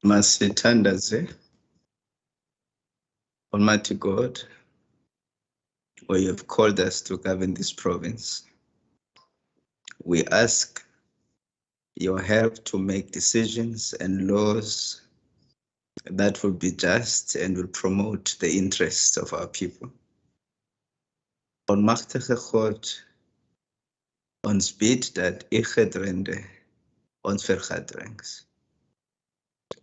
Masithandaze, Almighty God, where you have called us to govern this province. We ask your help to make decisions and laws that will be just and will promote the interests of our people. Onmachtige God, ons bid dat u gedrende ons vergaderings.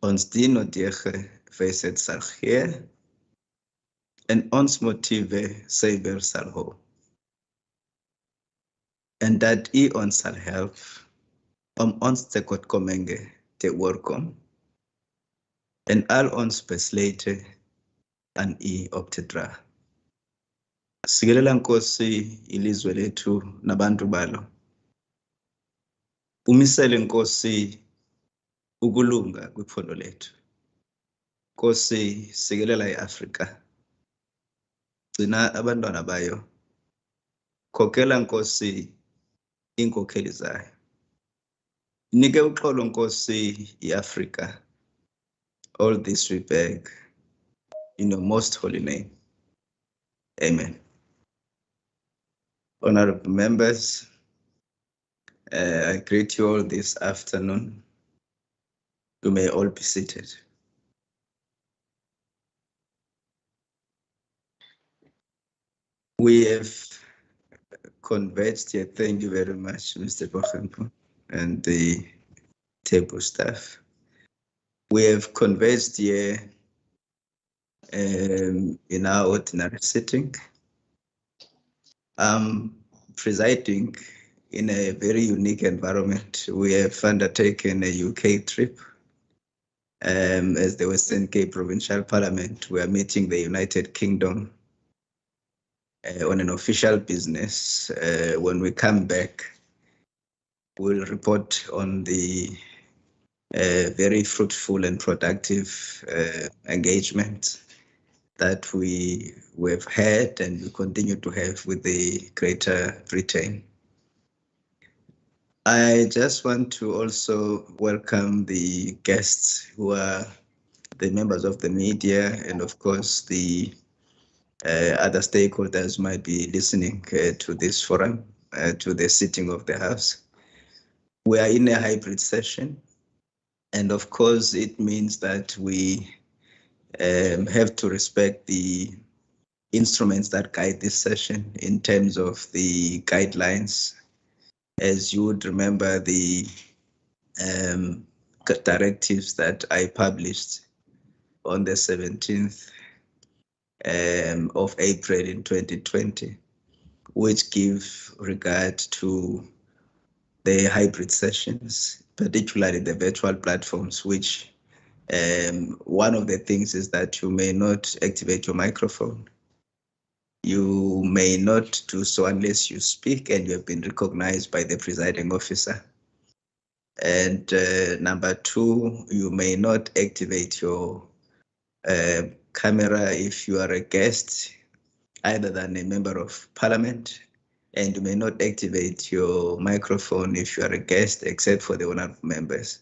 Ons dien odege weset sal gee en ons motiewe suiwer sal hou. En dat u ons sal help om ons tekortkominge te oorkom en al ons besluite aan u op te dra. Sikelela Nkosi ilizwe lethu nabantu balo. Umisele Nkosi ukulunga kwiphondo lethu. Nkosi sikelela iAfrika. Gcina abantwana bayo. Khokela Nkosi inkokheli zayo. Nike uxolo Nkosi iAfrika. All this we beg in your most holy name. Amen. Honourable members, I greet you all this afternoon. You may all be seated. We have converged here. Thank you very much, Mr. Bochempo and the table staff. We have converged here in our ordinary sitting. Presiding in a very unique environment. We have undertaken a UK trip. As the Western Cape Provincial Parliament, we are meeting the United Kingdom on an official business. When we come back, we'll report on the very fruitful and productive engagement that we have had and we continue to have with the Greater Britain. I just want to also welcome the guests who are the members of the media and of course the other stakeholders might be listening to this forum, to the sitting of the House. We are in a hybrid session and of course it means that we have to respect the instruments that guide this session in terms of the guidelines. As you would remember, the directives that I published on the 17th of April in 2020, which give regard to the hybrid sessions, particularly the virtual platforms, which one of the things is that you may not activate your microphone. You may not do so unless you speak and you have been recognized by the presiding officer. And number two, you may not activate your camera if you are a guest, either than a member of parliament, and you may not activate your microphone if you are a guest, except for the honourable members.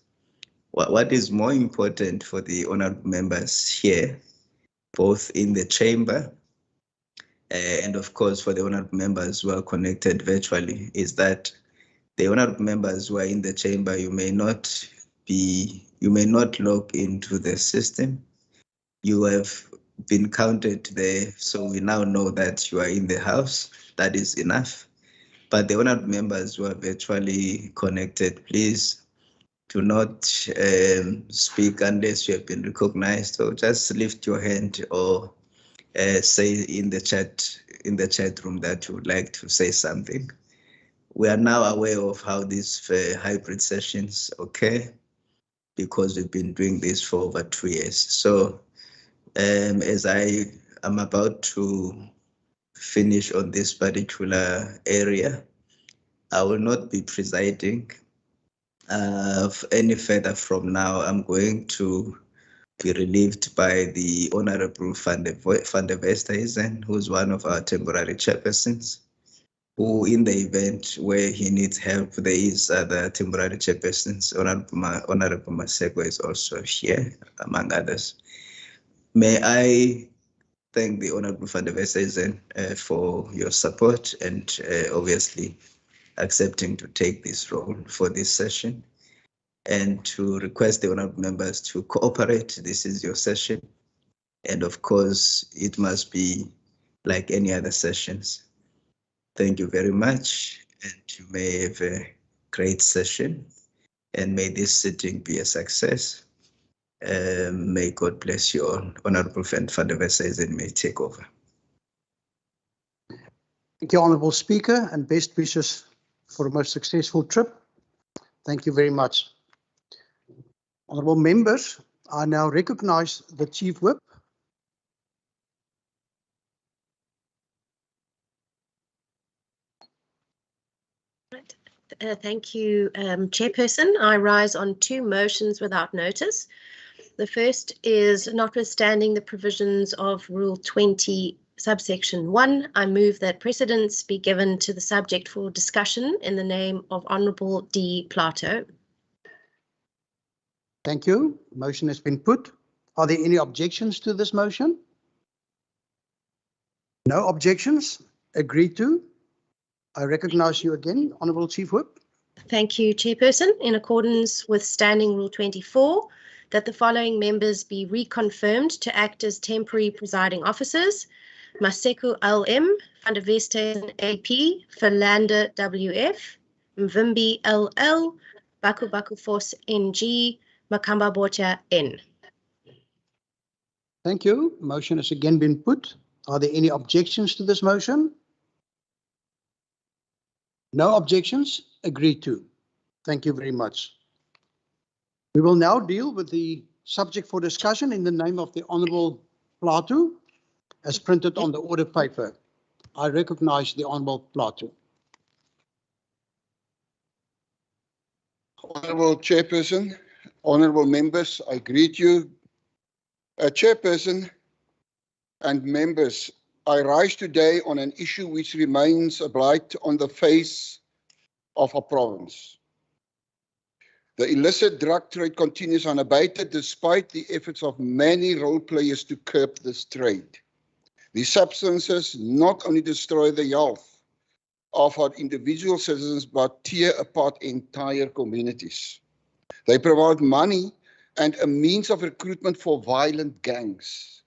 What is more important for the honourable members here, both in the chamber and of course for the honourable members who are connected virtually, is that the honourable members who are in the chamber, you may not log into the system. You have been counted there, so we now know that you are in the House. That is enough. But the honourable members who are virtually connected, please do not speak unless you have been recognized, or just lift your hand or say in the chat room that you would like to say something. We are now aware of how these hybrid sessions occur because we've been doing this for over 2 years. So as I am about to finish on this particular area, I will not be presiding any further from now. I'm going to be relieved by the Honourable Van der Westhuizen, who's one of our temporary chairpersons. who in the event where he needs help, there is other temporary chairpersons. Honourable Maseko is also here, among others. May I thank the Honourable Van der Westhuizen for your support and obviously accepting to take this role for this session, and to request the honourable members to cooperate. This is your session, and of course it must be like any other sessions. Thank you very much, and you may have a great session, and may this sitting be a success. May God bless you all. Honourable Van der Westhuizen may take over. Thank you, Honourable Speaker, and best wishes for a most successful trip. Thank you very much. Honourable members, I now recognise the Chief Whip. Thank you, Chairperson. I rise on 2 motions without notice. The first is, notwithstanding the provisions of Rule 20, subsection 1, I move that precedence be given to the subject for discussion in the name of Honourable D. Plato. Thank you. Motion has been put. Are there any objections to this motion? No objections. Agreed to. I recognise you again, Honourable Chief Whip. Thank you, Chairperson. In accordance with Standing Rule 24, that the following members be reconfirmed to act as temporary presiding officers: Maseko LM, Van der Westhuizen AP, Philander WF, Mvimbi LL, Baku Force NG, Makamba Botja N. Thank you. Motion has again been put. Are there any objections to this motion? No objections. Agreed to. Thank you very much. We will now deal with the subject for discussion in the name of the Honourable Plato, as printed on the order paper. I recognise the Honourable Plato. Honourable Chairperson, honourable members, I greet you. Chairperson and members, I rise today on an issue which remains a blight on the face of our province. The illicit drug trade continues unabated despite the efforts of many role players to curb this trade. These substances not only destroy the health of our individual citizens, but tear apart entire communities. They provide money and a means of recruitment for violent gangs,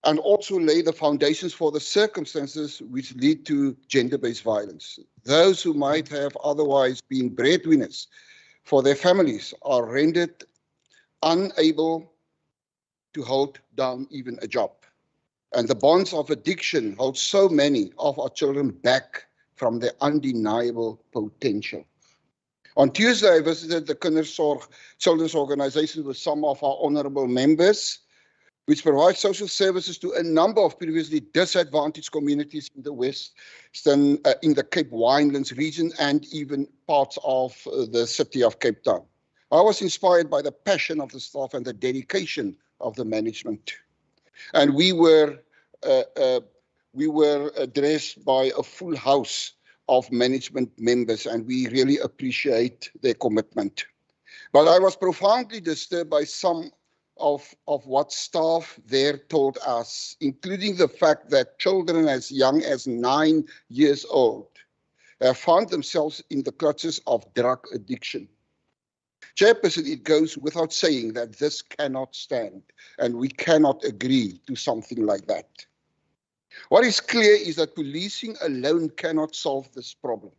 and also lay the foundations for the circumstances which lead to gender-based violence. Those who might have otherwise been breadwinners for their families are rendered unable to hold down even a job. And the bonds of addiction hold so many of our children back from their undeniable potential. On Tuesday, I visited the Kindersorg Children's Organization with some of our honourable members, which provides social services to a number of previously disadvantaged communities in the Western, in the Cape Winelands region, and even parts of the city of Cape Town. I was inspired by the passion of the staff and the dedication of the management. And we were addressed by a full house of management members, and we really appreciate their commitment. But I was profoundly disturbed by some of what staff there told us, including the fact that children as young as 9 years old have found themselves in the clutches of drug addiction. Chairperson, it goes without saying that this cannot stand, and we cannot agree to something like that. What is clear is that policing alone cannot solve this problem.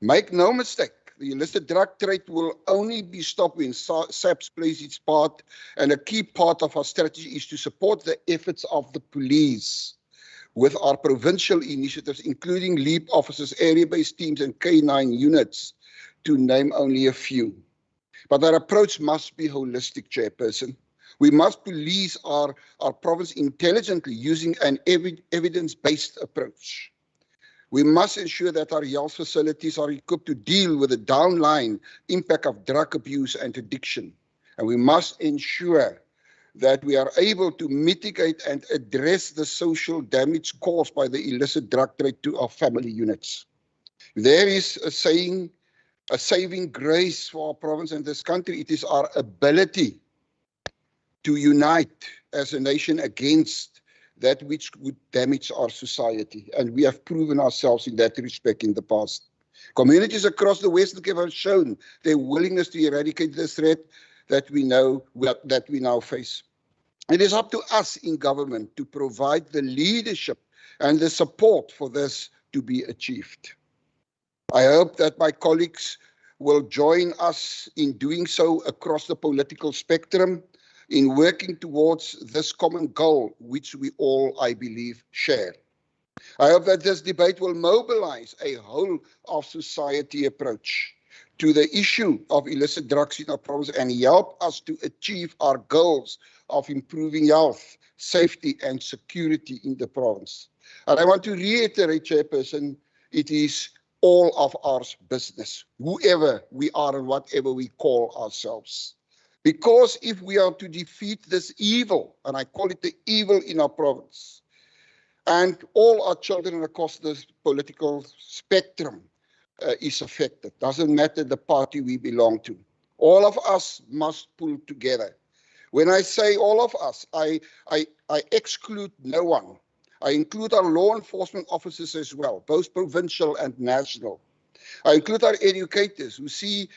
Make no mistake, the illicit drug trade will only be stopped when SAPS plays its part, and a key part of our strategy is to support the efforts of the police with our provincial initiatives, including LEAP officers, area-based teams, and K9 units, to name only a few. But our approach must be holistic, Chairperson. We must police our province intelligently using an evidence-based approach. We must ensure that our health facilities are equipped to deal with the downline impact of drug abuse and addiction. And we must ensure that we are able to mitigate and address the social damage caused by the illicit drug trade to our family units. There is a saying, a saving grace for our province and this country. It is our ability to unite as a nation against that which would damage our society. And we have proven ourselves in that respect in the past. Communities across the Western Cape have shown their willingness to eradicate this threat that we now face. It is up to us in government to provide the leadership and the support for this to be achieved. I hope that my colleagues will join us in doing so across the political spectrum in working towards this common goal, which we all, I believe, share. I hope that this debate will mobilize a whole of society approach to the issue of illicit drugs in our province and help us to achieve our goals of improving health, safety and security in the province. And I want to reiterate, Chairperson, it is all of our business, whoever we are and whatever we call ourselves. Because if we are to defeat this evil, and I call it the evil in our province, and all our children across the political spectrum is affected, doesn't matter the party we belong to. All of us must pull together. When I say all of us, I exclude no one. I include our law enforcement officers as well, both provincial and national. I include our educators who see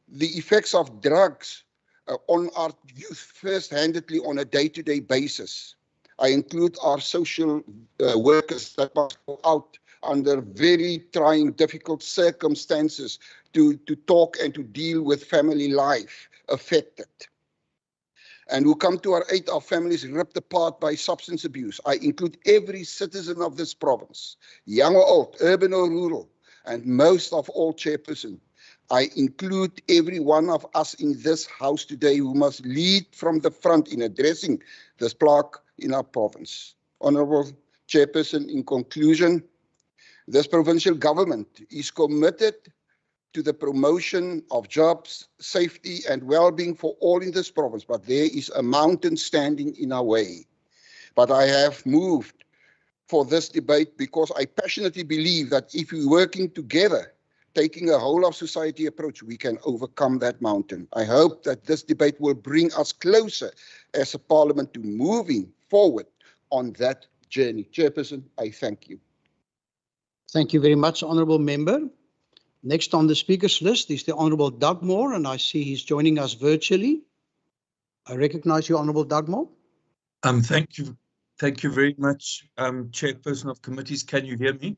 the effects of drugs on our youth first-handedly on a day-to-day basis. I include our social workers that must go out under very trying, difficult circumstances to talk and to deal with family life affected, and who come to our aid, our families ripped apart by substance abuse. I include every citizen of this province, young or old, urban or rural, and most of all, Chairperson, I include every one of us in this house today who must lead from the front in addressing this plague in our province. Honourable Chairperson, in conclusion, this provincial government is committed to the promotion of jobs, safety and well-being for all in this province, but there is a mountain standing in our way. But I have moved for this debate because I passionately believe that if we're working together, taking a whole of society approach, we can overcome that mountain. I hope that this debate will bring us closer as a parliament to moving forward on that journey. Chairperson, I thank you. Thank you very much, Honourable Member. Next on the speakers list is the Honourable Dugmore, and I see he's joining us virtually. I recognize you, Honourable Dugmore. Thank you. Thank you very much, Chairperson of Committees. Can you hear me?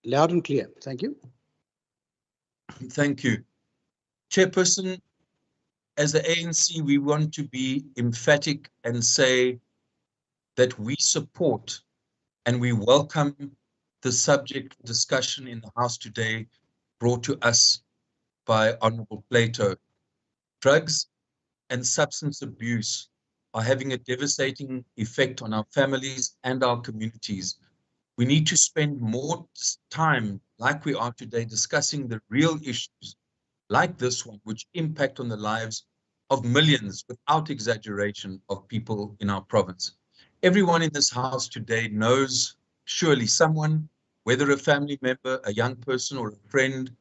Loud and clear. Thank you. Thank you. Chairperson, as the ANC, we want to be emphatic and say that we support and we welcome the subject discussion in the House today brought to us by Honourable Plato. Drugs and substance abuse are having a devastating effect on our families and our communities. We need to spend more time, like we are today, discussing the real issues like this one, which impact on the lives of millions, without exaggeration, of people in our province. Everyone in this house today knows surely someone, whether a family member, a young person or a friend,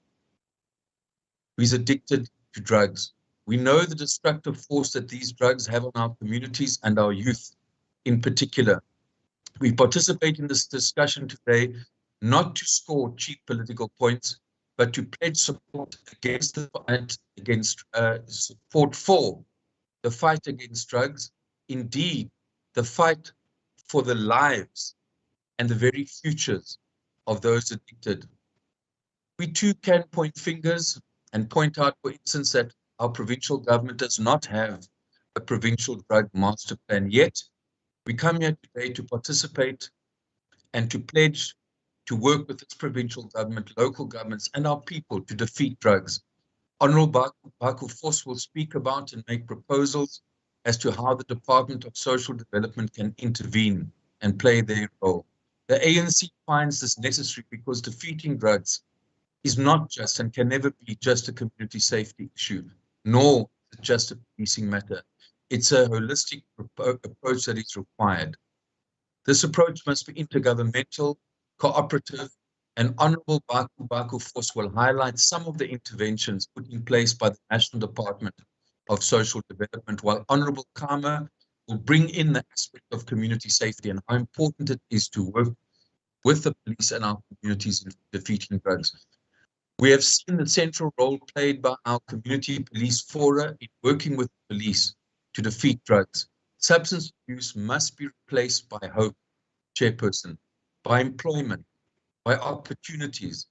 who is addicted to drugs. We know the destructive force that these drugs have on our communities and our youth in particular. We participate in this discussion today not to score cheap political points, but to pledge support against the fight against support for the fight against drugs, indeed the fight for the lives and the very futures of those addicted. We too can point fingers and point out, for instance, that our provincial government does not have a provincial drug master plan yet. We come here today to participate and to pledge to work with its provincial government, local governments, and our people to defeat drugs. Honourable Baku Force will speak about and make proposals as to how the Department of Social Development can intervene and play their role. The ANC finds this necessary because defeating drugs is not just and can never be just a community safety issue, nor just a policing matter. It's a holistic approach that is required. This approach must be intergovernmental, cooperative, and Honourable Baku Force will highlight some of the interventions put in place by the National Department of Social Development, while Honourable Kama will bring in the aspect of community safety and how important it is to work with the police and our communities in defeating drugs. We have seen the central role played by our community police fora in working with the police to defeat drugs. Substance abuse must be replaced by hope, Chairperson, by employment, by opportunities,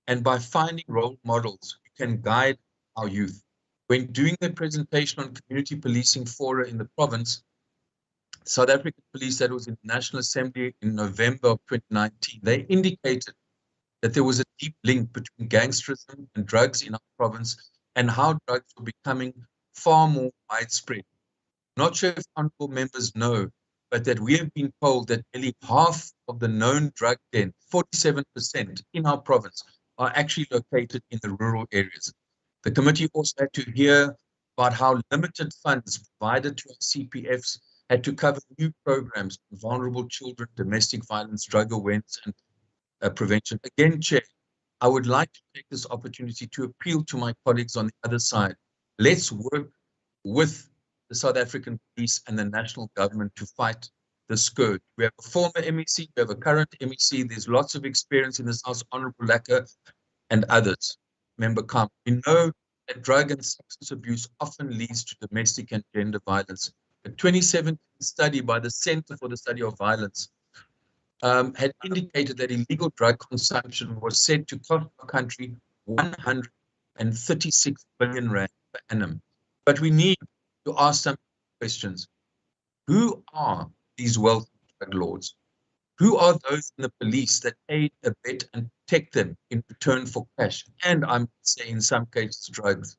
and by finding role models who can guide our youth. When doing the presentation on community policing fora in the province, South African Police, that was in the National Assembly in November of 2019, they indicated that there was a deep link between gangsterism and drugs in our province and how drugs were becoming far more widespread. Not sure if honourable members know, but that we have been told that nearly half of the known drug dens, 47% in our province, are actually located in the rural areas. The committee also had to hear about how limited funds provided to our CPFs had to cover new programs on vulnerable children, domestic violence, drug awareness, and prevention. Again, Chair, I would like to take this opportunity to appeal to my colleagues on the other side. Let's work with the South African Police and the national government to fight the scourge. We have a former MEC, we have a current MEC. There's lots of experience in this House, Honourable Lacquer and others. Member Kamp, we know that drug and substance abuse often leads to domestic and gender violence. A 2017 study by the Centre for the Study of Violence had indicated that illegal drug consumption was said to cost our country 136 billion rand per annum. But we need to ask some questions. Who are these wealthy drug lords? Who are those in the police that aid, abet, and protect them in return for cash? And I might say in some cases drugs.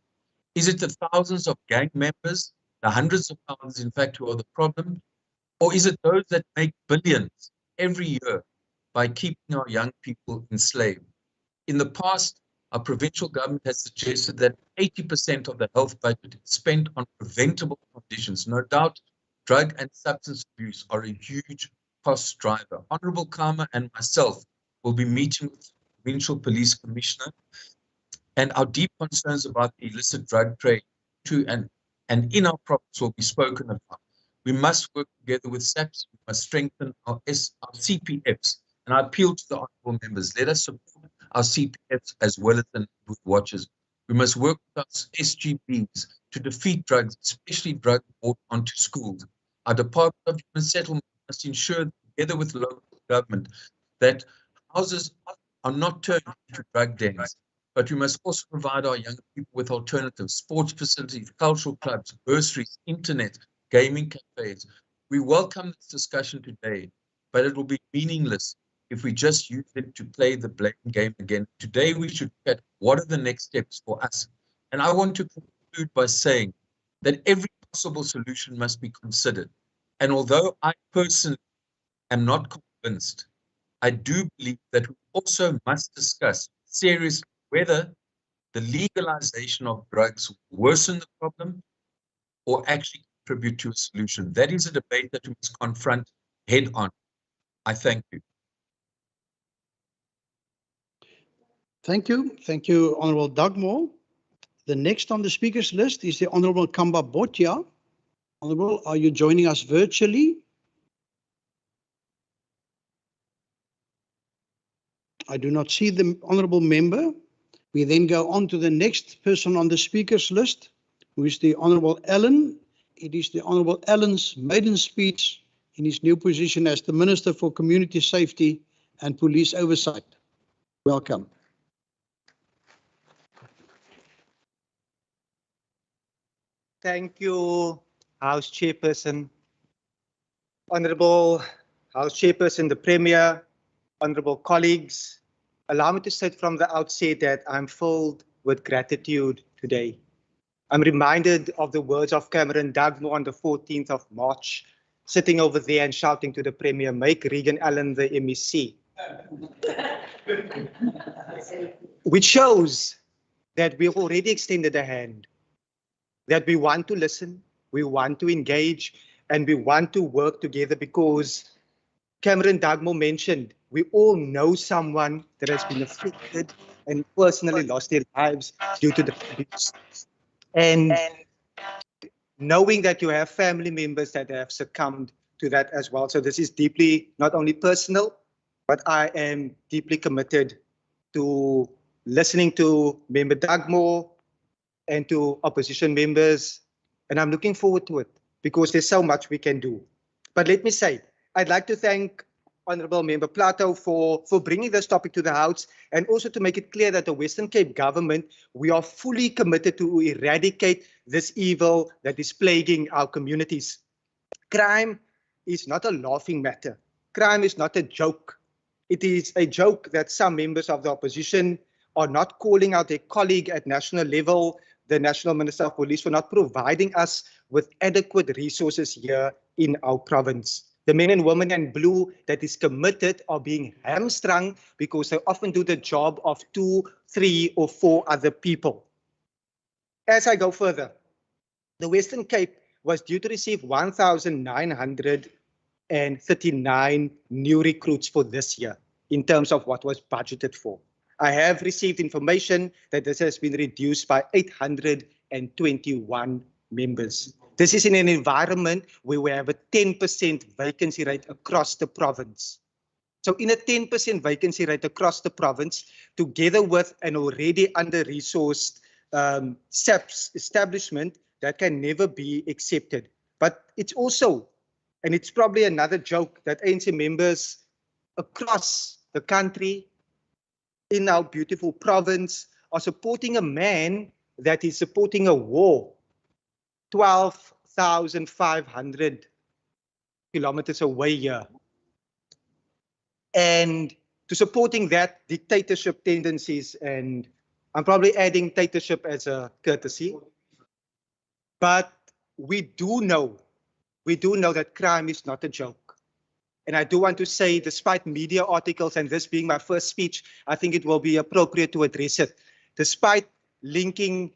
Is it the thousands of gang members, the hundreds of thousands in fact, who are the problem? Or is it those that make billions every year by keeping our young people enslaved? In the past, our provincial government has suggested that 80% of the health budget is spent on preventable conditions. No doubt, drug and substance abuse are a huge cost driver. Honourable Kama and myself will be meeting with the Provincial Police Commissioner, and our deep concerns about the illicit drug trade too, and in our province will be spoken about. We must work together with SAPS. We must strengthen our CPFs. And I appeal to the honourable members, let us support our CPFs as well as the neighbourhood watches. We must work with our SGBs to defeat drugs, especially drugs brought onto schools. Our Department of Human Settlement must ensure, together with local government, that houses are not turned into drug dens, but we must also provide our young people with alternatives, sports facilities, cultural clubs, bursaries, internet, gaming cafes. We welcome this discussion today, but it will be meaningless if we just use it to play the blame game again. Today, we should look at what are the next steps for us. And I want to conclude by saying that every possible solution must be considered. And although I personally am not convinced, I do believe that we also must discuss seriously whether the legalization of drugs will worsen the problem or actually contribute to a solution. That is a debate that we must confront head on. I thank you. Thank you. Thank you, Honourable Dugmore. The next on the speakers list is the Honourable Kamba Botja. Honourable, are you joining us virtually? I do not see the Honourable member. We then go on to the next person on the speakers list, who is the Honourable Allen. It is the Honourable Allen's maiden speech in his new position as the Minister for Community Safety and Police Oversight. Welcome. Thank you, House Chairperson. Honourable House Chairperson, the Premier, honourable colleagues, allow me to say from the outset that I'm filled with gratitude today. I'm reminded of the words of Cameron Dugmore on the 14th of March, sitting over there and shouting to the Premier, make Regan Allen the MEC. Which shows that we've already extended a hand. that we want to listen, we want to engage, and we want to work together because Cameron Dagmo mentioned, we all know someone that has been affected and personally lost their lives due to the abuse. And knowing that you have family members that have succumbed to that as well. So this is deeply, not only personal, but I am deeply committed to listening to Member Dagmo and to opposition members. And I'm looking forward to it because there's so much we can do. But let me say, I'd like to thank Honourable Member Plato for bringing this topic to the House, and also to make it clear that the Western Cape government, we are fully committed to eradicate this evil that is plaguing our communities. Crime is not a laughing matter. Crime is not a joke. It is a joke that some members of the opposition are not calling out their colleague at national level, the National Minister of Police, for not providing us with adequate resources here in our province. The men and women in blue that is committed are being hamstrung because they often do the job of 2, 3, or 4 other people. As I go further, the Western Cape was due to receive 1,939 new recruits for this year in terms of what was budgeted for. I have received information that this has been reduced by 821 members. This is in an environment where we have a 10% vacancy rate across the province. So in a 10% vacancy rate across the province, together with an already under-resourced SAPS establishment, that can never be accepted. But it's also, and it's probably another joke, that ANC members across the country, in our beautiful province, are supporting a man that is supporting a war 12,500 kilometers away here. And to supporting that dictatorship tendencies, and I'm probably adding dictatorship as a courtesy, but we do know that crime is not a joke. And I do want to say, despite media articles and this being my first speech, I think it will be appropriate to address it. Despite linking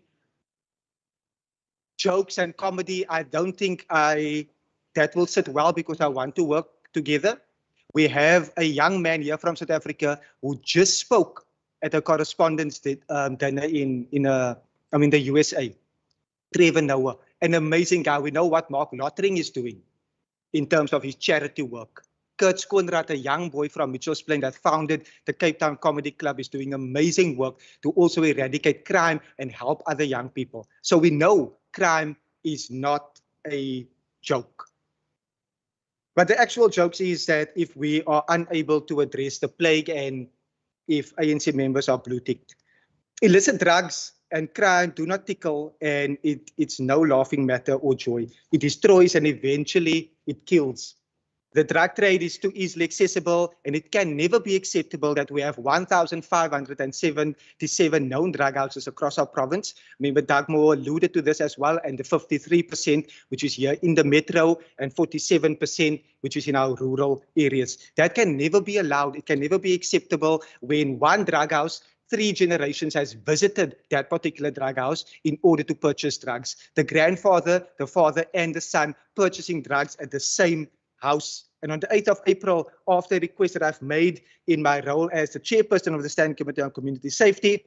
jokes and comedy, I don't think that will sit well because I want to work together. We have a young man here from South Africa who just spoke at a correspondence dinner in the USA. Trevor Noah, an amazing guy. We know what Mark Lottering is doing in terms of his charity work. Kurt Skoenrath, a young boy from Mitchell's Plain that founded the Cape Town Comedy Club, is doing amazing work to also eradicate crime and help other young people. So we know crime is not a joke. But the actual joke is that if we are unable to address the plague and if ANC members are blue-ticked. Illicit drugs and crime do not tickle, and it's no laughing matter or joy. It destroys and eventually it kills. The drug trade is too easily accessible, and it can never be acceptable that we have 1,577 known drug houses across our province. Member Dagmo alluded to this as well, and the 53% which is here in the metro and 47% which is in our rural areas. That can never be allowed. It can never be acceptable when one drug house 3 generations has visited that particular drug house in order to purchase drugs. The grandfather, the father, and the son purchasing drugs at the same house. And on the 8th of April, after a request that I've made in my role as the chairperson of the Standing Committee on Community Safety,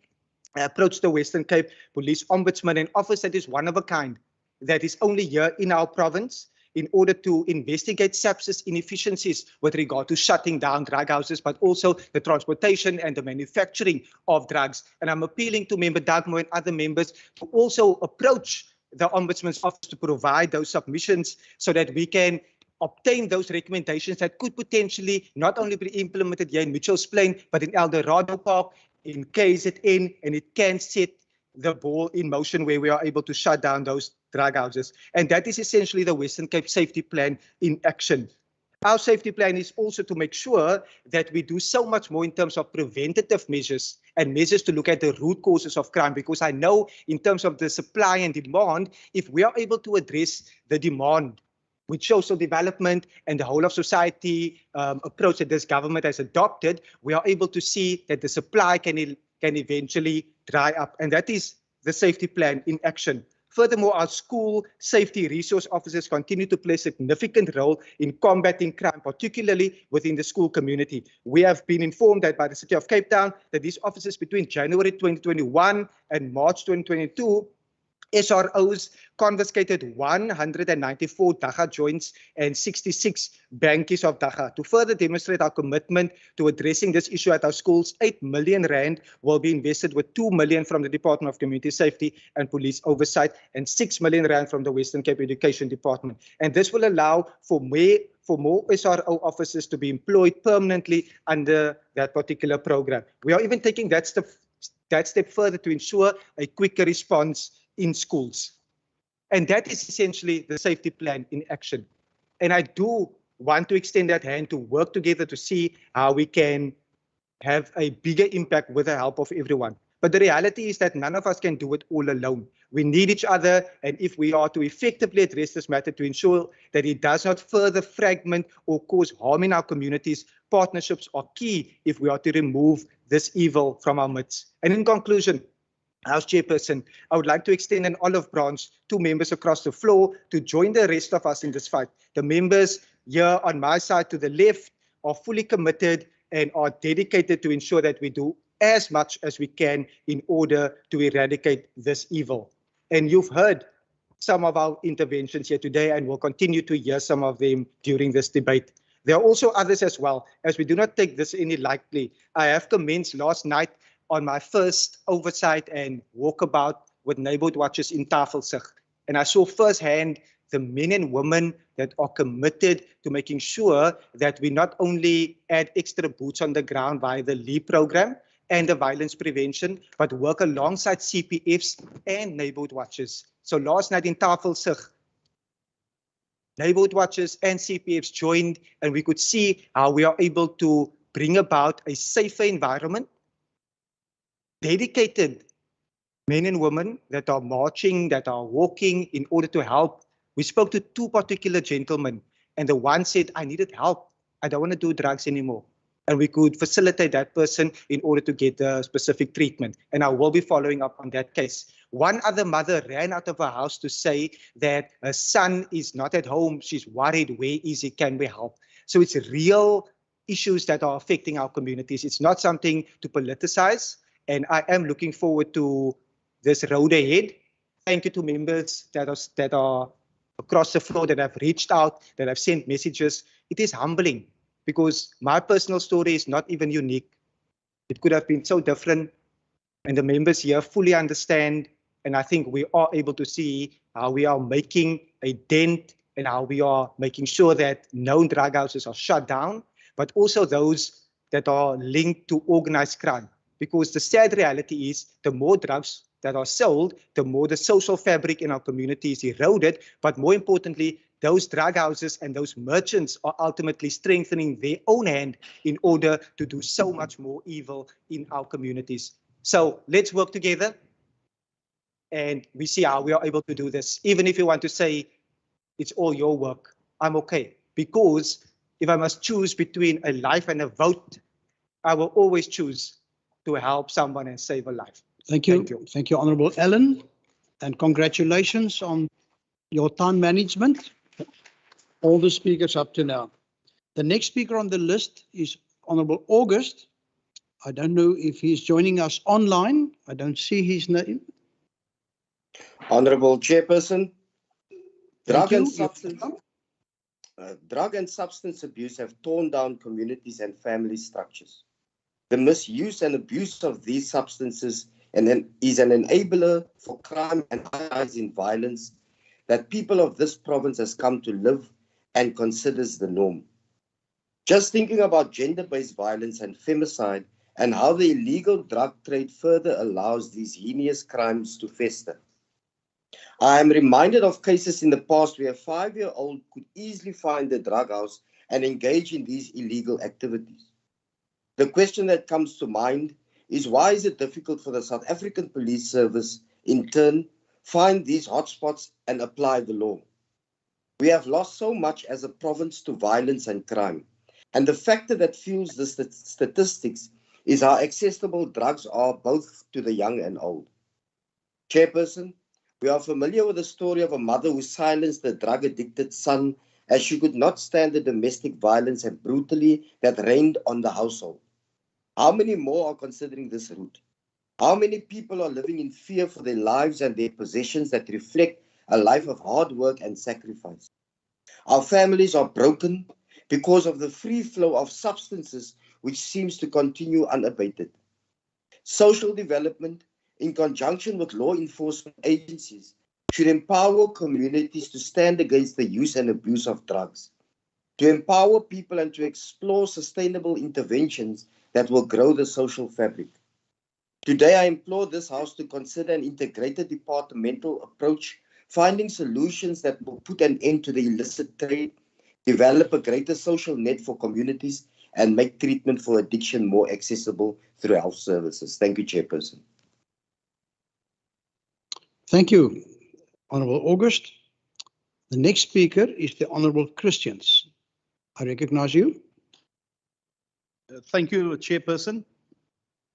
I approached the Western Cape Police Ombudsman, an office that is one of a kind, that is only here in our province, in order to investigate SAPS's inefficiencies with regard to shutting down drug houses, but also the transportation and the manufacturing of drugs. And I'm appealing to Member Dagmo and other members to also approach the Ombudsman's office to provide those submissions so that we can obtain those recommendations that could potentially not only be implemented here in Mitchell's Plain, but in Eldorado Park, in KZN, and it can set the ball in motion where we are able to shut down those drug houses. And that is essentially the Western Cape Safety Plan in action. Our safety plan is also to make sure that we do so much more in terms of preventative measures and measures to look at the root causes of crime, because I know in terms of the supply and demand, if we are able to address the demand with social development and the whole of society approach that this government has adopted, we are able to see that the supply can eventually dry up. And that is the safety plan in action. Furthermore, our school safety resource officers continue to play a significant role in combating crime, particularly within the school community. We have been informed that by the City of Cape Town that these officers between January 2021 and March 2022, SROs confiscated 194 dagga joints and 66 bankies of dagga. To further demonstrate our commitment to addressing this issue at our schools, 8 million rand will be invested, with 2 million from the Department of Community Safety and Police Oversight and 6 million rand from the Western Cape Education Department. And this will allow for more SRO officers to be employed permanently under that particular program. We are even taking that step further to ensure a quicker response in schools. And that is essentially the safety plan in action. And I do want to extend that hand to work together to see how we can have a bigger impact with the help of everyone. But the reality is that none of us can do it all alone. We need each other, and if we are to effectively address this matter to ensure that it does not further fragment or cause harm in our communities, partnerships are key if we are to remove this evil from our midst. And in conclusion, House Chairperson, I would like to extend an olive branch to members across the floor to join the rest of us in this fight. The members here on my side to the left are fully committed and are dedicated to ensure that we do as much as we can in order to eradicate this evil. And you've heard some of our interventions here today, and we'll continue to hear some of them during this debate. There are also others as well, as we do not take this any lightly. I have commenced last night on my first oversight and walkabout with neighborhood watchers in Tafelsig. And I saw firsthand the men and women that are committed to making sure that we not only add extra boots on the ground via the LEAP program and the violence prevention, but work alongside CPFs and neighborhood watchers. So last night in Tafelsig, neighborhood watchers and CPFs joined, and we could see how we are able to bring about a safer environment. Dedicated men and women that are marching, that are walking in order to help. We spoke to two particular gentlemen, and the one said, I needed help. I don't want to do drugs anymore. And we could facilitate that person in order to get a specific treatment. And I will be following up on that case. One other mother ran out of her house to say that her son is not at home. She's worried. Where is he? Can we help? So it's real issues that are affecting our communities. It's not something to politicize. And I am looking forward to this road ahead. Thank you to members that are across the floor, that have reached out, that have sent messages. It is humbling because my personal story is not even unique. It could have been so different, and the members here fully understand. And I think we are able to see how we are making a dent and how we are making sure that known drug houses are shut down, but also those that are linked to organized crime. Because the sad reality is the more drugs that are sold, the more the social fabric in our community is eroded. But more importantly, those drug houses and those merchants are ultimately strengthening their own hand in order to do so much more evil in our communities. So let's work together and we see how we are able to do this. Even if you want to say it's all your work, I'm okay. Because if I must choose between a life and a vote, I will always choose to help someone and save a life. Thank you. Thank you, Honourable Allen, and congratulations on your time management. All the speakers up to now. The next speaker on the list is Honourable August. I don't know if he's joining us online. I don't see his name. Honourable Chairperson, Thank drug and substance abuse have torn down communities and family structures. The misuse and abuse of these substances is an enabler for crime and rise in violence that people of this province has come to live and considers the norm. Just thinking about gender-based violence and femicide and how the illegal drug trade further allows these heinous crimes to fester. I am reminded of cases in the past where a 5-year-old could easily find the drug house and engage in these illegal activities. The question that comes to mind is, why is it difficult for the South African Police Service, in turn, find these hotspots and apply the law? We have lost so much as a province to violence and crime, and the factor that fuels the statistics is how accessible drugs are both to the young and old. Chairperson, We are familiar with the story of a mother who silenced the drug-addicted son as she could not stand the domestic violence and brutality that reigned on the household. How many more are considering this route? How many people are living in fear for their lives and their possessions that reflect a life of hard work and sacrifice? Our families are broken because of the free flow of substances which seems to continue unabated. Social development, in conjunction with law enforcement agencies, should empower communities to stand against the use and abuse of drugs, to empower people and to explore sustainable interventions that will grow the social fabric. Today, I implore this House to consider an integrated departmental approach, finding solutions that will put an end to the illicit trade, develop a greater social net for communities, and make treatment for addiction more accessible through health services. Thank you, Chairperson. Thank you, Honourable August. The next speaker is the Honourable Christians. I recognise you. Thank you, Chairperson.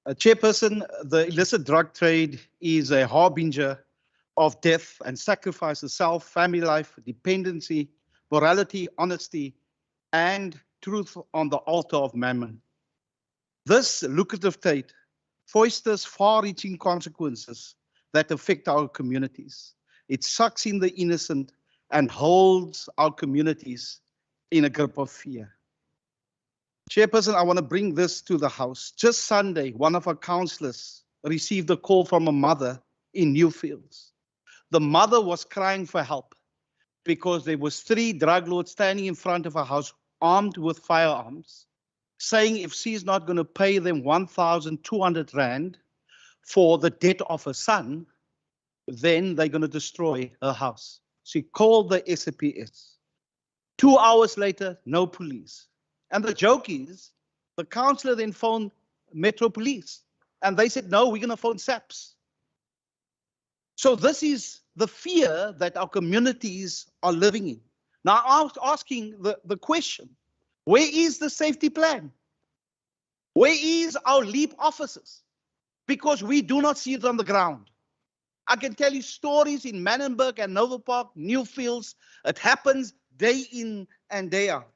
Chairperson, the illicit drug trade is a harbinger of death and sacrifice of self, family life, dependency, morality, honesty, and truth on the altar of mammon. This lucrative trade fosters far-reaching consequences that affect our communities. It sucks in the innocent and holds our communities in a grip of fear. Chairperson, I want to bring this to the House. Just Sunday, one of our councillors received a call from a mother in Newfields. The mother was crying for help because there was 3 drug lords standing in front of her house armed with firearms, saying if she's not going to pay them 1,200 Rand for the death of her son, then they're going to destroy her house. She called the SAPS. 2 hours later, no police. And the joke is, the councillor then phoned Metro Police, and they said, no, we're going to phone SAPS. So this is the fear that our communities are living in. Now, I was asking the question, where is the safety plan? Where is our LEAP officers? Because we do not see it on the ground. I can tell you stories in Manenberg and Nova Park, Newfields. It happens day in and day out.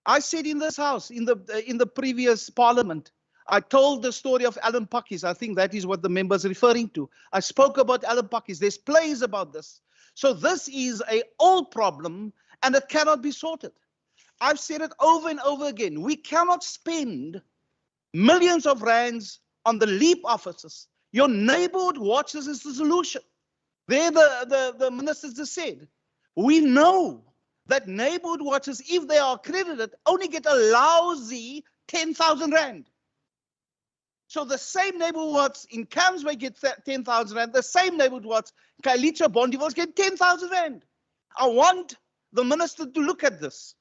I said in this House, in the previous Parliament, I told the story of Alan Pakis. I think that is what the member is referring to. I spoke about Alan Pakis. There's plays about this. So this is an old problem and it cannot be sorted. I've said it over and over again. We cannot spend millions of rands on the LEAP officers. Your neighborhood watches is the solution. There the ministers just said, we know that neighborhood watches, if they are accredited, only get a lousy 10,000 Rand. So the same neighborhood watch in Camsway get 10,000 Rand, the same neighborhood watch, Kailicha Bondivals get 10,000 Rand. I want the minister to look at this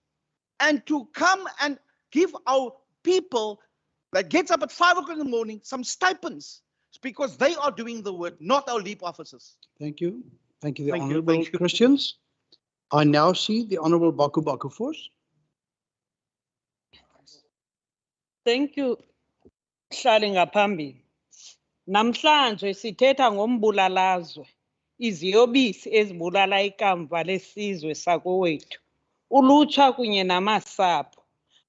and to come and give our people that gets up at 5 o'clock in the morning some stipends, because they are doing the work, not our LEAP officers. Thank you. Thank you, the Thank you, Honourable thank you. Christians. I now see the Honourable Baku Baku Force. Thank you, Hlali ngaphambili. Namhlanje sithetha ngombulalazwe, iziyobisi ezibulala ikamva lesizwe sakowethu, ulutsha kunye namasapho.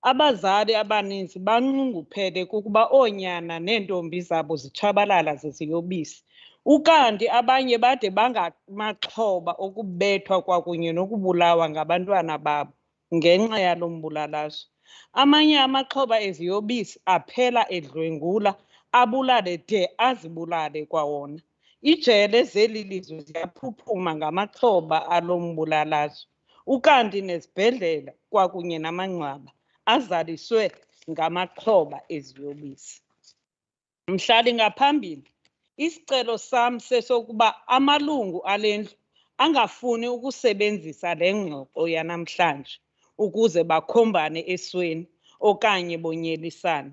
Abazali abaninzi banxunguphele kukuba oonyana neentombi zabo zitshabalala zeziyobisi. Ukanti abanye bade bangamaxhoba okubethwa kwakunye nokubulawa ngabantwana babo ngenxa yalo mbulalazo. Amanye amaxhoba eziyobisi aphela edlwengula, abulale de azibulale kwawona. Ijele zeli lizwe ziyaphuphuma ngamaxhoba alo mbulalazo, ukanti nezibhedlela kwakunye namangcwaba azaliswe ngamaxhoba eziyobisi. Mhlali ngaphambili, isicelo sam sesokuba amalungu ale ndlu angafuni ukusebenzisa le ngxoxo yanamhlanje ukuze bakhombane esweni okanye bonyelisane.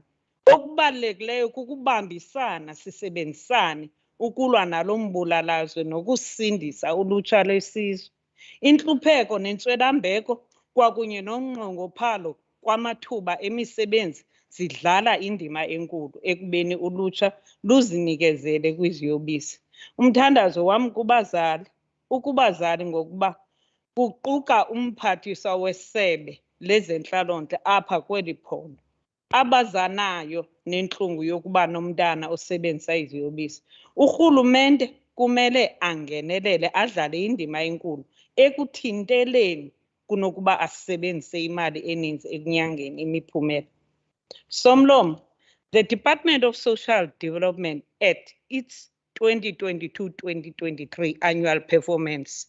Okubalulekileyo kukubambisana, sisebenzisane ukulwa nalo mbulalazwe nokusindisa ulutsha lwesizwe. Intlupheko nentswelambeko kwakunye nonqongophalo kwamathuba emisebenzi zidlala indima enkulu ekubeni ulutsha luzinikezele kwiziyobisi. Umthandazo wam kubazali ngokuba kuquka umphathiswa wesebe lezentlalontle apha kweli phondo abazanayo nentlungu yokuba nomntana osebenzisa iziyobisi. Urhulumente kumele angenelele adlale indima enkulu ekuthinteleni kunokuba asebenzise imali eninzi ekunyangeni imiphumela. Somlomo, the Department of Social Development at its 2022-2023 annual performance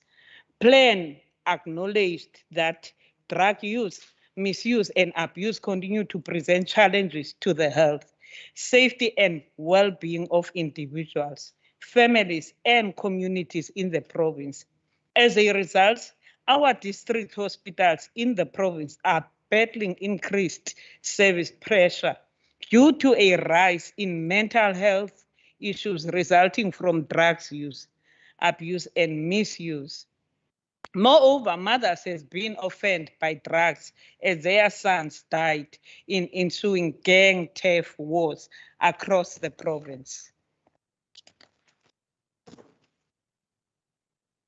plan acknowledged that drug use, misuse and abuse continue to present challenges to the health, safety and well-being of individuals, families and communities in the province. As a result, our district hospitals in the province are battling increased service pressure due to a rise in mental health issues resulting from drugs use, abuse and misuse. Moreover, mothers have been offended by drugs as their sons died in ensuing gang theft wars across the province.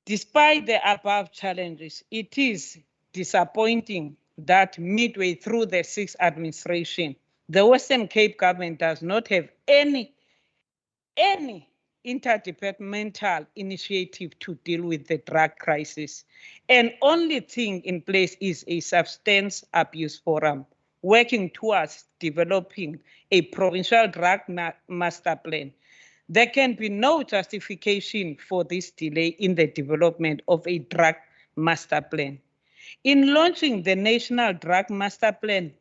Despite the above challenges, it is disappointing that midway through the sixth administration, the Western Cape government does not have any interdepartmental initiative to deal with the drug crisis. And only thing in place is a substance abuse forum working towards developing a provincial drug master plan. There can be no justification for this delay in the development of a drug master plan. In launching the National Drug Master Plan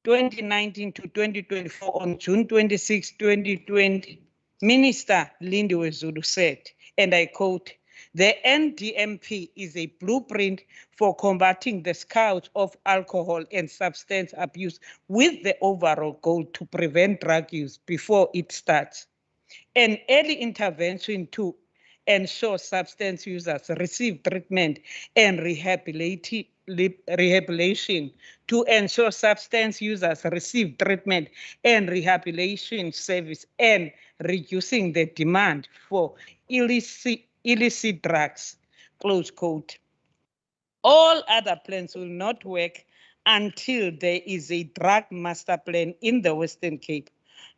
2019 to 2024 on June 26, 2020, Minister Lindiwe Zulu said, and I quote, "The NDMP is a blueprint for combating the scourge of alcohol and substance abuse with the overall goal to prevent drug use before it starts. An early intervention to ensure substance users receive treatment and rehabilitation, to ensure substance users receive treatment and rehabilitation service, and reducing the demand for illicit drugs," close quote. All other plans will not work until there is a drug master plan in the Western Cape.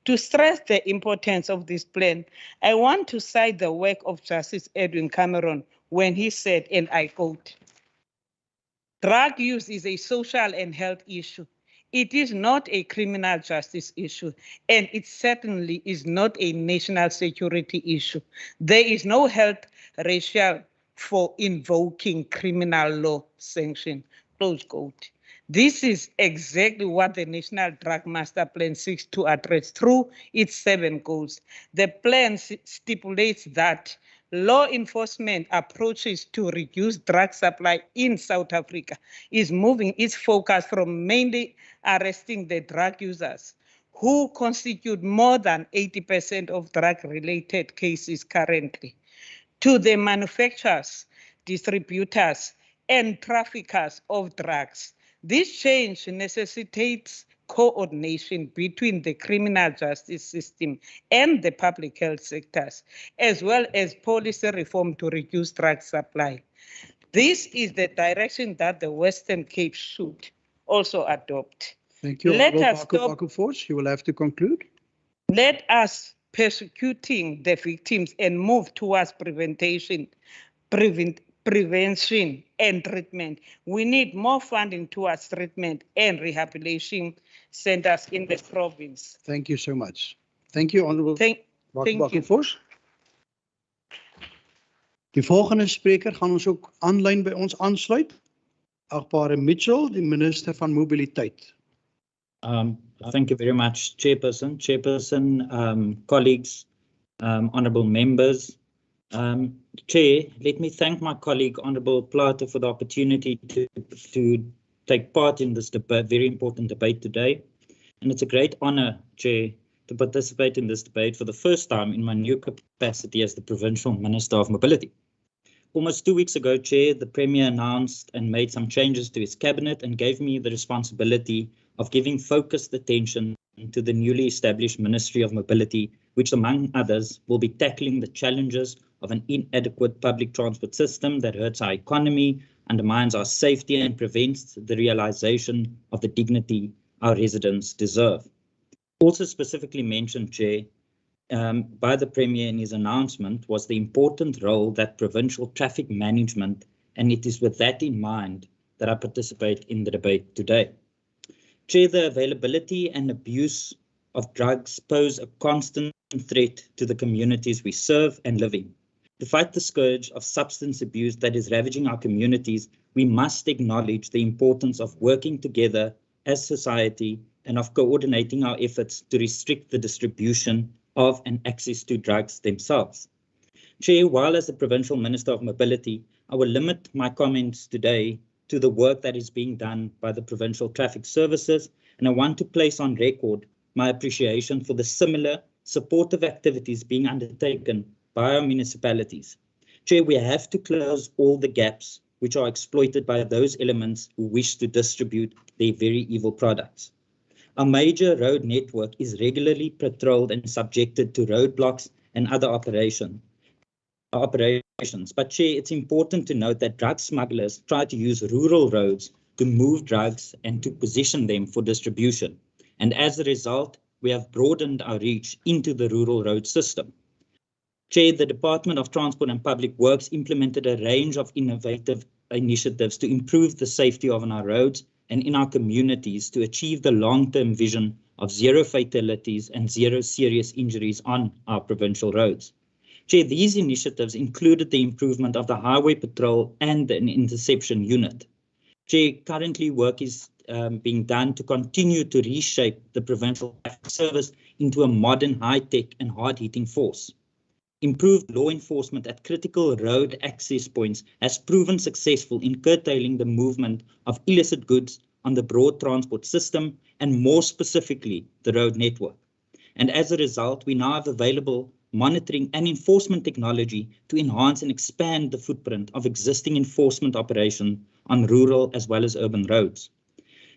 To stress the importance of this plan, I want to cite the work of Justice Edwin Cameron when he said, and I quote, "Drug use is a social and health issue. It is not a criminal justice issue, and it certainly is not a national security issue. There is no health rationale for invoking criminal law sanction," close quote. This is exactly what the National Drug Master Plan seeks to address through its 7 goals. The plan stipulates that law enforcement approaches to reduce drug supply in South Africa is moving its focus from mainly arresting the drug users, who constitute more than 80% of drug-related cases currently, to the manufacturers, distributors, and traffickers of drugs. This change necessitates coordination between the criminal justice system and the public health sectors, as well as policy reform to reduce drug supply. This is the direction that the Western Cape should also adopt. Thank you, Let Honourable us stop. Baku-Force. You will have to conclude. Let us persecuting the victims and move towards prevention and treatment. We need more funding towards treatment and rehabilitation centers in the province. Thank you so much. Thank you, Honourable Thank you. Baku-Force. Die volgende spreker gaan ons ook aanlyn by ons aansluit. Agbare Mitchell, die minister van mobiliteit. Thank you very much, Chairperson, colleagues, honourable members. Chair, let me thank my colleague, Honourable Plato, for the opportunity to take part in this debate, very important debate today. And it's a great honour, Chair, to participate in this debate for the first time in my new capacity as the Provincial Minister of Mobility. Almost 2 weeks ago, Chair, the Premier announced and made some changes to his cabinet and gave me the responsibility of giving focused attention to the newly established Ministry of Mobility, which among others will be tackling the challenges of an inadequate public transport system that hurts our economy, undermines our safety and prevents the realization of the dignity our residents deserve. Also specifically mentioned, Chair, by the Premier in his announcement was the important role that provincial traffic management, and it is with that in mind that I participate in the debate today. Chair, the availability and abuse of drugs pose a constant threat to the communities we serve and live in. To fight the scourge of substance abuse that is ravaging our communities, we must acknowledge the importance of working together as society and of coordinating our efforts to restrict the distribution of and access to drugs themselves. Chair, while as the Provincial Minister of Mobility, I will limit my comments today to the work that is being done by the Provincial Traffic Services, and I want to place on record my appreciation for the similar supportive activities being undertaken by our municipalities. Chair, we have to close all the gaps which are exploited by those elements who wish to distribute their very evil products. Our major road network is regularly patrolled and subjected to roadblocks and other operations. But Chair, it's important to note that drug smugglers try to use rural roads to move drugs and to position them for distribution. And as a result, we have broadened our reach into the rural road system. Chair, the Department of Transport and Public Works implemented a range of innovative initiatives to improve the safety of our roads and in our communities to achieve the long-term vision of zero fatalities and zero serious injuries on our provincial roads. Chair, these initiatives included the improvement of the highway patrol and an interception unit. Chair, currently work is being done to continue to reshape the provincial traffic service into a modern, high-tech and hard-hitting force. Improved law enforcement at critical road access points has proven successful in curtailing the movement of illicit goods on the broad transport system and more specifically the road network. And as a result, we now have available monitoring and enforcement technology to enhance and expand the footprint of existing enforcement operations on rural as well as urban roads.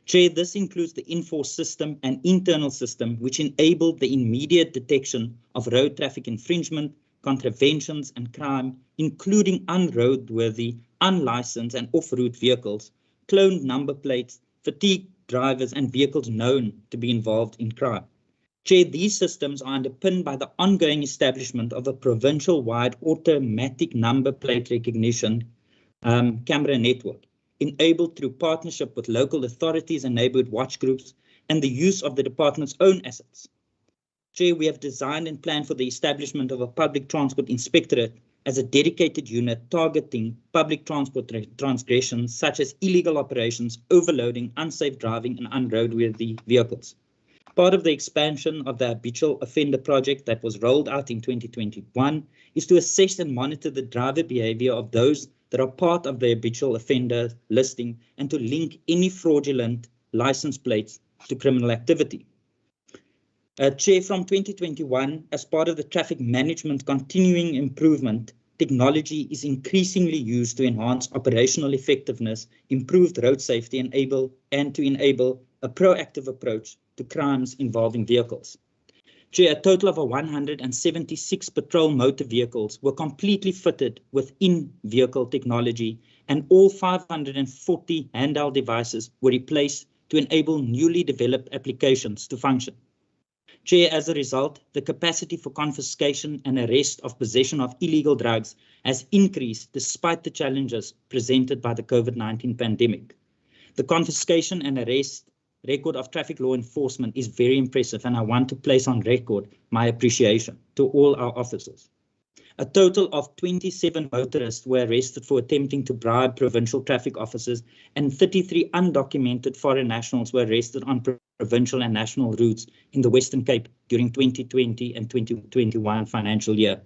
Chair, this includes the Enforce system and internal system which enabled the immediate detection of road traffic infringement, contraventions and crime, including unroadworthy, unlicensed and off-route vehicles, cloned number plates, fatigued drivers and vehicles known to be involved in crime. Chair, these systems are underpinned by the ongoing establishment of a provincial-wide automatic number plate recognition camera network, enabled through partnership with local authorities and neighbourhood watch groups and the use of the department's own assets. Chair, we have designed and planned for the establishment of a public transport inspectorate as a dedicated unit targeting public transport transgressions such as illegal operations, overloading, unsafe driving and unroadworthy vehicles. Part of the expansion of the habitual offender project that was rolled out in 2021 is to assess and monitor the driver behaviour of those that are part of the habitual offender listing and to link any fraudulent license plates to criminal activity. Chair, from 2021, as part of the traffic management continuing improvement, technology is increasingly used to enhance operational effectiveness, improve road safety, and to enable a proactive approach to crimes involving vehicles. Chair, a total of 176 patrol motor vehicles were completely fitted with in-vehicle technology, and all 540 handheld devices were replaced to enable newly developed applications to function. Chair, as a result, the capacity for confiscation and arrest of possession of illegal drugs has increased despite the challenges presented by the COVID-19 pandemic. The confiscation and arrest record of traffic law enforcement is very impressive, and I want to place on record my appreciation to all our officers. A total of 27 motorists were arrested for attempting to bribe provincial traffic officers, and 33 undocumented foreign nationals were arrested on provincial and national routes in the Western Cape during 2020 and 2021 financial year.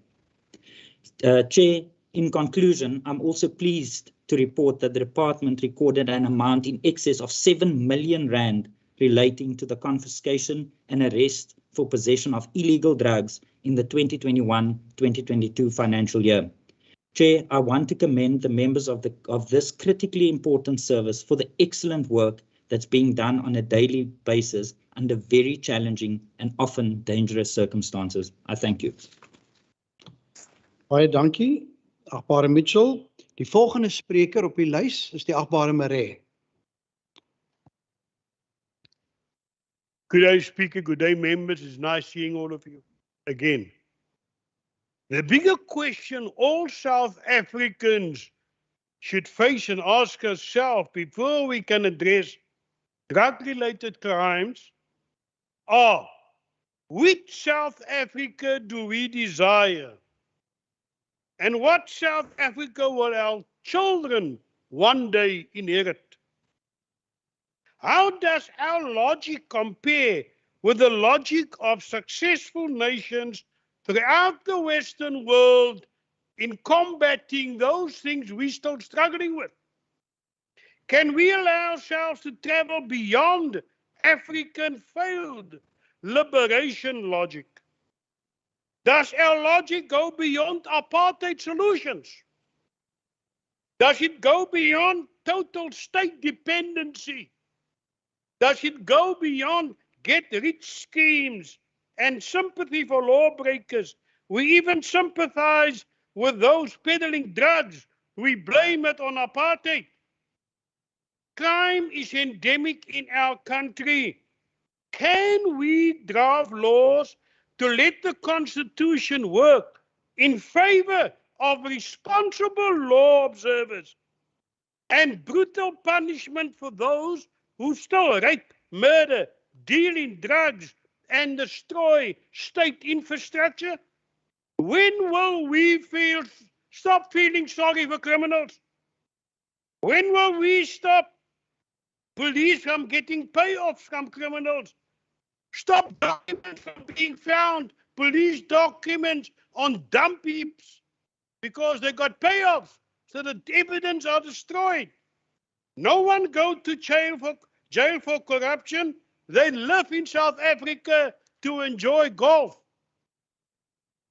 Chair, in conclusion, I'm also pleased to report that the department recorded an amount in excess of 7 million rand relating to the confiscation and arrest for possession of illegal drugs in the 2021-2022 financial year. Chair, I want to commend the members of this critically important service for the excellent work that's being done on a daily basis under very challenging and often dangerous circumstances. I thank you. Baie dankie, agbare Mitchell. Die volgende spreker op die lys is die agbare Maree. Good day, Speaker. Good day, members. It's nice seeing all of you again. The bigger question all South Africans should face and ask ourselves before we can address drug-related crimes are, which South Africa do we desire? And what South Africa will our children one day inherit? How does our logic compare with the logic of successful nations throughout the Western world in combating those things we're still struggling with? Can we allow ourselves to travel beyond African failed liberation logic? Does our logic go beyond apartheid solutions? Does it go beyond total state dependency? Does it go beyond get-rich schemes and sympathy for lawbreakers? We even sympathize with those peddling drugs. We blame it on apartheid. Crime is endemic in our country. Can we draft laws to let the Constitution work in favor of responsible law observers and brutal punishment for those who still rape, murder, deal in drugs, and destroy state infrastructure? When will we stop feeling sorry for criminals? When will we stop police from getting payoffs from criminals? Stop documents from being found, police documents on dump heaps because they got payoffs, so the evidence are destroyed. No one go to jail for corruption. They live in South Africa to enjoy golf.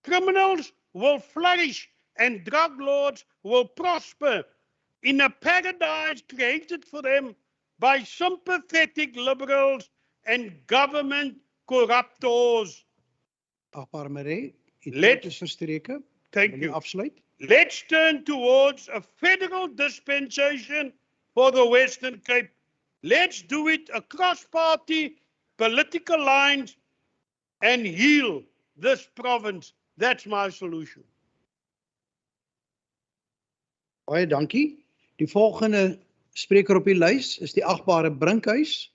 Criminals will flourish and drug lords will prosper in a paradise created for them by sympathetic liberals and government corruptors. Agbare Maree, Let- is verstreke. Thank Wil you. Afsluit. Let's turn towards a federal dispensation for the Western Cape. Let's do it across party political lines and heal this province. That's my solution. Baie dankie. Die volgende spreker op die lys is die agbare Brinkhuis.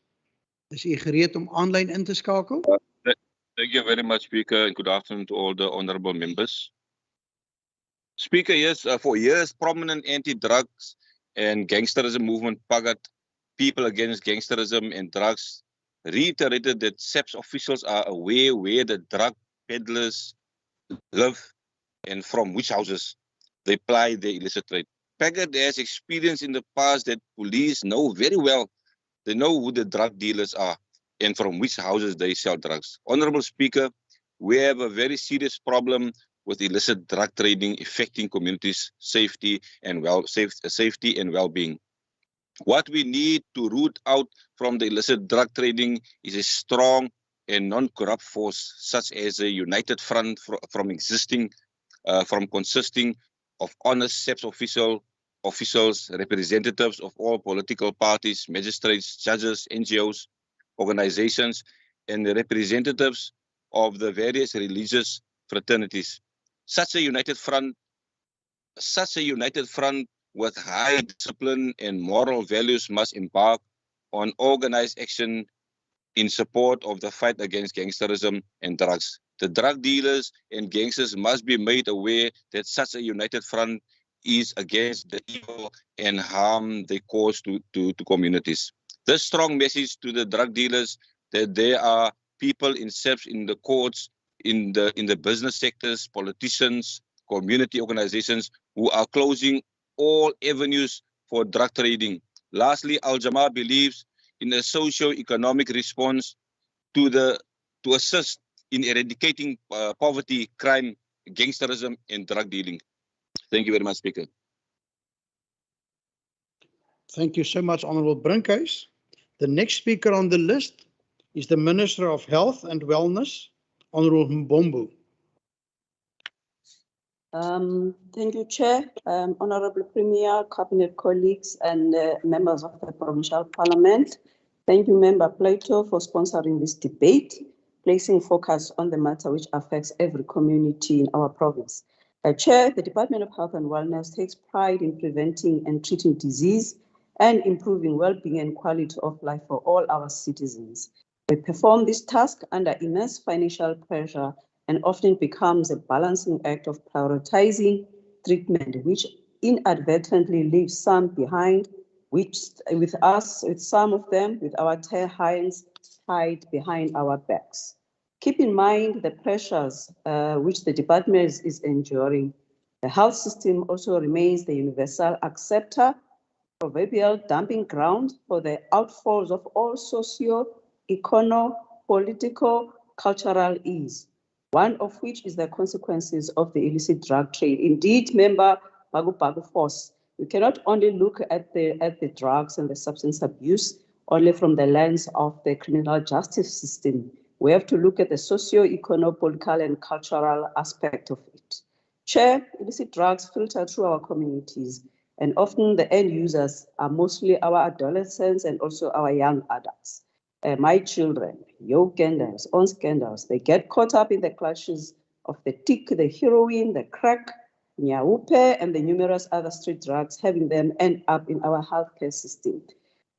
Is u gereed om aanlyn in te skakel? Thank you very much, Speaker, and good afternoon to all the honourable members. Speaker, yes, for years, prominent anti-drugs and gangsterism movement, PAGAT, People Against Gangsterism and Drugs, reiterated that SAPS officials are aware where the drug peddlers live and from which houses they ply their illicit trade. PAGAT has experienced in the past that police know very well, they know who the drug dealers are and from which houses they sell drugs. Honourable Speaker, we have a very serious problem with illicit drug trading affecting communities' safety and well-being. What we need to root out from the illicit drug trading is a strong and non-corrupt force, such as a united front from consisting of honest SAPS officials, representatives of all political parties, magistrates, judges, NGOs, organizations, and the representatives of the various religious fraternities. Such a united front with high discipline and moral values must embark on organized action in support of the fight against gangsterism and drugs. The drug dealers and gangsters must be made aware that such a united front is against the evil and harm they cause to communities. This strong message to the drug dealers that there are people in SAPS, in the courts, in the business sectors, politicians, community organizations who are closing all avenues for drug trading. Lastly, Al-Jamaa believes in a socio-economic response to assist in eradicating poverty, crime, gangsterism, and drug dealing. Thank you very much, Speaker. Thank you so much, Honourable Brinkhuis. The next speaker on the list is the Minister of Health and Wellness, Honourable Mbombo. Thank you, Chair, Honourable Premier, Cabinet colleagues, and members of the Provincial Parliament. Thank you, Member Plato, for sponsoring this debate, placing focus on the matter which affects every community in our province. Chair, the Department of Health and Wellness takes pride in preventing and treating disease and improving well-being and quality of life for all our citizens. We perform this task under immense financial pressure and often becomes a balancing act of prioritizing treatment, which inadvertently leaves some behind, which with some of them, with our hands tied behind our backs. Keep in mind the pressures which the department is enduring. The health system also remains the universal acceptor, proverbial dumping ground for the outfalls of all socio-economic, political, cultural ills, one of which is the consequences of the illicit drug trade. Indeed, Member Bagu Force, we cannot only look at the drugs and the substance abuse only from the lens of the criminal justice system. We have to look at the socio-economic, political, and cultural aspect of it. Chair, illicit drugs filter through our communities, and often the end users are mostly our adolescents and also our young adults. My children, Ugandans, on scandals, they get caught up in the clutches of the tick, the heroin, the crack, nyaupe, and the numerous other street drugs, having them end up in our healthcare system.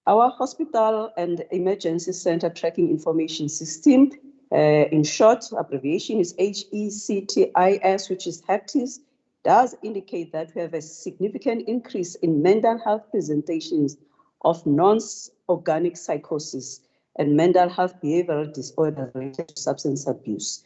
Our hospital and emergency center tracking information system, in short, abbreviation is HECTIS, which is HECTIS, does indicate that we have a significant increase in mental health presentations of non-organic psychosis and mental health behavioral disorders related to substance abuse.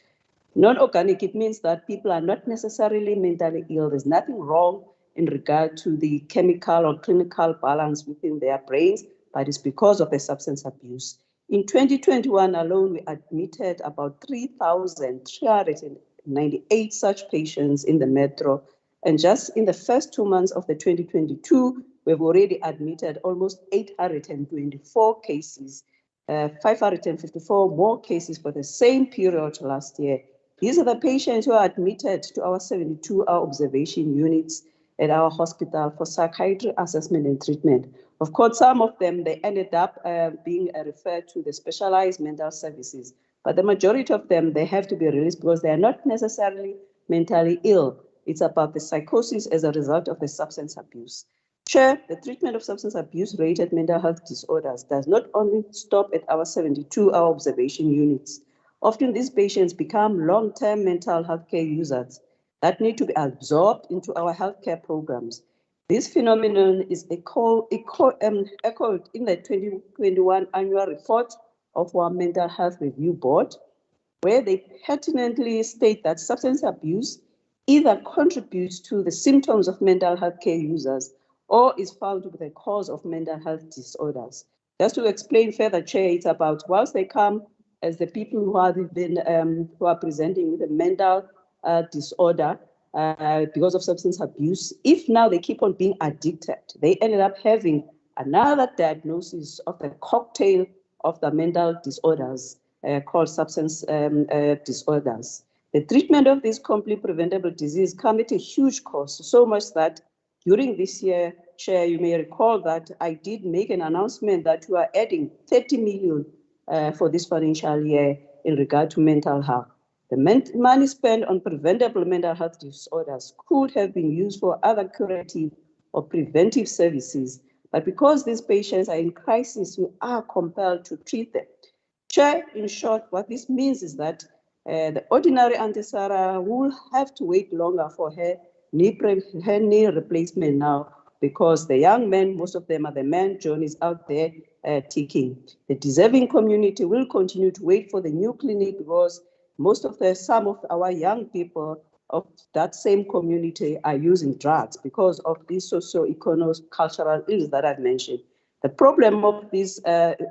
Non-organic, it means that people are not necessarily mentally ill. There's nothing wrong in regard to the chemical or clinical balance within their brains, but it's because of the substance abuse. In 2021 alone, we admitted about 3,398 such patients in the metro. And just in the first 2 months of the 2022, we've already admitted almost 824 cases, 554 more cases for the same period last year. These are the patients who are admitted to our 72-hour observation units at our hospital for psychiatry assessment and treatment. Of course, some of them, they ended up being referred to the specialized mental services, but the majority of them, they have to be released because they are not necessarily mentally ill. It's about the psychosis as a result of the substance abuse. Chair, the treatment of substance abuse-related mental health disorders does not only stop at our 72-hour observation units. Often these patients become long-term mental health care users that need to be absorbed into our healthcare programs. This phenomenon is echoed in the 2021 annual report of our Mental Health Review Board, where they pertinently state that substance abuse either contributes to the symptoms of mental health care users or is found to be the cause of mental health disorders. Just to explain further, Chair, it's about whilst they come as the people who are presenting with a mental disorder because of substance abuse, if now they keep on being addicted, they ended up having another diagnosis of the cocktail of the mental disorders called substance disorders. The treatment of this complete preventable disease comes at a huge cost, so much that during this year, Chair, you may recall that I did make an announcement that we are adding 30 million for this financial year in regard to mental health. The money spent on preventable mental health disorders could have been used for other curative or preventive services, but because these patients are in crisis, we are compelled to treat them. Chair, in short, what this means is that the ordinary Auntie Sarah will have to wait longer for her knee replacement now, because the young men, most of them are the men, John is out there ticking. The deserving community will continue to wait for the new clinic because some of our young people of that same community are using drugs because of these socio-economic cultural ills that I've mentioned. The problem of this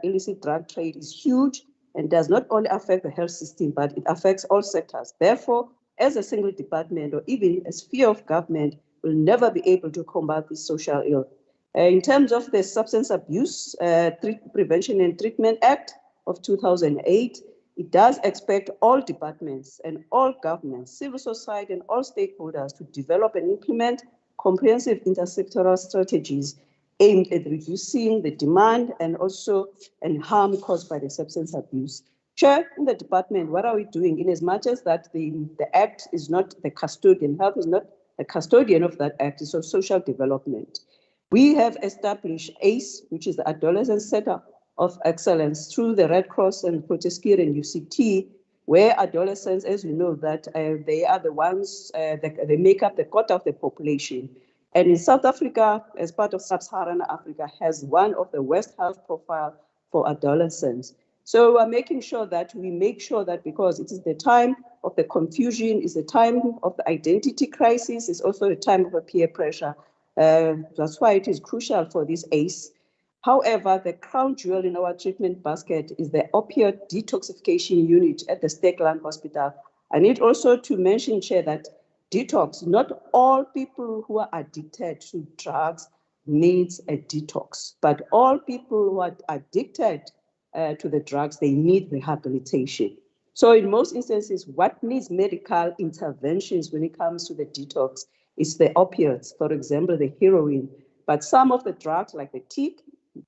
illicit drug trade is huge and does not only affect the health system, but it affects all sectors. Therefore, as a single department or even a sphere of government, will never be able to combat this social ill. In terms of the Substance Abuse Prevention and Treatment Act, of 2008, it does expect all departments and all governments, civil society, and all stakeholders to develop and implement comprehensive intersectoral strategies aimed at reducing the demand and also harm caused by the substance abuse. Chair, in the department, what are we doing? In as much as that the Act is not the custodian, health is not the custodian of that Act, it's of social development. We have established ACE, which is the Adolescent Center of Excellence, through the Red Cross and Protescure and UCT, where adolescents, as you know, that they are the ones that they make up the quarter of the population. And in South Africa, as part of Sub-Saharan Africa, has one of the worst health profile for adolescents. So we're making sure that because it is the time of the confusion, it's the time of the identity crisis, it's also the time of a peer pressure. That's why it is crucial for this ACE. However, the crown jewel in our treatment basket is the opioid detoxification unit at the Stekland Hospital. I need also to mention, Chair, that detox, not all people who are addicted to drugs needs a detox, but all people who are addicted to the drugs, they need rehabilitation. So in most instances, what needs medical interventions when it comes to the detox is the opioids, for example, the heroin. But some of the drugs like the TIC,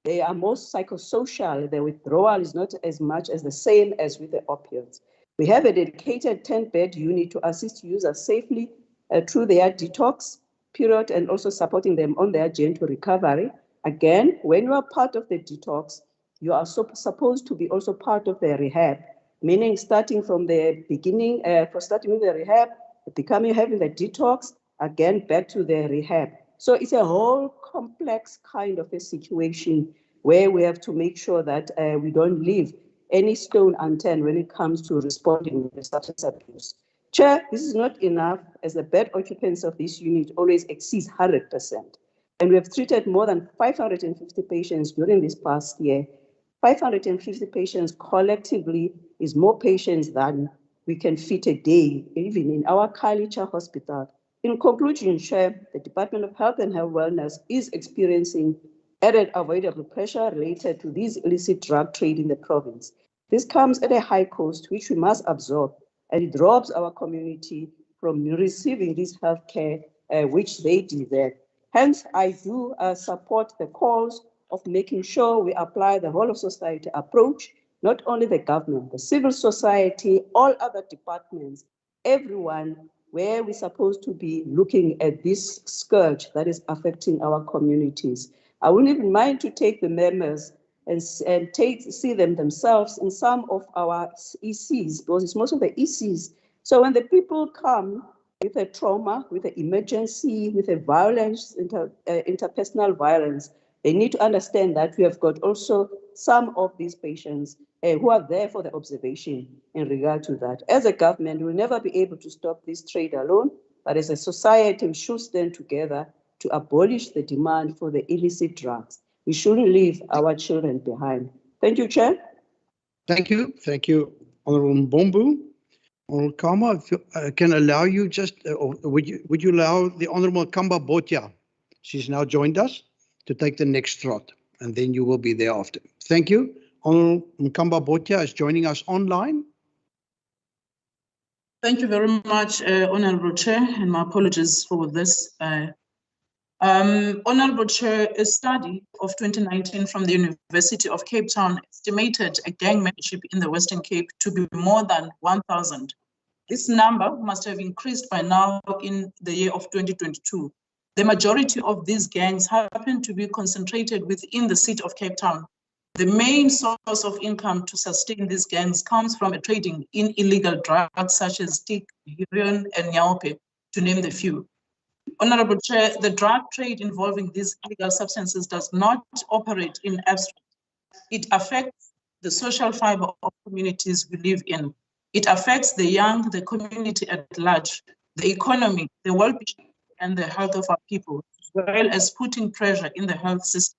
they are more psychosocial. The withdrawal is not as much as the same as with the opioids. We have a dedicated 10-bed unit to assist users safely through their detox period and also supporting them on their journey to recovery. Again, when you are part of the detox, you are supposed to be also part of the rehab, meaning starting from the beginning, starting with the rehab, having the detox, again, back to the rehab. So it's a whole complex kind of a situation where we have to make sure that we don't leave any stone unturned when it comes to responding to substance abuse. Chair, this is not enough, as the bed occupancy of this unit always exceeds 100%. And we have treated more than 550 patients during this past year. 550 patients collectively is more patients than we can fit a day, even in our Khayelitsha Hospital. In conclusion, Chair, the Department of Health and Wellness is experiencing added avoidable pressure related to this illicit drug trade in the province. This comes at a high cost, which we must absorb, and it robs our community from receiving this health care which they deserve. Hence, I do support the calls of making sure we apply the whole of society approach, not only the government, the civil society, all other departments, everyone, where we're supposed to be looking at this scourge that is affecting our communities. I wouldn't even mind to take the members and see them themselves in some of our ECs, because it's most of the ECs. So when the people come with a trauma, with an emergency, with a violence, interpersonal violence, they need to understand that we have got also some of these patients who are there for the observation in regard to that. As a government, we'll never be able to stop this trade alone, but as a society, we should stand together to abolish the demand for the illicit drugs. We shouldn't leave our children behind. Thank you, Chair. Thank you. Thank you, Honourable Mbombu. Honourable Kama, if I can allow you would you allow the Honourable Kamba Botya, she's now joined us, to take the next slot, and then you will be thereafter. Thank you. Honourable Kamba Botya is joining us online. Thank you very much, Honourable Chair, and my apologies for this. Honourable Chair, a study of 2019 from the University of Cape Town estimated a gang membership in the Western Cape to be more than 1,000. This number must have increased by now in the year of 2022. The majority of these gangs happen to be concentrated within the city of Cape Town. The main source of income to sustain these gangs comes from a trading in illegal drugs such as stick, heroin, and nyaope, to name the few. Honourable Chair, the drug trade involving these illegal substances does not operate in abstract. It affects the social fiber of communities we live in. It affects the young, the community at large, the economy, the well-being, and the health of our people, as well as putting pressure in the health system.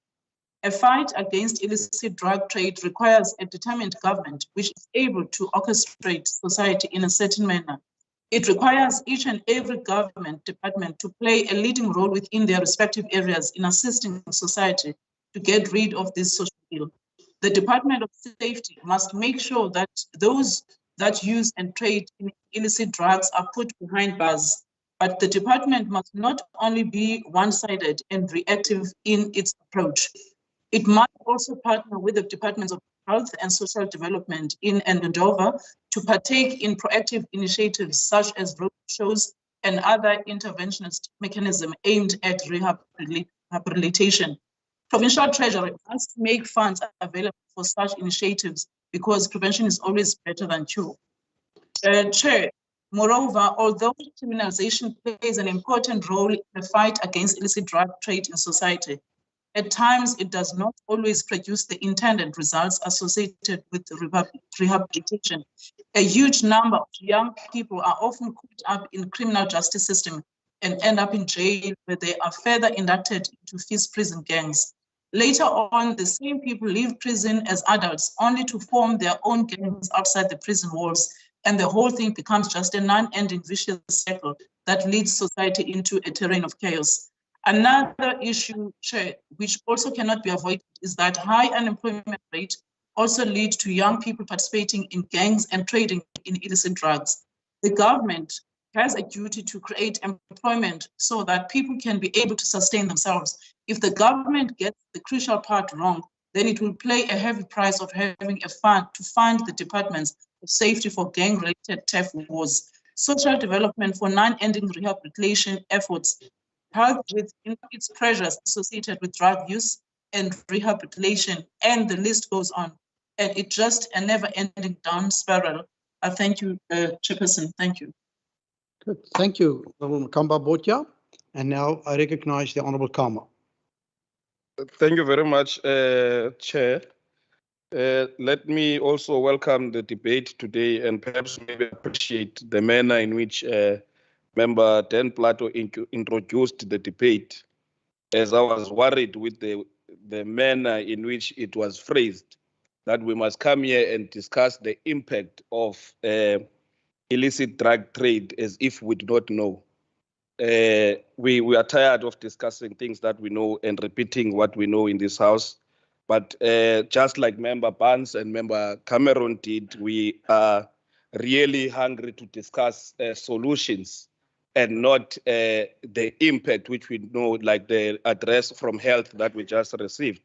A fight against illicit drug trade requires a determined government which is able to orchestrate society in a certain manner. It requires each and every government department to play a leading role within their respective areas in assisting society to get rid of this social ill. The Department of Safety must make sure that those that use and trade in illicit drugs are put behind bars. But the department must not only be one-sided and reactive in its approach. It must also partner with the Departments of Health and Social Development in and over to partake in proactive initiatives such as road shows and other interventionist mechanisms aimed at rehabilitation. Provincial Treasury must make funds available for such initiatives because prevention is always better than cure. Chair, moreover, although criminalization plays an important role in the fight against illicit drug trade in society, at times it does not always produce the intended results associated with rehabilitation. A huge number of young people are often caught up in criminal justice system and end up in jail where they are further inducted into fixed prison gangs. Later on, the same people leave prison as adults only to form their own gangs outside the prison walls, and the whole thing becomes just a non-ending vicious cycle that leads society into a terrain of chaos. Another issue, Chair, which also cannot be avoided is that high unemployment rate also leads to young people participating in gangs and trading in illicit drugs. The government has a duty to create employment so that people can be able to sustain themselves. If the government gets the crucial part wrong, then it will pay a heavy price of having a fund to fund the departments of safety for gang-related theft wars, social development for non-ending rehabilitation efforts, health with its pressures associated with drug use and rehabilitation, and the list goes on. And it's just a never-ending down spiral. I thank you, Chairperson. Thank you. Good. Thank you, Honourable Kamba Botja. And now I recognize the Honourable Kama. Thank you very much, Chair. Let me also welcome the debate today and perhaps maybe appreciate the manner in which Member Dan Plato introduced the debate, as I was worried with the manner in which it was phrased, that we must come here and discuss the impact of illicit drug trade as if we do not know. We are tired of discussing things that we know and repeating what we know in this house. But just like Member Barnes and Member Cameron did, we are really hungry to discuss solutions and not the impact which we know, like the address from health that we just received.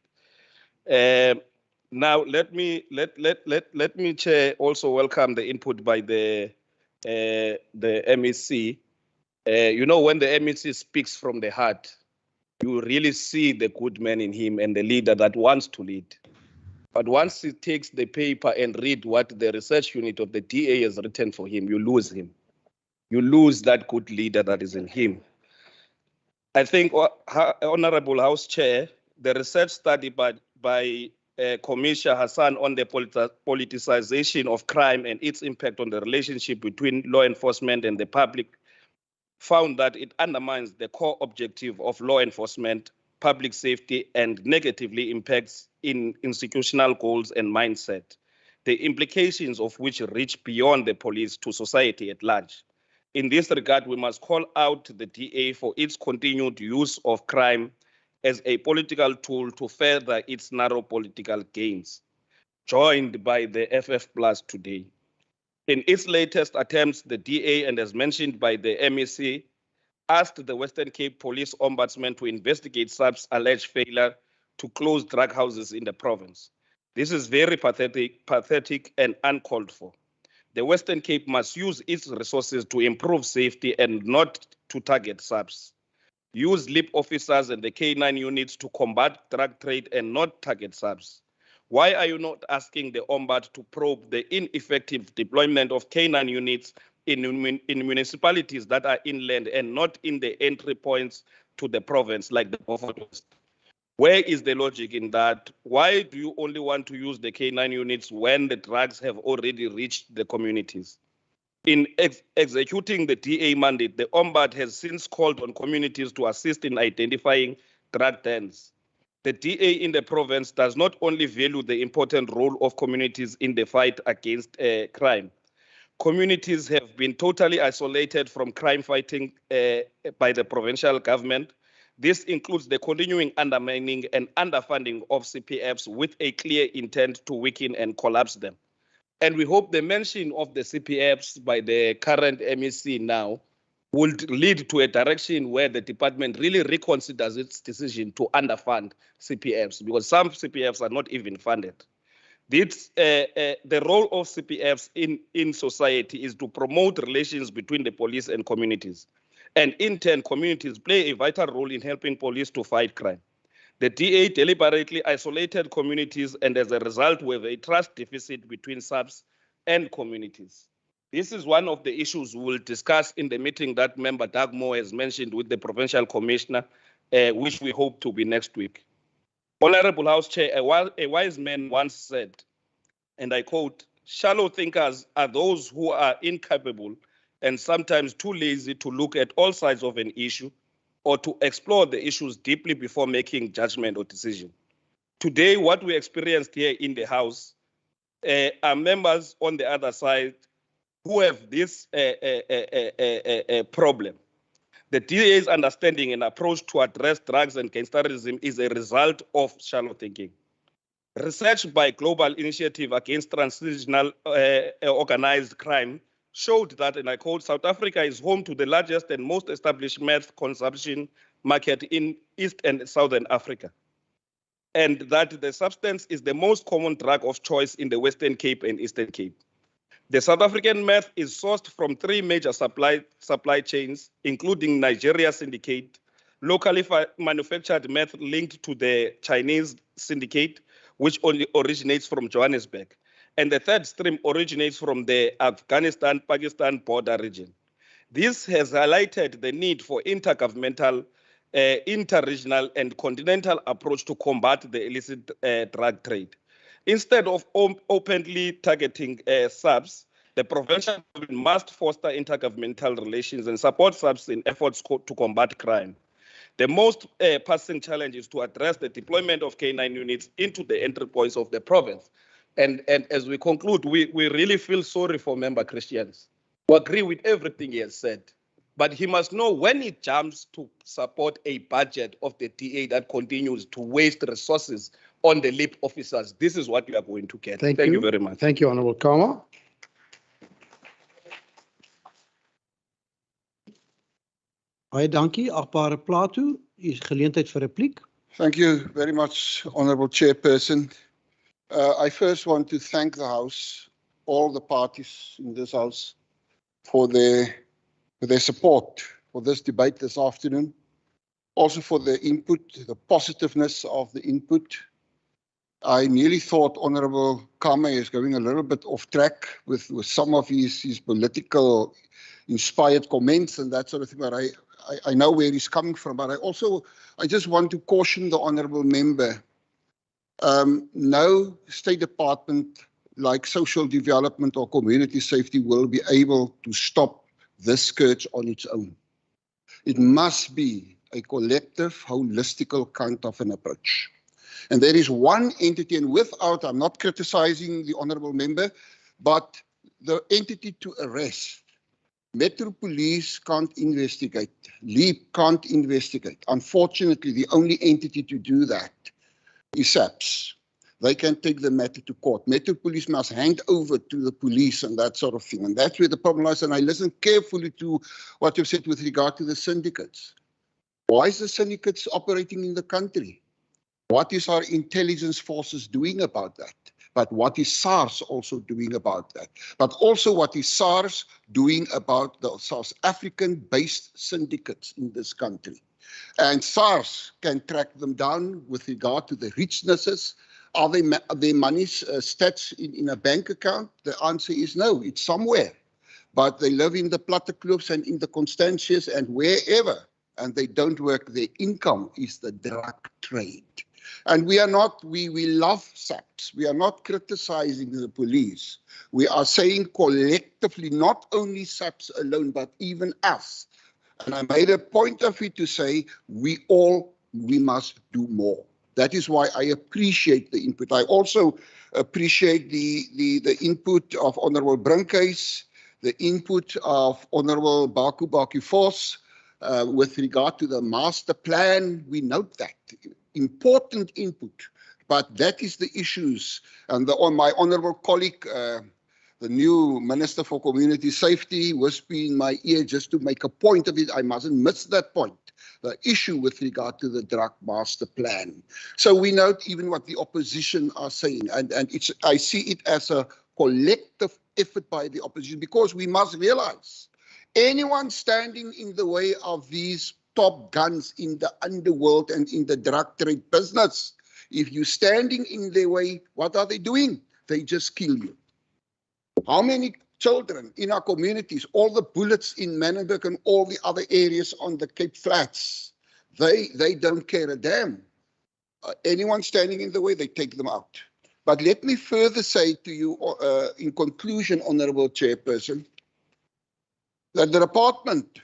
Now, let me, Chair, also welcome the input by the MEC. You know, when the MEC speaks from the heart, you really see the good man in him and the leader that wants to lead. But once he takes the paper and read what the research unit of the DA has written for him, you lose him. You lose that good leader that is in him. I think, Honourable House Chair, the research study by Commissioner Hassan on the politicization of crime and its impact on the relationship between law enforcement and the public found that it undermines the core objective of law enforcement, public safety, and negatively impacts in institutional goals and mindset, the implications of which reach beyond the police to society at large. In this regard, we must call out the DA for its continued use of crime as a political tool to further its narrow political gains, joined by the FF Plus today. In its latest attempts, the DA, and as mentioned by the MEC, asked the Western Cape Police Ombudsman to investigate SAP's alleged failure to close drug houses in the province. This is very pathetic and uncalled for. The Western Cape must use its resources to improve safety and not to target SAPs. Use LEAP officers and the K9 units to combat drug trade and not target SAPs. Why are you not asking the Ombud to probe the ineffective deployment of K9 units in municipalities that are inland and not in the entry points to the province like the Beaufort West? Where is the logic in that? Why do you only want to use the K9 units when the drugs have already reached the communities? In executing the DA mandate, the Ombud has since called on communities to assist in identifying drug dens. The DA in the province does not only value the important role of communities in the fight against crime. Communities have been totally isolated from crime fighting by the provincial government. This includes the continuing undermining and underfunding of CPFs with a clear intent to weaken and collapse them. And we hope the mention of the CPFs by the current MEC now would lead to a direction where the department really reconsiders its decision to underfund CPFs, because some CPFs are not even funded. The role of CPFs in society is to promote relations between the police and communities. And in turn, communities play a vital role in helping police to fight crime. The DA deliberately isolated communities, and as a result, we have a trust deficit between SAPS and communities. This is one of the issues we will discuss in the meeting that Member Doug Moore has mentioned with the Provincial Commissioner, which we hope to be next week. Honourable House Chair, a wise man once said, and I quote, "Shallow thinkers are those who are incapable and sometimes too lazy to look at all sides of an issue or to explore the issues deeply before making judgment or decision." Today, what we experienced here in the House are members on the other side who have this problem. The DA's understanding and approach to address drugs and gangsterism is a result of shallow thinking. Research by Global Initiative Against Transnational Organized Crime showed that, and I quote, "South Africa is home to the largest and most established meth consumption market in East and Southern Africa, and that the substance is the most common drug of choice in the Western Cape and Eastern Cape. The South African meth is sourced from 3 major supply chains, including Nigeria syndicate, locally manufactured meth linked to the Chinese syndicate, which only originates from Johannesburg, and the third stream originates from the Afghanistan-Pakistan border region. This has highlighted the need for intergovernmental, interregional, and continental approach to combat the illicit drug trade. Instead of openly targeting SAPS, the provincial government must foster intergovernmental relations and support SAPS in efforts to combat crime. The most pressing challenge is to address the deployment of K9 units into the entry points of the province. And as we conclude, we really feel sorry for Member Christians. We agree with everything he has said, but he must know when he jumps to support a budget of the DA that continues to waste resources on the LIP officers, this is what we are going to get. Thank you very much. Thank you, Honourable Kama. Baie dankie, agbare Plato. Is geleentheid vir repliek. Thank you very much, Honourable Chairperson. I first want to thank the House, all the parties in this House, for their support for this debate this afternoon. Also for the input, the positiveness of the input. I nearly thought Honourable Kama is going a little bit off track with some of his political inspired comments and that sort of thing, but I know where he's coming from. But I just want to caution the Honourable Member. No State Department like Social Development or Community Safety will be able to stop this scourge on its own. It must be a collective, holistical kind of an approach. And there is one entity, and I'm not criticizing the Honourable Member, but the entity to arrest. Metro Police can't investigate. LEAP can't investigate. Unfortunately, the only entity to do that is SAPS. They can take the matter to court. Metro Police must hand over to the police and that sort of thing. And that's where the problem lies. And I listened carefully to what you've said with regard to the syndicates. Why is the syndicates operating in the country? What is our intelligence forces doing about that? But what is SARS also doing about that? But also what is SARS doing about the South African-based syndicates in this country? And SARS can track them down with regard to the richnesses. Are their money stats in a bank account? The answer is no, it's somewhere. But they live in the Plattekloops and in the Constantius and wherever, and they don't work. Their income is the drug trade. And we love SAPS. We are not criticizing the police. We are saying collectively, not only SAPS alone, but even us. And I made a point of it to say, we must do more. That is why I appreciate the input. I also appreciate the input of Honourable Brinkhuis, the input of Honourable Baku Force, with regard to the master plan, we note that important input, but that is the issues. And my honourable colleague, the new Minister for Community Safety, whispered in my ear just to make a point of it. I mustn't miss that point. The issue with regard to the drug master plan. So we note even what the opposition are saying, and I see it as a collective effort by the opposition, because we must realize anyone standing in the way of these top guns in the underworld and in the drug trade business, if you're standing in their way, what are they doing? They just kill you. How many children in our communities, all the bullets in Minibus and all the other areas on the Cape Flats, they don't care a damn. Anyone standing in the way, they take them out. But let me further say to you, in conclusion, Honourable Chairperson, that the Department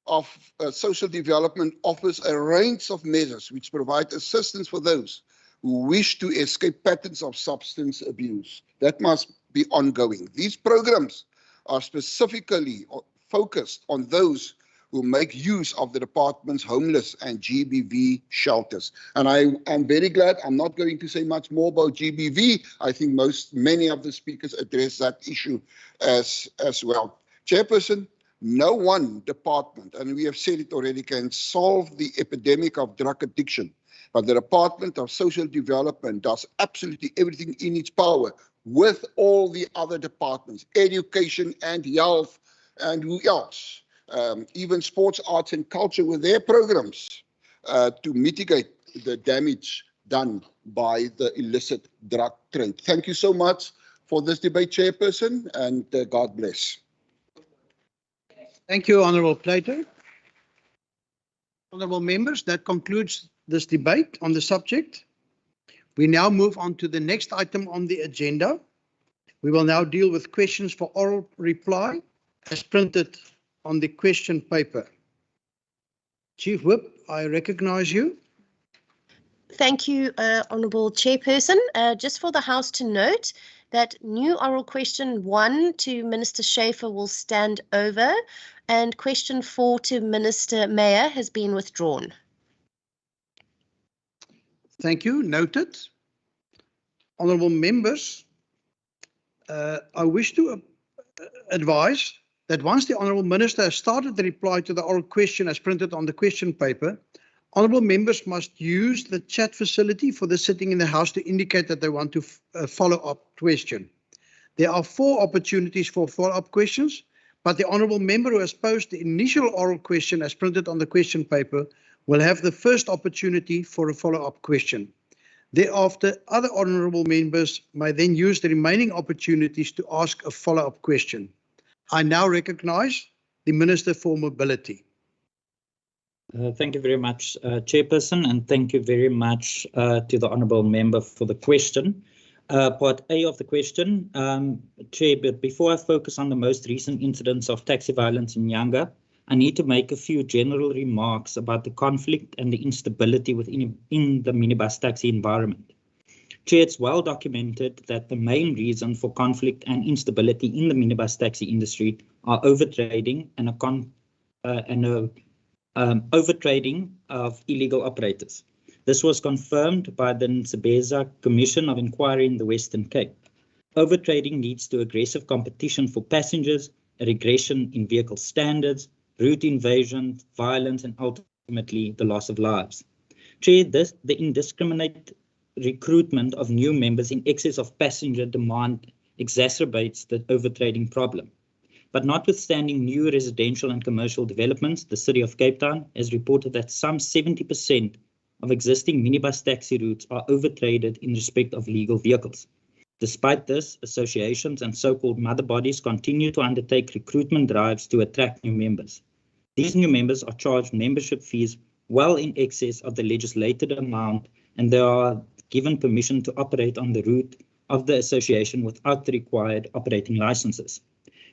of Social Development offers a range of measures which provide assistance for those who wish to escape patterns of substance abuse. That must be ongoing. These programs are specifically focused on those who make use of the department's homeless and GBV shelters. And I am very glad. I'm not going to say much more about GBV. I think many of the speakers address that issue as well. Chairperson, no one department, and we have said it already, can solve the epidemic of drug addiction. But the Department of Social Development does absolutely everything in its power with all the other departments, education and health, and who else, even sports, arts and culture with their programs to mitigate the damage done by the illicit drug trade. Thank you so much for this debate, Chairperson, and God bless. Thank you, Honourable Plato. Honourable members, that concludes this debate on the subject. We now move on to the next item on the agenda. We will now deal with questions for oral reply as printed on the question paper. Chief Whip, I recognise you. Thank you, Honourable Chairperson. Just for the House to note that new oral question 1 to Minister Schaefer will stand over, and question 4 to Minister Meyer has been withdrawn. Thank you. Noted. Honourable members, I wish to advise that once the Honourable Minister has started the reply to the oral question as printed on the question paper, Honourable members must use the chat facility for the sitting in the House to indicate that they want to follow-up question. There are 4 opportunities for follow-up questions, but the Honourable member who has posed the initial oral question as printed on the question paper will have the first opportunity for a follow-up question. Thereafter, other Honourable members may then use the remaining opportunities to ask a follow-up question. I now recognise the Minister for Mobility. Thank you very much, Chairperson, and thank you very much to the Honourable Member for the question. Part A of the question, Chair, but before I focus on the most recent incidents of taxi violence in Nyanga, I need to make a few general remarks about the conflict and the instability within the minibus taxi environment. Chair, it's well documented that the main reason for conflict and instability in the minibus taxi industry are overtrading and overtrading of illegal operators. This was confirmed by the Nsebeza Commission of Inquiry in the Western Cape. Overtrading leads to aggressive competition for passengers, a regression in vehicle standards, route invasion, violence, and ultimately the loss of lives. Chair, the indiscriminate recruitment of new members in excess of passenger demand exacerbates the overtrading problem. But notwithstanding new residential and commercial developments, the City of Cape Town has reported that some 70% of existing minibus taxi routes are overtraded in respect of legal vehicles. Despite this, associations and so-called mother bodies continue to undertake recruitment drives to attract new members. These new members are charged membership fees well in excess of the legislated amount, and they are given permission to operate on the route of the association without the required operating licenses.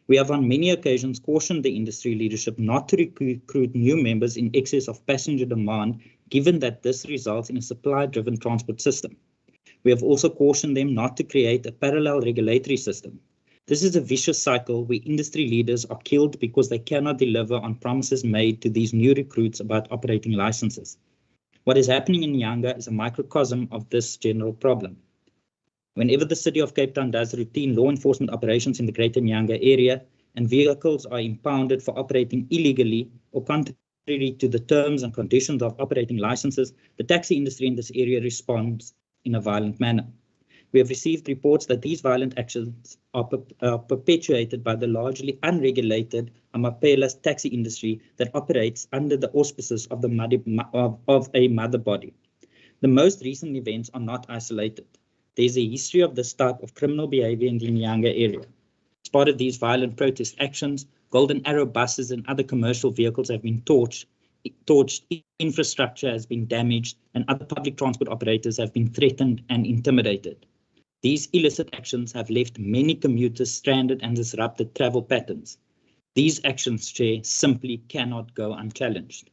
We have on many occasions cautioned the industry leadership not to recruit new members in excess of passenger demand, given that this results in a supply-driven transport system. We have also cautioned them not to create a parallel regulatory system. This is a vicious cycle where industry leaders are killed because they cannot deliver on promises made to these new recruits about operating licenses. What is happening in Nyanga is a microcosm of this general problem. Whenever the City of Cape Town does routine law enforcement operations in the Greater Nyanga area and vehicles are impounded for operating illegally or contrary to the terms and conditions of operating licenses, the taxi industry in this area responds in a violent manner. We have received reports that these violent actions are perpetuated by the largely unregulated Amapela's taxi industry that operates under the auspices of a mother body. The most recent events are not isolated. There is a history of this type of criminal behavior in the Nyanga area. As part of these violent protest actions, Golden Arrow buses and other commercial vehicles have been torched, infrastructure has been damaged, and other public transport operators have been threatened and intimidated. These illicit actions have left many commuters stranded and disrupted travel patterns. These actions, Chair, simply cannot go unchallenged.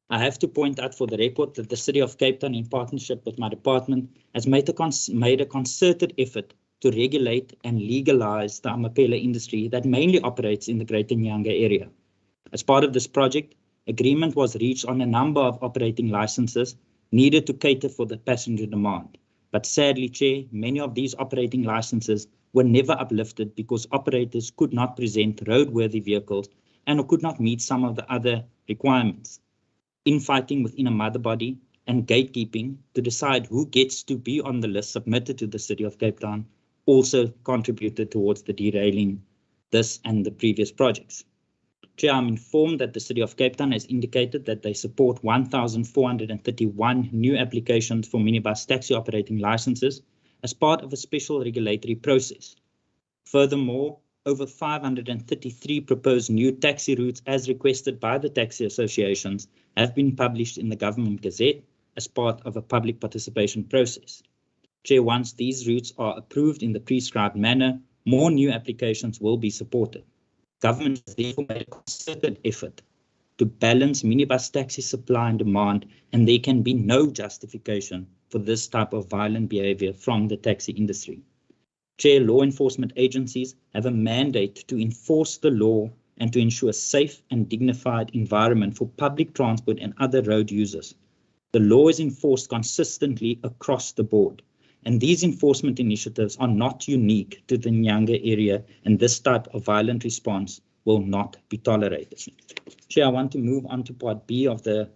I have to point out for the record that the City of Cape Town, in partnership with my department, has made a concerted effort to regulate and legalize the Amapela industry that mainly operates in the Greater Nyanga area. As part of this project, agreement was reached on a number of operating licenses needed to cater for the passenger demand. But sadly, Chair, many of these operating licenses were never uplifted because operators could not present roadworthy vehicles and could not meet some of the other requirements. Infighting within a mother body and gatekeeping to decide who gets to be on the list submitted to the City of Cape Town also contributed towards the derailing this and the previous projects. Chair, I'm informed that the City of Cape Town has indicated that they support 1,431 new applications for minibus taxi operating licenses as part of a special regulatory process. Furthermore, over 533 proposed new taxi routes as requested by the taxi associations have been published in the Government Gazette as part of a public participation process. Chair, once these routes are approved in the prescribed manner, more new applications will be supported. Government has therefore made a concerted effort to balance minibus taxi supply and demand, and there can be no justification for this type of violent behavior from the taxi industry. Chair, law enforcement agencies have a mandate to enforce the law and to ensure a safe and dignified environment for public transport and other road users. The law is enforced consistently across the board, and these enforcement initiatives are not unique to the Nyanga area, and this type of violent response will not be tolerated. Chair, I want to move on to part B of the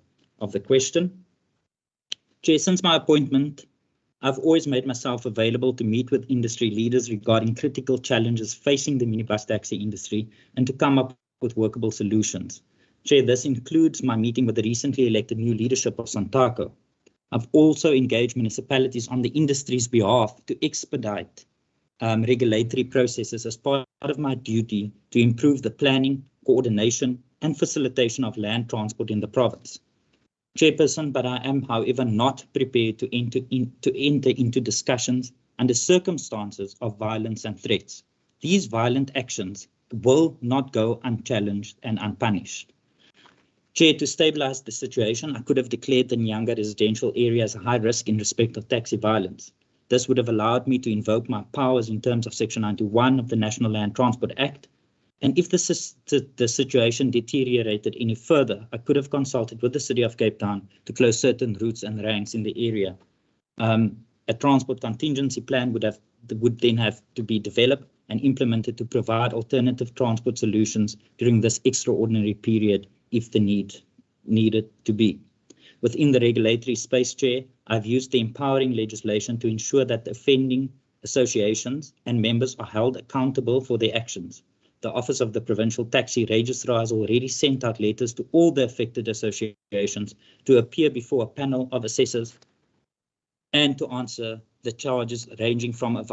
question. Chair, since my appointment, I've always made myself available to meet with industry leaders regarding critical challenges facing the minibus taxi industry and to come up with workable solutions. Chair, this includes my meeting with the recently elected new leadership of Santaco. I've also engaged municipalities on the industry's behalf to expedite regulatory processes as part of my duty to improve the planning, coordination, and facilitation of land transport in the province. Chairperson, but I am, however, not prepared to enter into discussions under circumstances of violence and threats. These violent actions will not go unchallenged and unpunished. Chair, to stabilize the situation, I could have declared the Nyanga residential area as a high risk in respect of taxi violence. This would have allowed me to invoke my powers in terms of Section 91 of the National Land Transport Act. And if the situation deteriorated any further, I could have consulted with the City of Cape Town to close certain routes and ranks in the area. A transport contingency plan would then have to be developed and implemented to provide alternative transport solutions during this extraordinary period if the needed to be. Within the regulatory space, Chair, I've used the empowering legislation to ensure that the offending associations and members are held accountable for their actions. The Office of the Provincial Taxi Registrar has already sent out letters to all the affected associations to appear before a panel of assessors and to answer the charges ranging from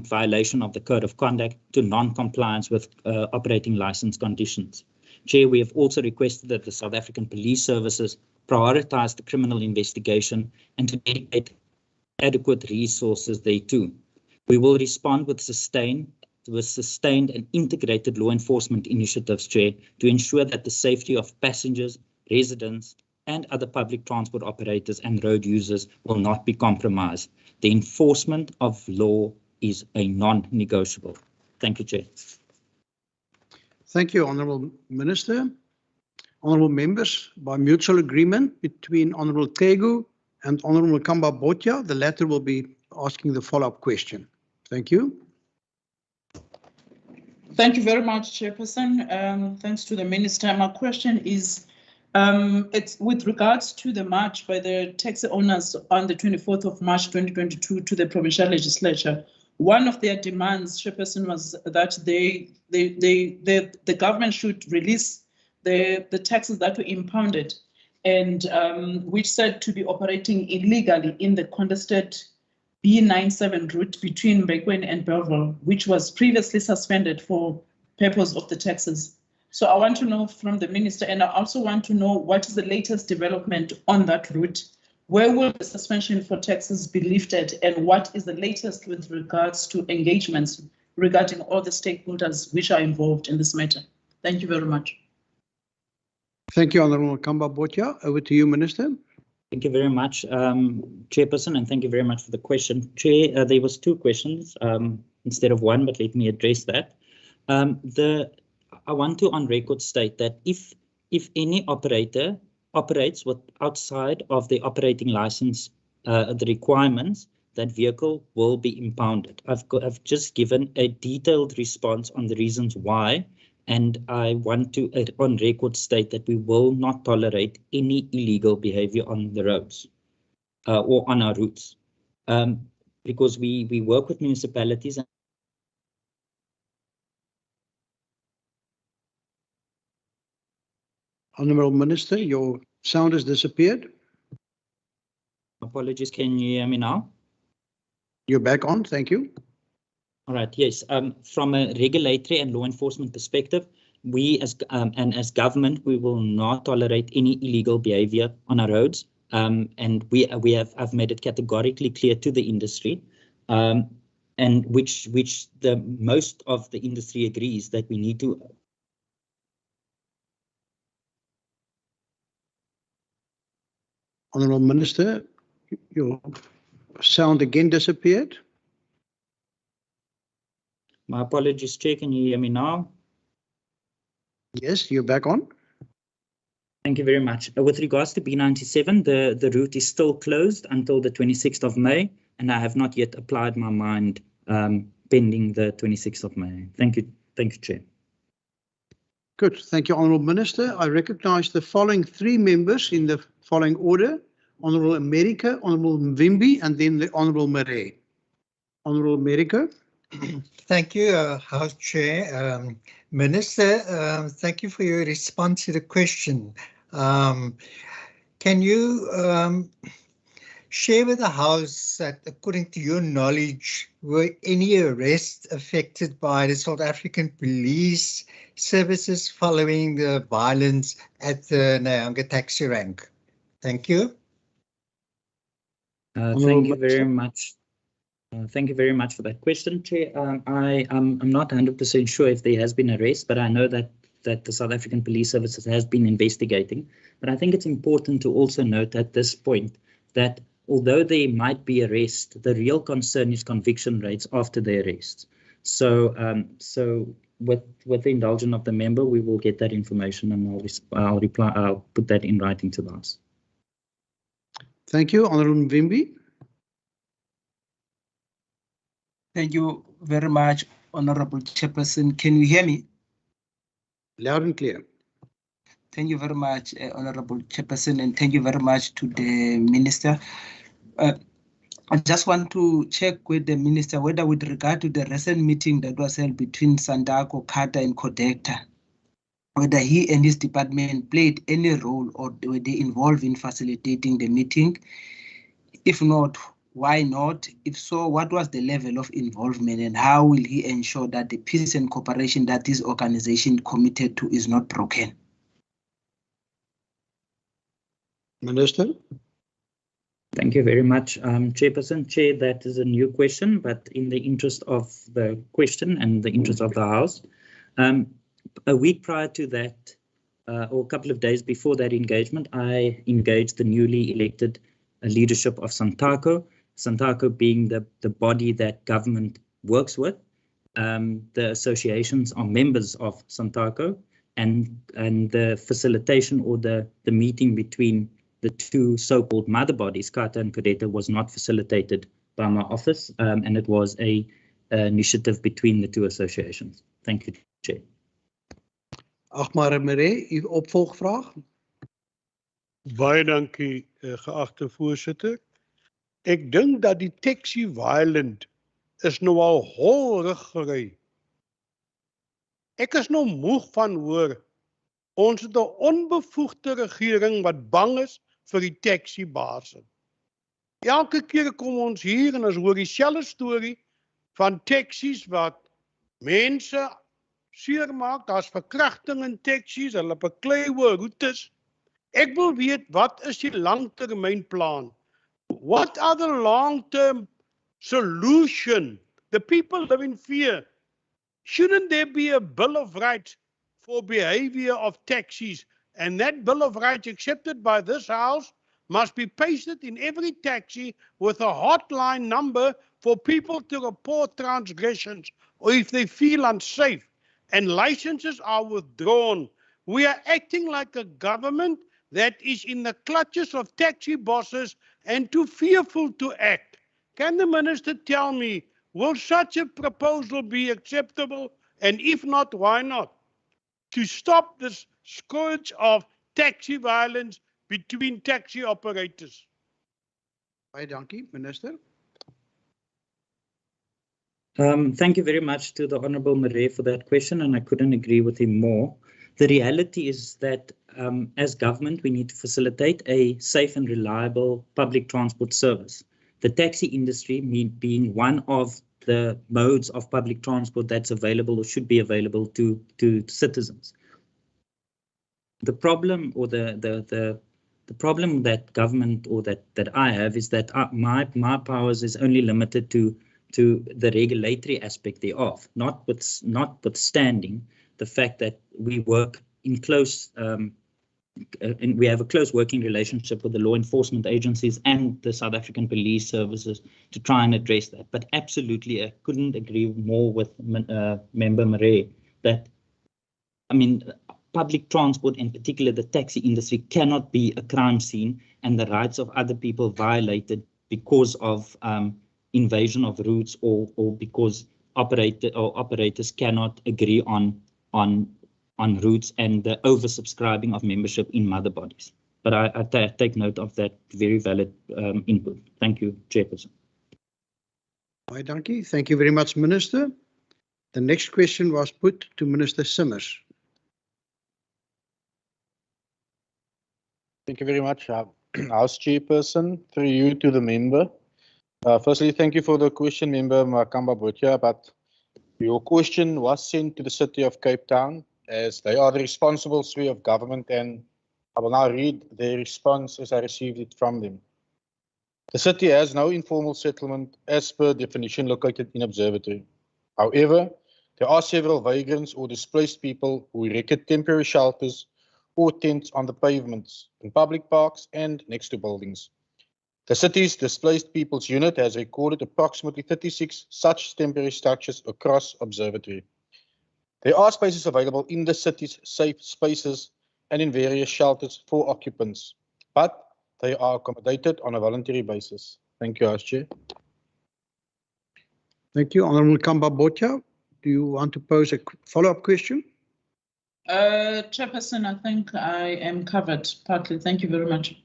violation of the Code of Conduct to non-compliance with operating license conditions. Chair, we have also requested that the South African Police Services prioritize the criminal investigation and to dedicate adequate resources thereto. We will respond with sustained and integrated law enforcement initiatives, Chair, to ensure that the safety of passengers, residents, and other public transport operators and road users will not be compromised. The enforcement of law is a non-negotiable. Thank you, Chair. Thank you, Honourable Minister. Honourable members, by mutual agreement between Honourable Tegu and Honourable Kamba Botja, the latter will be asking the follow-up question. Thank you. Thank you very much, Chairperson. Thanks to the Minister. My question is, it's with regards to the march by the taxi owners on the 24th of March 2022 to the Provincial Legislature. One of their demands, Chairperson, was that the government should release the taxes that were impounded and which said to be operating illegally in the contested B97 route between Mbekweni and Bellville, which was previously suspended for purpose of the taxes. So I want to know from the Minister, and I also want to know what is the latest development on that route. Where will the suspension for taxes be lifted, and what is the latest with regards to engagements regarding all the stakeholders which are involved in this matter? Thank you very much. Thank you, Honourable Kamba Botja. Over to you, Minister. Thank you very much, Chairperson, and thank you very much for the question. Chair, there was two questions instead of one, but let me address that. I want to on record state that if any operator operates with outside of the operating license, the requirements, that vehicle will be impounded. I've just given a detailed response on the reasons why, and I want to on record state that we will not tolerate any illegal behavior on the roads or on our routes, because we work with municipalities. Honourable Minister, your sound has disappeared. Apologies, can you hear me now? You're back on, thank you. All right, yes. From a regulatory and law enforcement perspective, we as government, we will not tolerate any illegal behavior on our roads. And I've made it categorically clear to the industry, and which the most of the industry agrees that we need to. Honourable Minister, your sound again disappeared. My apologies, Chair. Can you hear me now? Yes, you're back on. Thank you very much. With regards to B97, the route is still closed until the 26th of May, and I have not yet applied my mind pending the 26th of May. Thank you, Chair. Good, thank you, Honourable Minister. I recognise the following three members in the following order: Honourable America, Honourable Mvimbi, and then the Honourable Murray. Honourable America. Thank you, House Chair. Minister, thank you for your response to the question. Can you share with the House that, according to your knowledge, were any arrests affected by the South African police services following the violence at the Nyanga taxi rank? Thank you. Thank you very much. Thank you very much for that question, Chair. I'm not 100% sure if there has been arrest, but I know that the South African Police Services has been investigating. But I think it's important to also note at this point that although there might be arrest, the real concern is conviction rates after the arrest. So with the indulgence of the member, we will get that information, and I'll put that in writing to the House. Thank you, Honourable Mvimbi. Thank you very much, Honourable Chairperson. Can you hear me? Loud and clear. Thank you very much, Honourable Chairperson, and thank you very much to the Minister. I just want to check with the Minister whether, with regard to the recent meeting that was held between Sandaco, Kata, and Codecta, whether he and his department played any role or were they involved in facilitating the meeting. If not, why not? If so, what was the level of involvement, and how will he ensure that the peace and cooperation that this organization committed to is not broken? Minister. Thank you very much, Chairperson. Chair, that is a new question, but in the interest of the question and the interest of the House, a week prior to that, or a couple of days before that engagement, I engaged the newly elected leadership of Santaco, Santaco being the body that government works with, the associations are members of Santaco, and the facilitation or the meeting between the two so-called mother bodies, Kata and Kodeta, was not facilitated by my office, and it was a initiative between the two associations. Thank you, Chair. Agmar Maree, uw opvolgvraag. Baie dankie, geagte voorsitter. Ek dink dat die taxi violent is nou al holrig gery. Ek is nou moeg van hoor, ons het 'n onbevoegde regering wat bang is vir die taxi-baase. Elke keer kom ons hier en ons hoor dieselfde storie van taxis wat mense seermaak, daar's verkrachting in taxis, hulle beklei oor roetes. Ek wil weet, wat is die langtermynplan? What are the long-term solution? The people live in fear. Shouldn't there be a Bill of Rights for behavior of taxis? And that Bill of Rights accepted by this House must be pasted in every taxi with a hotline number for people to report transgressions or if they feel unsafe, and licenses are withdrawn. We are acting like a government that is in the clutches of taxi bosses and too fearful to act. Can the minister tell me, will such a proposal be acceptable? And if not, why not? To stop this scourge of taxi violence between taxi operators. Baie dankie, minister. Thank you very much to the Honourable Maree for that question, and I couldn't agree with him more. The reality is that as government, we need to facilitate a safe and reliable public transport service. The taxi industry being one of the modes of public transport that's available or should be available to citizens. The problem or the problem that government or that I have is that my powers is only limited to the regulatory aspect thereof, notwithstanding the fact that we work in close and we have a close working relationship with the law enforcement agencies and the South African police services to try and address that. But absolutely, I couldn't agree more with Member Maree that, I mean, public transport, in particular the taxi industry, cannot be a crime scene and the rights of other people violated because of invasion of routes or because operators cannot agree on routes and the oversubscribing of membership in mother bodies. But I take note of that very valid input. Thank you, Chairperson. Baie dankie. Thank you very much, Minister. The next question was put to Minister Simmers. Thank you very much, House Chairperson. Through you to the member. Firstly, thank you for the question, Member Makamba Botja, but your question was sent to the City of Cape Town as they are the responsible sphere of government, and I will now read their response as I received it from them. The city has no informal settlement as per definition located in Observatory. However, there are several vagrants or displaced people who erected temporary shelters or tents on the pavements, in public parks and next to buildings. The city's Displaced Peoples Unit has recorded approximately 36 such temporary structures across Observatory. There are spaces available in the city's safe spaces and in various shelters for occupants, but they are accommodated on a voluntary basis. Thank you, House Chair. Thank you, Honourable Kamba Botja. Do you want to pose a follow-up question? Chairperson, I think I am covered partly. Thank you very much.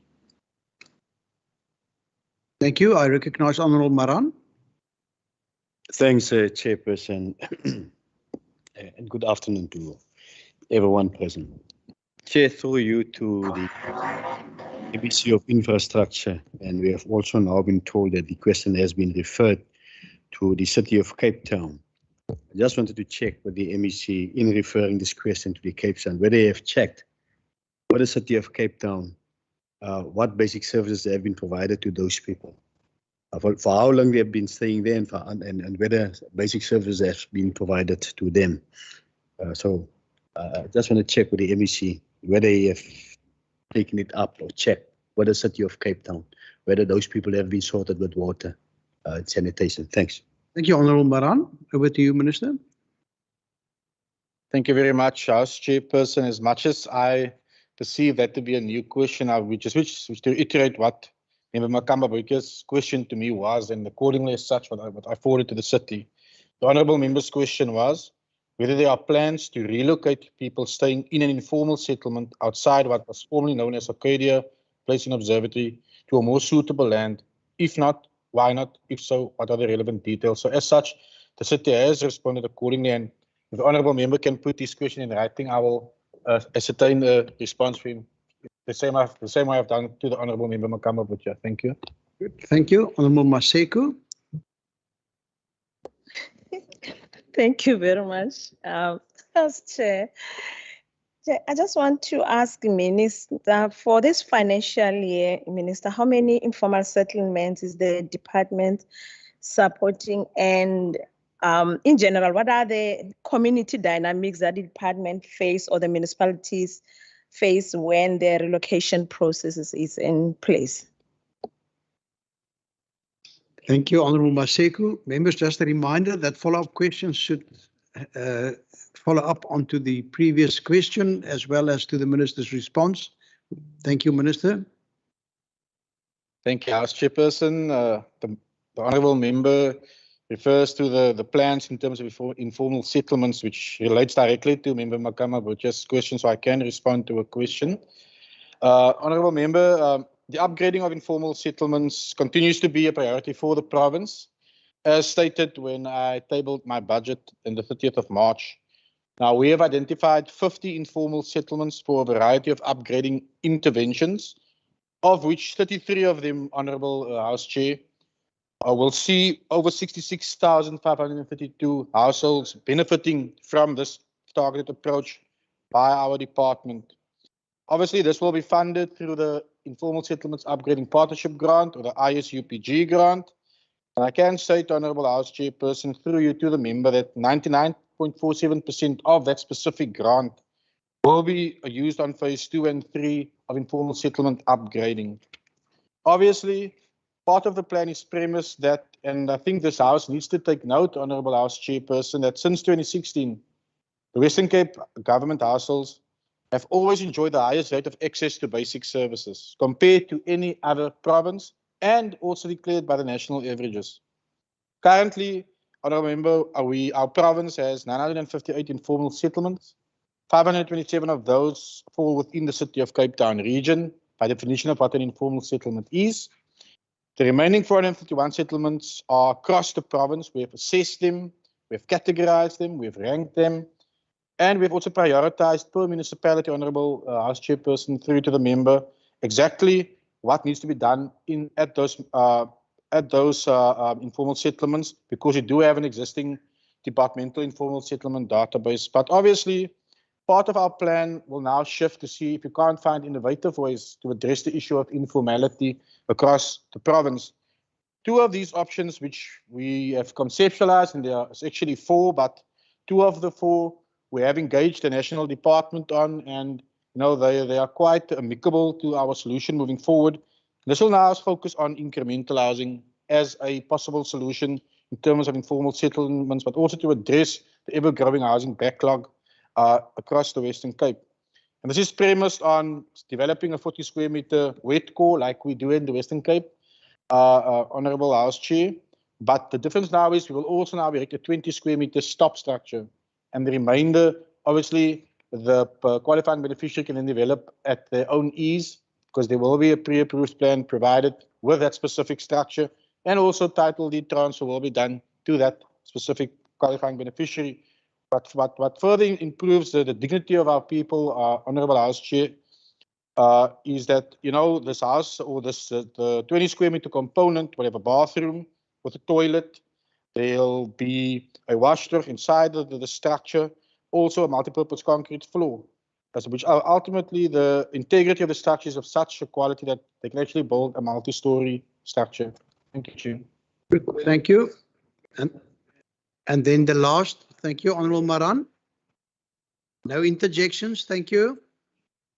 Thank you. I recognize Honourable Maran. Thanks, Chairperson, and good afternoon to everyone present. Chair, through you to the ABC of Infrastructure, and we have also now been told that the question has been referred to the City of Cape Town. I just wanted to check with the MEC in referring this question to the Cape Town, whether they have checked what the City of Cape Town, what basic services have been provided to those people, for how long they have been staying there, and whether basic services have been provided to them. So I just want to check with the MEC whether they have taken it up or checked with the City of Cape Town, whether those people have been sorted with water, sanitation. Thanks. Thank you, Honourable Maran. Over to you, Minister. Thank you very much, House Chairperson. As much as I perceive that to be a new question, I would just wish to reiterate what Member Makamba Boyke's question to me was, and accordingly as such, what I forwarded to the city. The Honourable Member's question was whether there are plans to relocate people staying in an informal settlement outside what was formerly known as Arcadia Place and Observatory to a more suitable land. If not, why not? If so, what are the relevant details? So as such, the city has responded accordingly, and if the Honourable Member can put this question in writing, I will ascertain a response for him the same way I've done to the Honourable Member Makamba Butcher. Thank you. Good. Thank you. Honourable Maseko. Thank you very much, House Chair. I just want to ask the Minister, for this financial year, Minister, how many informal settlements is the department supporting? And in general, what are the community dynamics that the department face or the municipalities face when the relocation process is in place? Thank you, Honourable Maseko. Members, just a reminder that follow-up questions should follow up onto the previous question as well as to the Minister's response. Thank you, Minister. Thank you, House Chairperson. The Honourable Member refers to the plans in terms of informal settlements, which relates directly to Member Makamba Butcher's question, so I can respond to a question. Honourable Member, the upgrading of informal settlements continues to be a priority for the province, as stated when I tabled my budget on the 30th of March. Now, we have identified 50 informal settlements for a variety of upgrading interventions, of which 33 of them, Honourable House Chair, will see over 66,532 households benefiting from this targeted approach by our department. Obviously, this will be funded through the Informal Settlements Upgrading Partnership Grant, or the ISUPG grant. And I can say to Honourable House Chairperson, through you to the member, that 99.47% of that specific grant will be used on phase 2 and 3 of informal settlement upgrading. Obviously, part of the plan is premised that, and I think this House needs to take note, Honourable House Chairperson, that since 2016, the Western Cape government households have always enjoyed the highest rate of access to basic services compared to any other province, and also declared by the national averages. Currently, Honourable Member, our province has 958 informal settlements. 527 of those fall within the City of Cape Town region, by definition of what an informal settlement is. The remaining 451 settlements are across the province. We have assessed them, we have categorized them, we have ranked them, and we've also prioritized per municipality, Honourable House Chairperson, through to the member, exactly what needs to be done at those informal settlements, because we do have an existing departmental informal settlement database. But obviously, part of our plan will now shift to see if we can't find innovative ways to address the issue of informality across the province. 2 of these options, which we have conceptualized, and there are actually 4, but 2 of the 4 we have engaged the national department on, and they are quite amicable to our solution moving forward. This will now focus on incremental housing as a possible solution in terms of informal settlements, but also to address the ever-growing housing backlog across the Western Cape. And this is premised on developing a 40 square meter wet core like we do in the Western Cape, Honourable House Chair. But the difference now is we will also now erect a 20 square meter stop structure. And the remainder, obviously, the qualifying beneficiary can then develop at their own ease, because there will be a pre-approved plan provided with that specific structure, and also title deed transfer will be done to that specific qualifying beneficiary. But what further improves the dignity of our people, Honourable House Chair, is that, this house, or the 20 square meter component will have a bathroom with a toilet. There'll be a washtub inside the structure, also a multipurpose concrete floor, which ultimately the integrity of the structure is of such a quality that they can actually build a multi-story structure. Thank you, Chair. Thank you. And then the last, thank you, Honourable Maran. No interjections, thank you.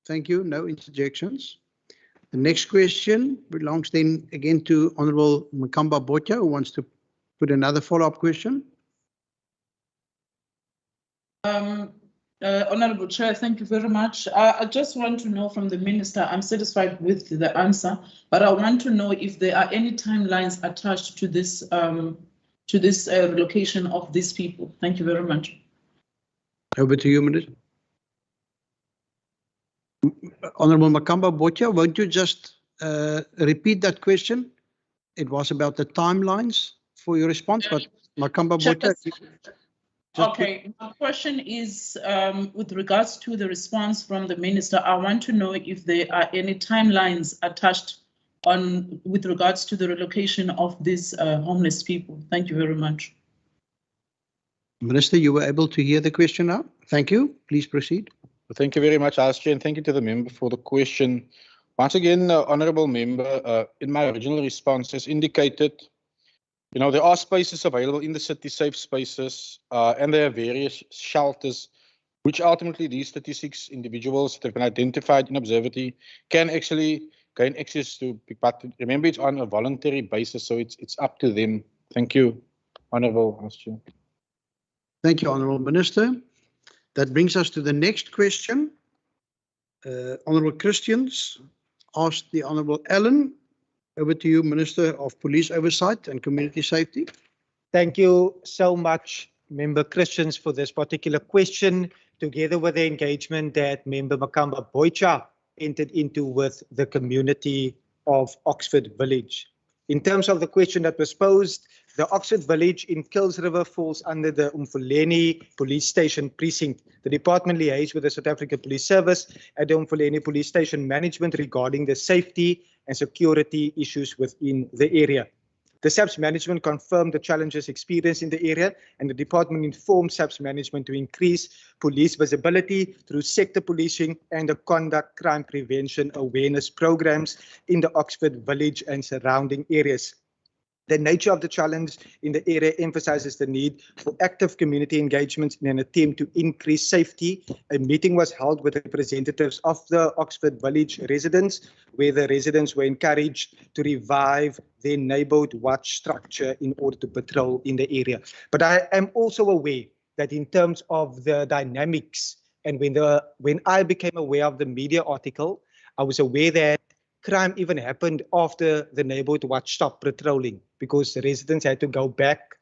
Thank you, no interjections. The next question belongs then again to Honourable Makamba Botja, who wants to put another follow-up question. Honourable Chair, thank you very much. I just want to know from the Minister, I'm satisfied with the answer, but I want to know if there are any timelines attached to this relocation of these people. Thank you very much. Over to you, Minister. Honourable Makamba Botja, won't you just repeat that question? It was about the timelines for your response, but Makamba Botja. Okay, my question is with regards to the response from the Minister, I want to know if there are any timelines attached with regards to the relocation of these homeless people. Thank you very much. Minister, you were able to hear the question now. Thank you. Please proceed. Thank you very much, Vice Chair, and thank you to the member for the question. Once again, Honourable Member, in my original response as indicated, there are spaces available in the city, safe spaces, and there are various shelters, which ultimately these 36 individuals that have been identified in observatory can actually gain access to. But remember, it's on a voluntary basis, so it's up to them. Thank you, Honourable Vice Chair. Thank you, Honourable Minister. That brings us to the next question. Honourable Christians asked the Honourable Allen. Over to you, Minister of Police Oversight and Community Safety. Thank you so much, Member Christians, for this particular question, together with the engagement that Member Makamba Botja entered into with the community of Oxford Village. In terms of the question that was posed, the Oxford Village in Kills River falls under the Umfuleni Police Station Precinct. The department liaised with the South African Police Service at the Umfuleni Police Station Management regarding the safety and security issues within the area. The SAPS management confirmed the challenges experienced in the area, and the department informed SAPS management to increase police visibility through sector policing and the conduct crime prevention awareness programs in the Oxford Village and surrounding areas. The nature of the challenge in the area emphasizes the need for active community engagement in an attempt to increase safety. A meeting was held with representatives of the Oxford Village residents, where the residents were encouraged to revive their neighborhood watch structure in order to patrol in the area. But I am also aware that in terms of the dynamics, and when I became aware of the media article, I was aware that crime even happened after the neighborhood watch stopped patrolling, because the residents had to go back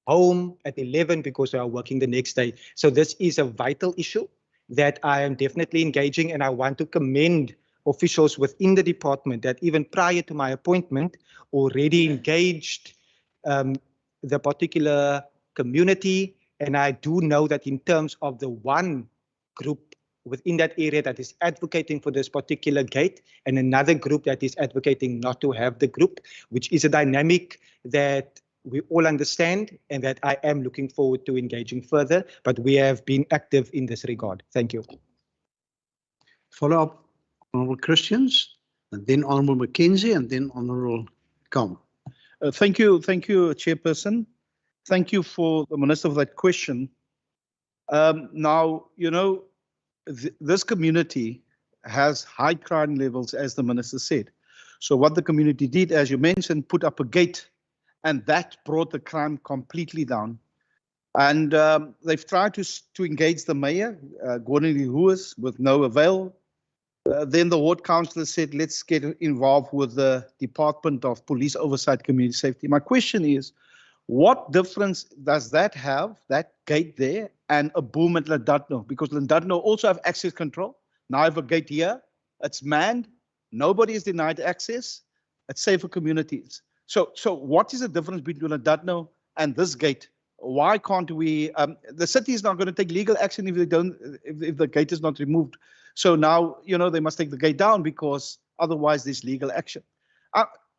home at 11 because they are working the next day. So this is a vital issue that I am definitely engaging, and I want to commend officials within the department that even prior to my appointment already engaged the particular community. And I do know that in terms of the one group within that area that is advocating for this particular gate, and another group that is advocating not to have the group, which is a dynamic that we all understand and that I am looking forward to engaging further, but we have been active in this regard. Thank you. Follow up, Honourable Christians, and then Honourable Mackenzie, and then Honourable Kam. Thank you, Chairperson. Thank you for the Minister for that question. Now, this community has high crime levels, as the Minister said. So what the community did, as you mentioned, put up a gate, and that brought the crime completely down. And they've tried to engage the mayor, Gordon Lewis, with no avail. Then the ward councillor said, let's get involved with the Department of Police Oversight Community Safety. My question is, what difference does that have, that gate there, and a boom at Llandudno? Because Llandudno also have access control. Now I have a gate here. It's manned. Nobody is denied access. It's safe for communities. So what is the difference between Llandudno and this gate? Why can't we? The city is not going to take legal action if they don't, if the gate is not removed. So now they must take the gate down, because otherwise there's legal action.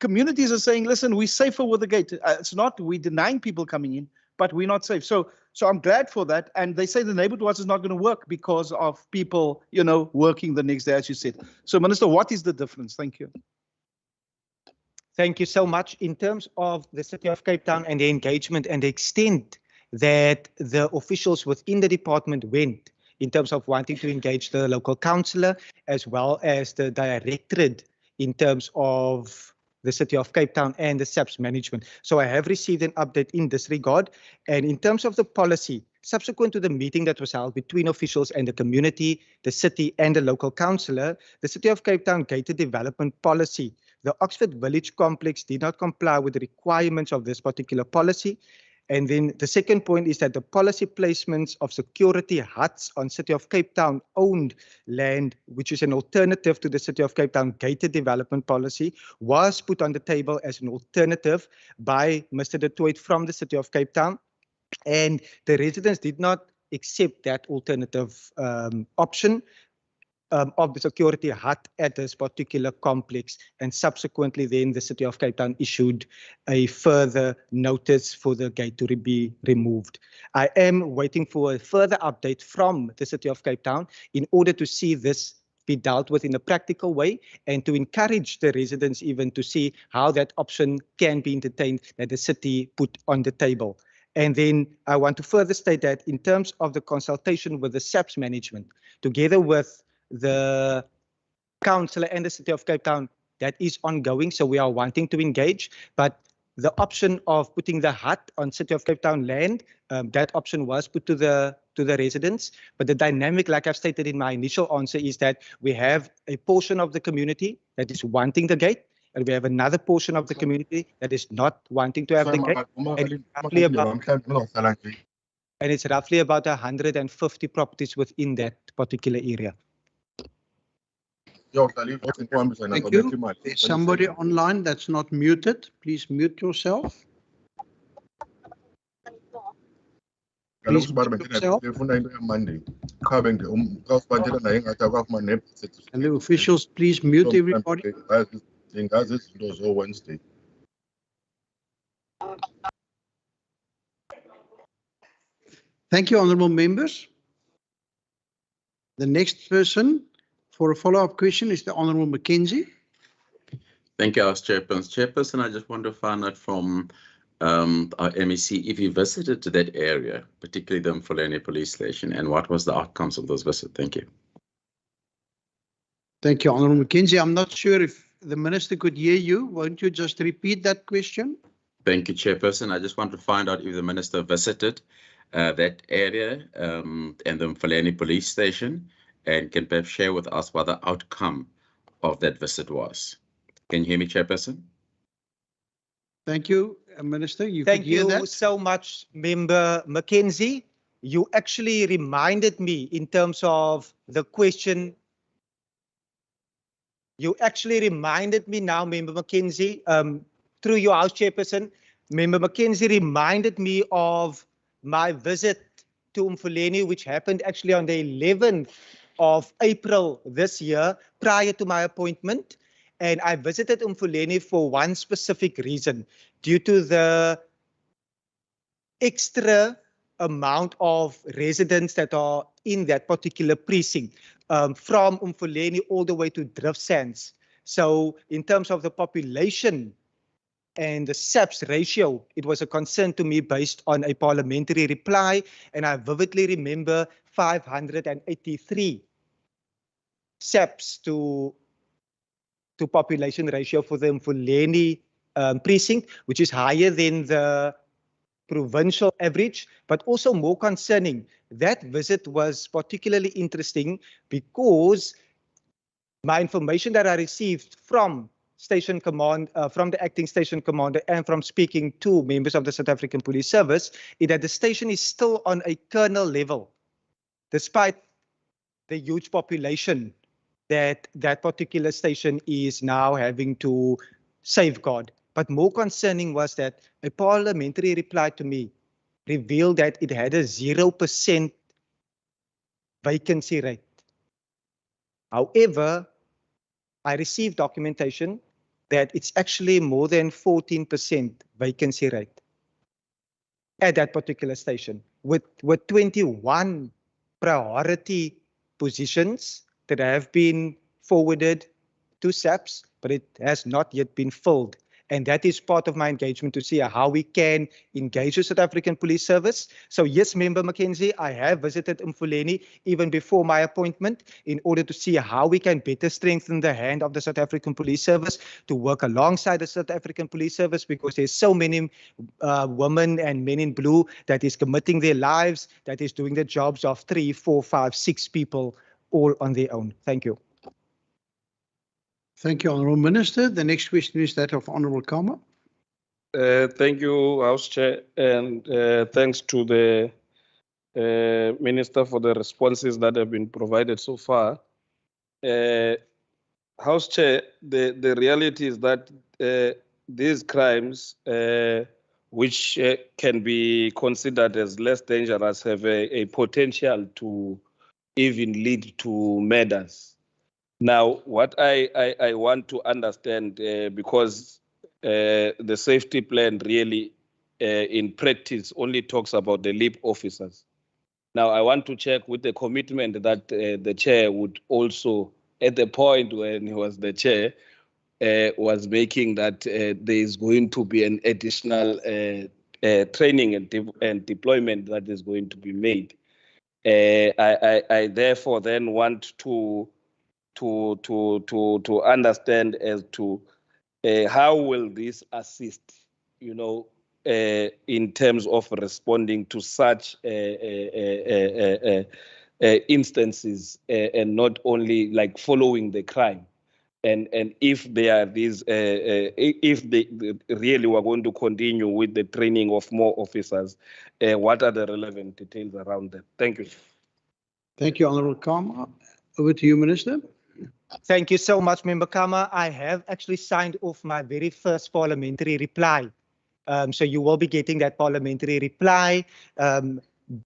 Communities are saying, listen, we're safer with the gate. It's not we're denying people coming in, but we're not safe. So I'm glad for that. And they say the neighborhood watch is not going to work because of people, working the next day, as you said. So, Minister, what is the difference? Thank you. Thank you so much. In terms of the City of Cape Town and the engagement and the extent that the officials within the department went in terms of wanting to engage the local councillor as well as the directorate in terms of the City of Cape Town and the SAPS management. So I have received an update in this regard. And in terms of the policy, subsequent to the meeting that was held between officials and the community, the city and the local councillor, the City of Cape Town gated development policy. The Oxford Village complex did not comply with the requirements of this particular policy. And then the second point is that the policy placements of security huts on City of Cape Town owned land, which is an alternative to the City of Cape Town gated development policy, was put on the table as an alternative by Mr. De Tooyd from the City of Cape Town. And the residents did not accept that alternative option of the security hut at this particular complex, and subsequently then the City of Cape Town issued a further notice for the gate to be removed. I am waiting for a further update from the City of Cape Town in order to see this be dealt with in a practical way and to encourage the residents even to see how that option can be entertained that the city put on the table. And then I want to further state that in terms of the consultation with the SAPS management, together with the councillor and the City of Cape Town, that is ongoing. So we are wanting to engage, but the option of putting the hut on City of Cape Town land, that option was put to the residents. But the dynamic, like I've stated in my initial answer, is that we have a portion of the community that is wanting the gate, and we have another portion of the community that is not wanting to have the gate. And it's roughly about 150 properties within that particular area. Thank you. There's somebody online that's not muted. Please mute yourself. Please mute yourself. And the officials, please mute everybody. Thank you, honourable members. The next person for a follow-up question is the Honourable Mackenzie. Thank you, House Chairperson. Chairperson, I just want to find out from our MEC if you visited that area, particularly the Mfuleni police station, and what was the outcomes of those visits. Thank you. Thank you, Honourable Mackenzie. I'm not sure if the Minister could hear you. Won't you just repeat that question? Thank you, Chairperson. I just want to find out if the Minister visited that area and the Mfuleni police station, and can perhaps share with us what the outcome of that visit was. Can you hear me, Chairperson? Thank you, Minister. Thank you so much, Member Mackenzie. You actually reminded me in terms of the question. You actually reminded me now, Member Mackenzie, through your House Chairperson. Member Mackenzie reminded me of my visit to Mfuleni, which happened actually on the 11th of April this year, prior to my appointment. And I visited Mfuleni for one specific reason, due to the extra amount of residents that are in that particular precinct, from Mfuleni all the way to Drift Sands. So in terms of the population and the SAPS ratio, it was a concern to me based on a parliamentary reply, and I vividly remember 583 SAPS to population ratio for the Mfuleni precinct, which is higher than the provincial average, but also more concerning. That visit was particularly interesting because my information that I received from station command, from the acting station commander, and from speaking to members of the South African Police Service, is that the station is still on a kernel level, despite the huge population that that particular station is now having to safeguard. But more concerning was that a parliamentary reply to me revealed that it had a 0% vacancy rate. However, I received documentation that it's actually more than 14% vacancy rate at that particular station, with 21 priority positions that have been forwarded to SAPS, but it has not yet been filled. And that is part of my engagement to see how we can engage the South African Police Service. So yes, Member Mackenzie, I have visited Umfuleni even before my appointment in order to see how we can better strengthen the hand of the South African Police Service to work alongside the South African Police Service, because there's so many women and men in blue that is committing their lives, that is doing the jobs of 3, 4, 5, 6 people all on their own. Thank you. Thank you, Honourable Minister. The next question is that of Honourable Kama. Thank you, House Chair, and thanks to the Minister for the responses that have been provided so far. House Chair, the reality is that these crimes, which can be considered as less dangerous, have a potential to even lead to murders. Now, what I want to understand, because the safety plan really, in practice, only talks about the LEAP officers. Now, I want to check with the commitment that the chair would also, at the point when he was the chair, was making that there is going to be an additional training and deployment that is going to be made. I therefore then want to understand as to how will this assist, in terms of responding to such instances, and not only like following the crime. And if there are these, if they really were going to continue with the training of more officers, what are the relevant details around that? Thank you. Thank you, Honourable Kama. Over to you, Minister. Thank you so much, Member Kama. I have actually signed off my very first parliamentary reply. So you will be getting that parliamentary reply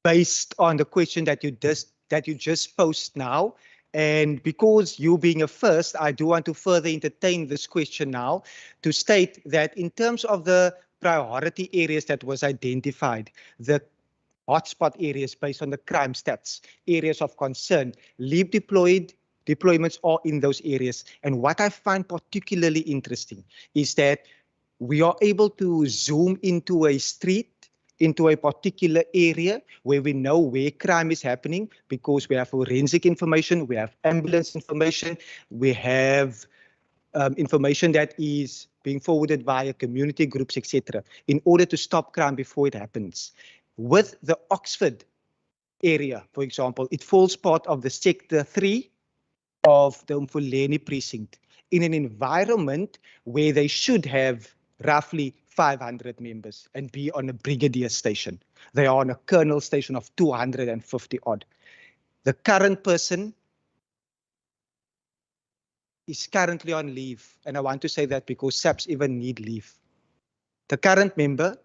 based on the question that you just posed now. And because you being a first, I do want to further entertain this question now to state that in terms of the priority areas that was identified, the hotspot areas based on the crime stats, areas of concern, LEAP deployments are in those areas. And what I find particularly interesting is that we are able to zoom into a street, into a particular area where we know where crime is happening, because we have forensic information, we have ambulance information, we have information that is being forwarded via community groups, etc., in order to stop crime before it happens. With the Oxford area, for example, it falls part of the Sector 3 of the Umfuleni precinct, in an environment where they should have roughly 500 members and be on a brigadier station. They are on a colonel station of 250 odd. The current person is currently on leave, and I want to say that because SAPs even need leave. The current member,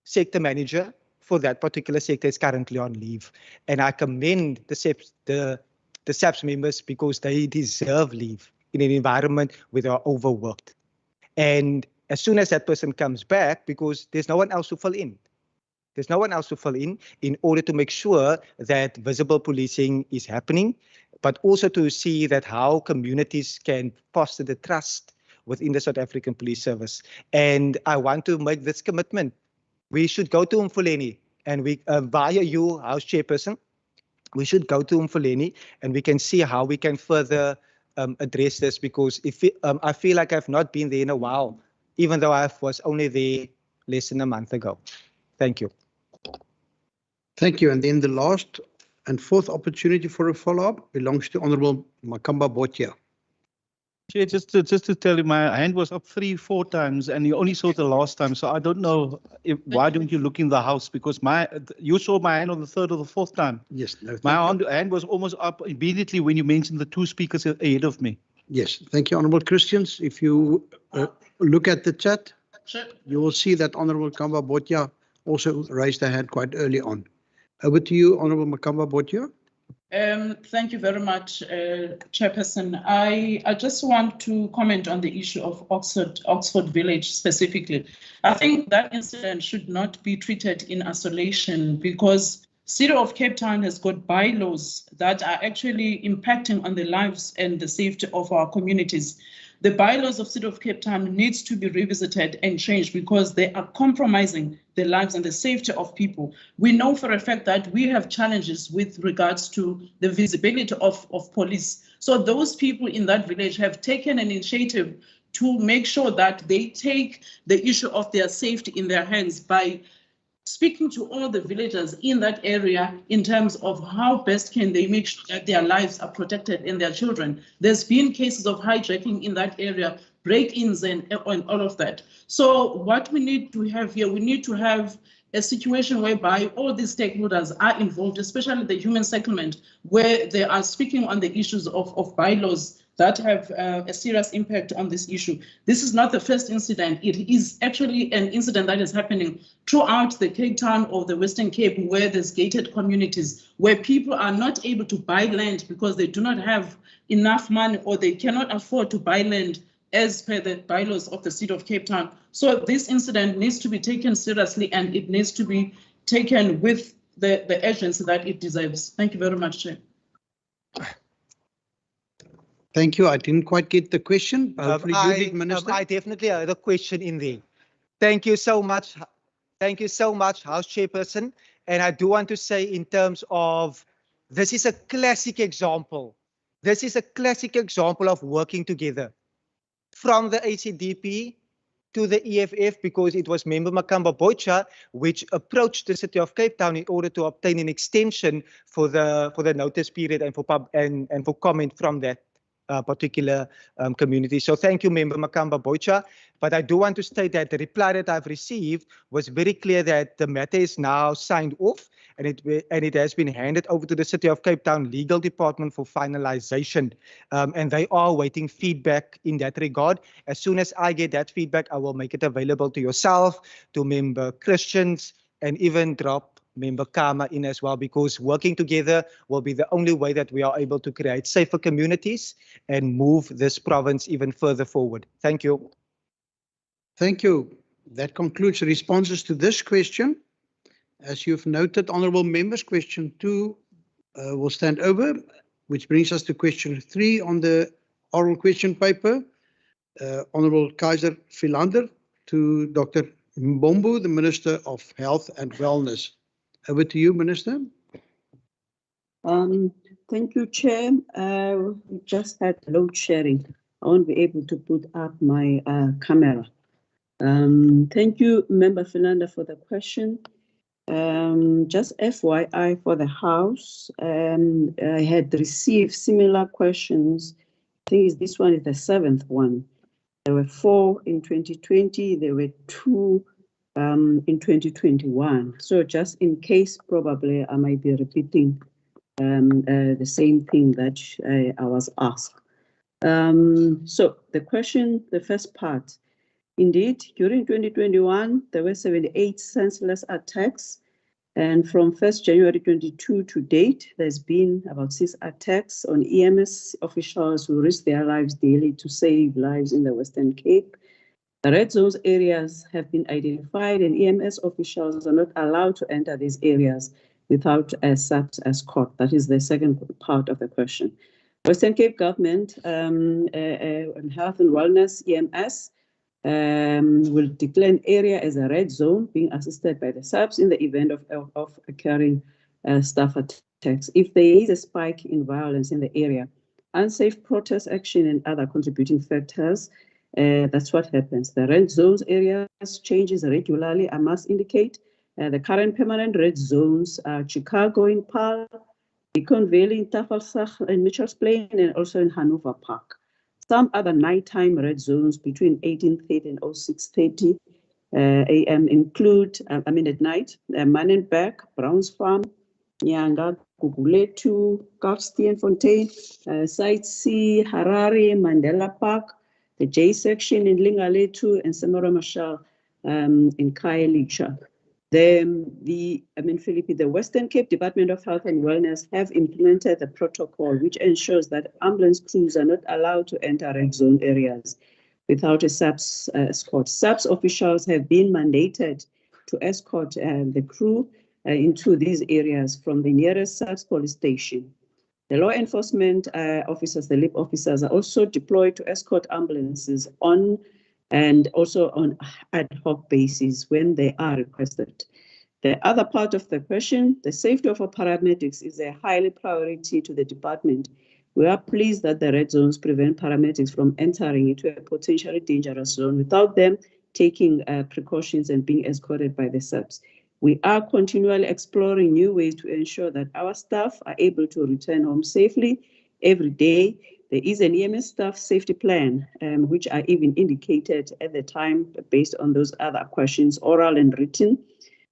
sector manager for that particular sector, is currently on leave, and I commend the SAPs members because they deserve leave in an environment where they are overworked. And as soon as that person comes back, because there's no one else to fill in. There's no one else to fill in order to make sure that visible policing is happening, but also to see that how communities can foster the trust within the South African Police Service. And I want to make this commitment. We should go to Umfuleni, and we, via you, House Chairperson, we should go to Umfuleni and we can see how we can further address this, because if I feel like I've not been there in a while, even though I was only there less than a month ago. Thank you. Thank you. And then the last and fourth opportunity for a follow-up belongs to Honourable Makamba Botia. Chair, just to tell you, my hand was up 3-4 times, and you only saw it the last time. So I don't know why don't you look in the house, because you saw my hand on the third or the fourth time. Yes. No, my hand was almost up immediately when you mentioned the 2 speakers ahead of me. Yes. Thank you, Honourable Christians. If you look at the chat, you will see that Honourable Makamba Botia also raised her hand quite early on. Over to you, Honourable Makamba Botia. Thank you very much, Chairperson. I just want to comment on the issue of Oxford Village specifically. I think that incident should not be treated in isolation, because City of Cape Town has got bylaws that are actually impacting on the lives and the safety of our communities. The bylaws of City of Cape Town needs to be revisited and changed because they are compromising the lives and the safety of people. We know for a fact that we have challenges with regards to the visibility of police. So those people in that village have taken an initiative to make sure that they take the issue of their safety in their hands by speaking to all the villagers in that area in terms of how best can they make sure that their lives are protected and their children. There's been cases of hijacking in that area, break-ins and all of that. So what we need to have here, we need to have a situation whereby all these stakeholders are involved, especially the human settlement, where they are speaking on the issues of bylaws that have a serious impact on this issue. This is not the first incident. It is actually an incident that is happening throughout the Cape Town or the Western Cape, where there's gated communities, where people are not able to buy land because they do not have enough money or they cannot afford to buy land as per the bylaws of the City of Cape Town. So this incident needs to be taken seriously and it needs to be taken with the urgency that it deserves. Thank you very much, Chair. Thank you. I didn't quite get the question. Hopefully you did, Minister. I definitely heard a question in there. Thank you so much. Thank you so much, House Chairperson. And I do want to say in terms of, this is a classic example. This is a classic example of working together from the ACDP to the EFF, because it was Member Makamba Boycha which approached the City of Cape Town in order to obtain an extension for the notice period and for comment from that particular community. So thank you, Member Makamba Boycha. But I do want to state that the reply that I've received was very clear that the matter is now signed off and it has been handed over to the City of Cape Town Legal Department for finalization. And they are waiting feedback in that regard. As soon as I get that feedback, I will make it available to yourself, to Member Christians, and even drop Member Kama in as well, because working together will be the only way that we are able to create safer communities and move this province even further forward. Thank you. Thank you. That concludes responses to this question. As you've noted, honourable members, question 2 will stand over, which brings us to question 3 on the oral question paper. Honourable Kaiser Philander to Dr. Mbombo, the Minister of Health and Wellness. Over to you, Minister. Thank you, Chair. We just had load sharing. I won't be able to put up my camera. Thank you, Member Philander, for the question. Just FYI for the House, I had received similar questions. I think this one is the 7th one. There were 4 in 2020. There were 2 in 2021. So just in case, probably I might be repeating the same thing that I was asked. So the question, the first part, indeed, during 2021, there were 78 senseless attacks. And from 1st January 22 to date, there's been about 6 attacks on EMS officials who risk their lives daily to save lives in the Western Cape. The red zones areas have been identified and EMS officials are not allowed to enter these areas without a SAPS escort. That is the second part of the question. Western Cape Government and Health and Wellness, EMS, will declare an area as a red zone being assisted by the SAPS in the event of occurring staff attacks. If there is a spike in violence in the area, unsafe protest action and other contributing factors, that's what happens. The red zones areas changes regularly. I must indicate the current permanent red zones are Chicago in Paarl, Beacon Valley in Tafelsag and Mitchells Plain, and also in Hanover Park. Some other nighttime red zones between 18:30 and 06:30 a.m. include, at night, Manenberg, Browns Farm, Nyanga, Guguletu, Kapsteenfontein, Site C, Harare, Mandela Park, the J section in Lingaletu, and Samora Machel in Khayelitsha. Philippi, the Western Cape Department of Health and Wellness have implemented the protocol which ensures that ambulance crews are not allowed to enter red zone areas without a SAPS escort. SAPS officials have been mandated to escort the crew into these areas from the nearest SAPS police station. The law enforcement officers, the LIP officers, are also deployed to escort ambulances on and also on ad hoc basis when they are requested. The other part of the question, the safety of our paramedics is a highly priority to the department. We are pleased that the red zones prevent paramedics from entering into a potentially dangerous zone without them taking precautions and being escorted by the subs. We are continually exploring new ways to ensure that our staff are able to return home safely every day. There is an EMS staff safety plan, which I even indicated at the time based on those other questions, oral and written,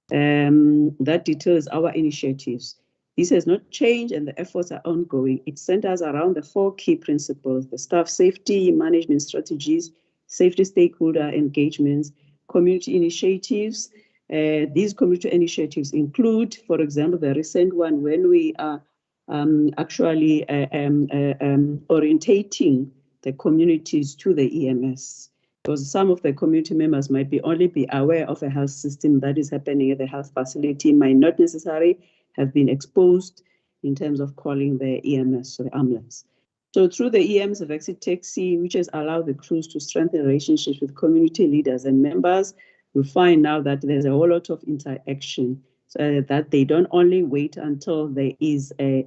that details our initiatives. This has not changed and the efforts are ongoing. It centers around the 4 key principles: the staff safety management strategies, safety stakeholder engagements, community initiatives. These community initiatives include, for example, the recent one when we are actually orientating the communities to the EMS. Because some of the community members might only be aware of a health system that is happening at the health facility, might not necessarily have been exposed in terms of calling the EMS, so the ambulance. So through the EMS of Exit Taxi, which has allowed the crews to strengthen relationships with community leaders and members, we find now that there's a whole lot of interaction, so that they don't only wait until there is a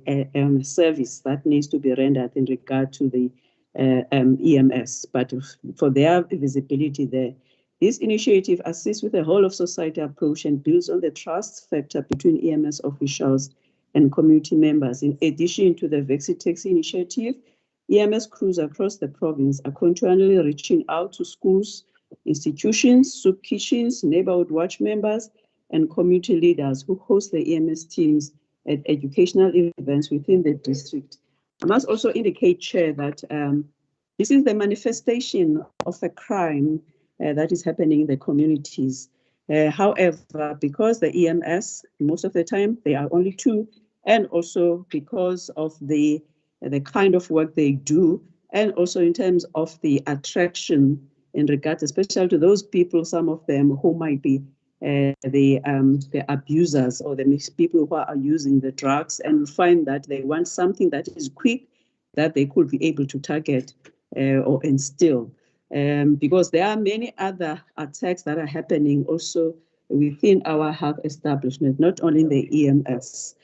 service that needs to be rendered in regard to the EMS, but for their visibility there. This initiative assists with a whole of society approach and builds on the trust factor between EMS officials and community members. In addition to the Exit Taxi initiative, EMS crews across the province are continually reaching out to schools, institutions, soup kitchens, neighborhood watch members, and community leaders who host the EMS teams at educational events within the district. I must also indicate, Chair, that this is the manifestation of a crime that is happening in the communities. However, because the EMS, most of the time, they are only 2, and also because of the kind of work they do, and also in terms of the attraction in regards, especially to those people, some of them who might be the abusers or the people who are using the drugs, and we find that they want something that is quick, that they could be able to target or instill. Because there are many other attacks that are happening also within our health establishment, not only in the EMS,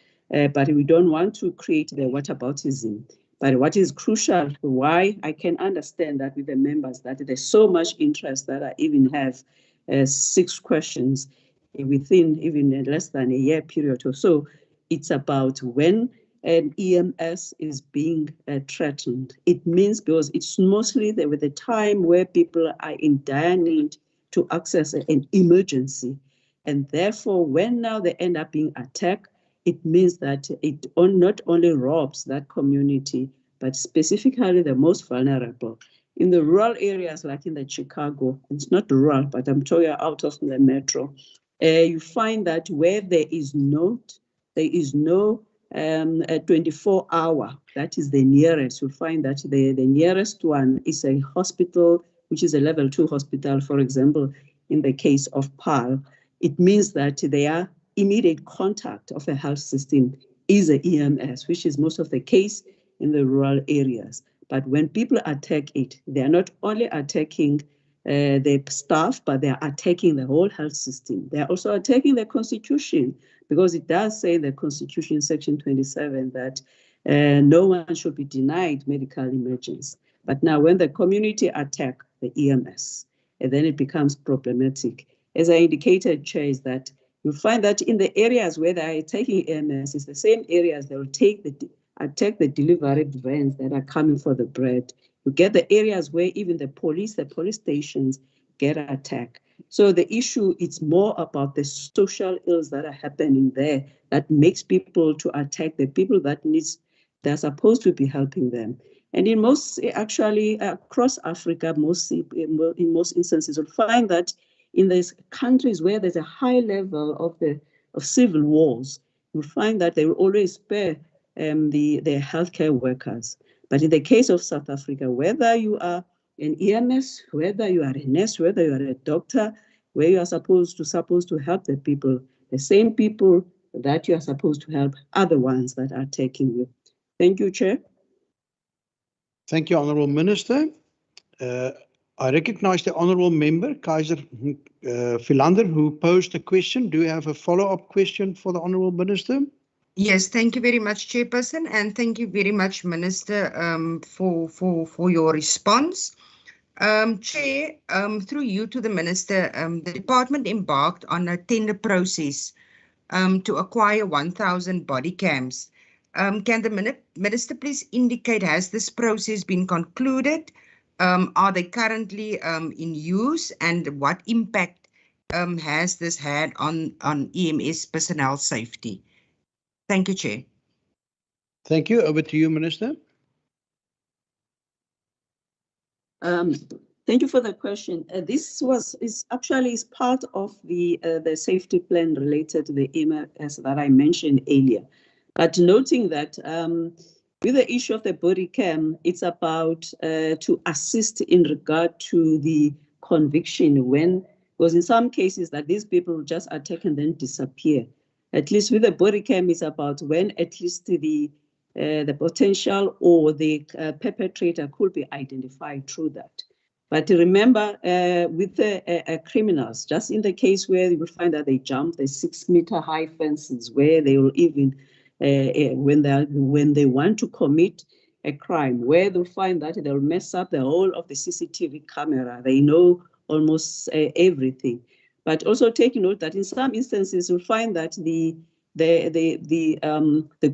but we don't want to create the whataboutism. But what is crucial, why I can understand that with the members, that there's so much interest that I even have 6 questions within even less than a year period or so. It's about when an EMS is being threatened. It means because it's mostly with the time where people are in dire need to access an emergency. And therefore, when now they end up being attacked, it means that it not only robs that community, but specifically the most vulnerable. In the rural areas, like in the Chicago, it's not rural, but I'm talking out of the metro, you find that where there is no a 24-hour, that is the nearest. You'll find that the nearest one is a hospital, which is a level 2 hospital, for example, in the case of PAL. It means that their immediate contact of a health system is a EMS, which is most of the case in the rural areas. But when people attack it, they are not only attacking the staff, but they are attacking the whole health system. They are also attacking the Constitution, because it does say in the Constitution, Section 27, that no one should be denied medical emergency. But now when the community attack the EMS, and then it becomes problematic. As I indicated, Chair, is that you find that in the areas where they are taking EMS, it's the same areas they will attack the delivery vans that are coming for the bread. You get the areas where even the police stations get attacked. So the issue, it's more about the social ills that are happening there that makes people to attack the people that they're supposed to be helping them. And in most, actually, across Africa, in most instances, you'll find that in these countries where there's a high level of civil wars, you'll find that they will always spare the healthcare workers. But in the case of South Africa, whether you are an EMS, whether you are a nurse, whether you are a doctor, where you are supposed to help the people, the same people that you are supposed to help are the ones that are attacking you. Thank you, Chair. Thank you, Honourable Minister. I recognize the Honourable Member, Kaiser Philander, who posed a question. Do you have a follow-up question for the Honourable Minister? Yes, thank you very much, Chairperson, and thank you very much, Minister, for your response. Chair, through you to the Minister, the department embarked on a tender process to acquire 1,000 body cams. Can the Minister please indicate, has this process been concluded? Are they currently in use, and what impact has this had on EMS personnel safety? Thank you, Chair. Thank you. Over to you, Minister. Thank you for the question. This is actually part of the safety plan related to the EMS that I mentioned earlier. But noting that with the issue of the body cam, it's about to assist in regard to the conviction because in some cases that these people just are taken then disappear. At least with the body cam, it's about when at least the potential or the perpetrator could be identified through that. But remember, with the criminals, just in the case where you will find that they jump the 6-meter high fences, where they will even, when they want to commit a crime, where they'll find that they'll mess up the whole of the CCTV camera. They know almost everything. But also take note that in some instances, you'll find that the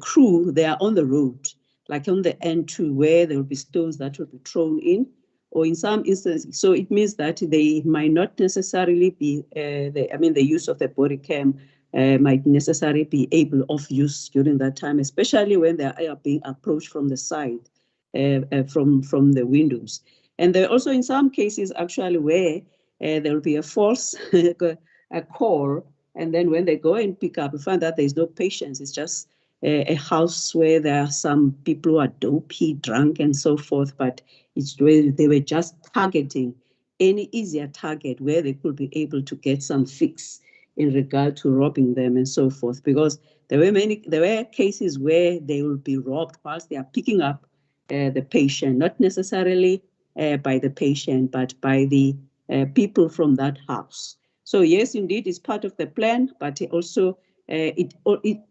crew, they are on the road, like on the N2, where there will be stones that will be thrown in, or in some instances. So it means that they might not necessarily be, the use of the body cam might necessarily be able of use during that time, especially when they are being approached from the side, from the windows. And there are also in some cases actually where there will be a false a call, and then when they go and pick up, you find that there's no patients. It's just a house where there are some people who are dopey, drunk, and so forth. But it's where they were just targeting any easier target where they could be able to get some fix in regard to robbing them and so forth. Because there were cases where they will be robbed whilst they are picking up the patient, not necessarily by the patient, but by the people from that house. So yes, indeed, it's part of the plan, but also it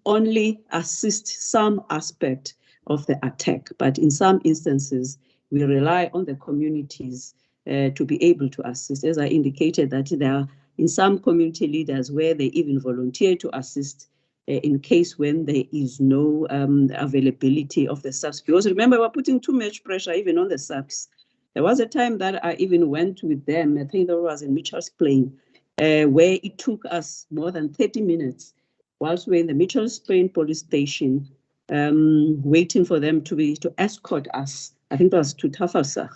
only assists some aspect of the attack. But in some instances, we rely on the communities to be able to assist. As I indicated, that there are in some community leaders where they even volunteer to assist in case when there is no availability of the subs. Because remember, we're putting too much pressure even on the subs. There was a time that I even went with them, I think that was in Mitchell's Plain, where it took us more than 30 minutes whilst we're in the Mitchell's Plain police station, waiting for them to escort us. I think it was to Tafelsag.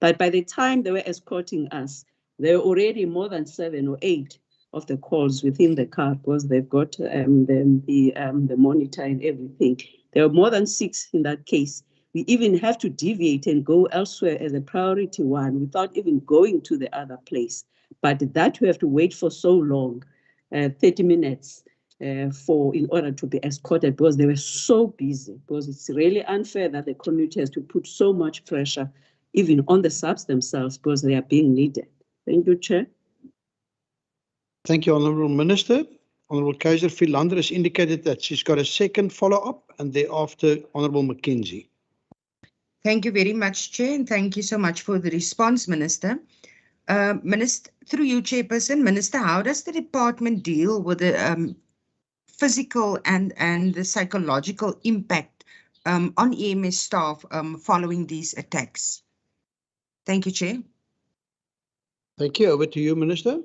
But by the time they were escorting us, there were already more than 7 or 8 of the calls within the car, because they've got the monitor and everything. There were more than 6 in that case. We even have to deviate and go elsewhere as a priority one without even going to the other place. But that we have to wait for so long, 30 minutes, in order to be escorted, because they were so busy. Because it's really unfair that the community has to put so much pressure even on the subs themselves, because they are being needed. Thank you, Chair. Thank you, Honourable Minister. Honourable Kaiser Philander has indicated that she's got a second follow-up, and thereafter Honourable McKenzie. Thank you very much, Chair, and thank you so much for the response, Minister. Minister, through you, Chairperson, Minister, how does the department deal with the physical and the psychological impact on EMS staff following these attacks? Thank you, Chair. Thank you. Over to you, Minister.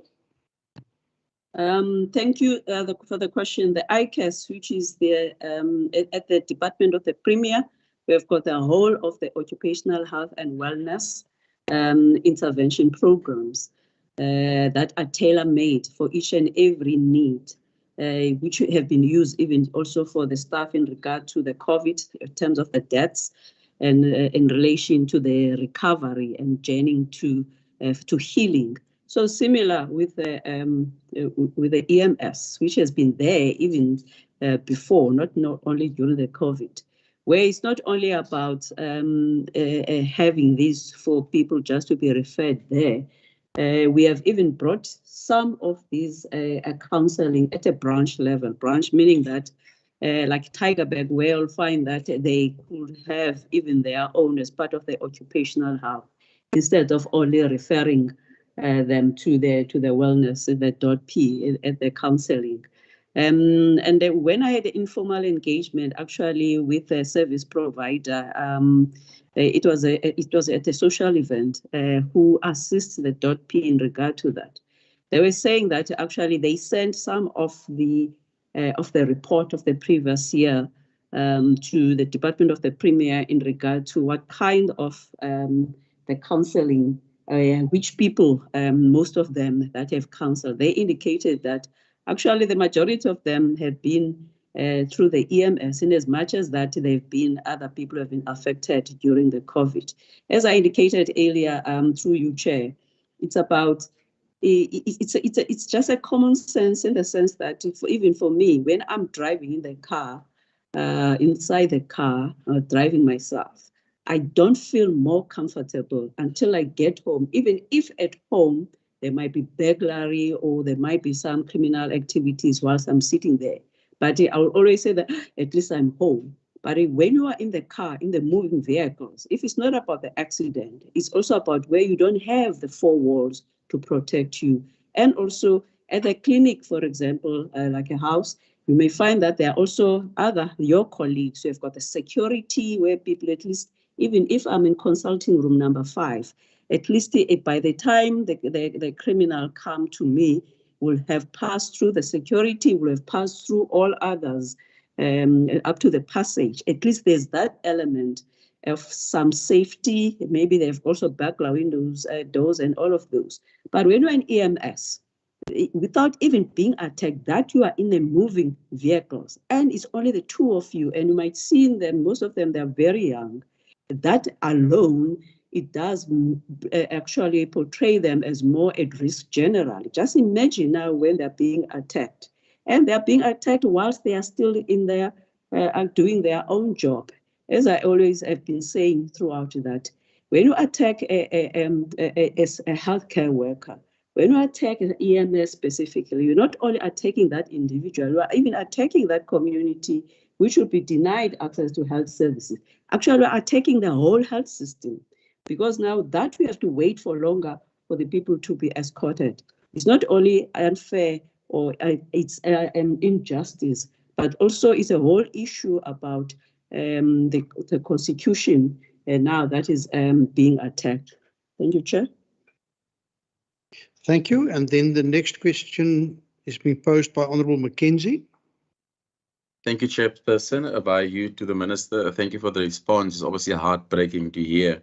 Thank you for the question. The ICAS, which is at the Department of the Premier, we have got the whole of the occupational health and wellness intervention programs that are tailor-made for each and every need, which have been used even also for the staff in regard to the COVID in terms of the deaths and in relation to the recovery and journey to healing. So similar with the EMS, which has been there even before, not only during the COVID. where it's not only about having these for people just to be referred there. We have even brought some of these counseling at a branch level, branch meaning that like Tigerberg, where you'll find that they could have even their own as part of their occupational health, instead of only referring them to the wellness, the .p at the counseling. And then when I had informal engagement, actually with a service provider, it was at a social event who assists the .p in regard to that. They were saying that actually they sent some of the report of the previous year to the Department of the Premier in regard to what kind of the counseling, which people, most of them that have counseled, they indicated that actually the majority of them have been through the EMS, in as much as that they've been, other people have been affected during the COVID. As I indicated earlier through you, Chair, it's about, it's just a common sense in the sense that even for me, when I'm driving in the car, inside the car, driving myself, I don't feel more comfortable until I get home. Even if at home, there might be burglary or there might be some criminal activities whilst I'm sitting there. But I'll always say that at least I'm home. But when you are in the car, in the moving vehicles, if it's not about the accident, it's also about where you don't have the four walls to protect you. And also at the clinic, for example, like a house, you may find that there are also your colleagues who have got the security where people, at least, even if I'm in consulting room number 5, at least by the time the criminal come to me, will have passed through the security, will have passed through all others up to the passage. At least there's that element of some safety. Maybe they've also burglar windows, doors and all of those. But when you're in EMS, without even being attacked, that you are in the moving vehicles and it's only the two of you, and you might see them, most of them, they're very young. That alone, it does actually portray them as more at risk generally. Just imagine now when they're being attacked, and they're being attacked whilst they are still in their doing their own job. As I always have been saying throughout that, when you attack a healthcare worker, when you attack an EMS specifically, you're not only attacking that individual, you are even attacking that community which should be denied access to health services. Actually, we are attacking the whole health system, because now that we have to wait for longer for the people to be escorted. It's not only unfair or it's an injustice, but also it's a whole issue about the constitution now that is being attacked. Thank you, Chair. Thank you. And then the next question is being posed by Honourable Mackenzie. Thank you, Chairperson. By you to the Minister, thank you for the response. It's obviously heartbreaking to hear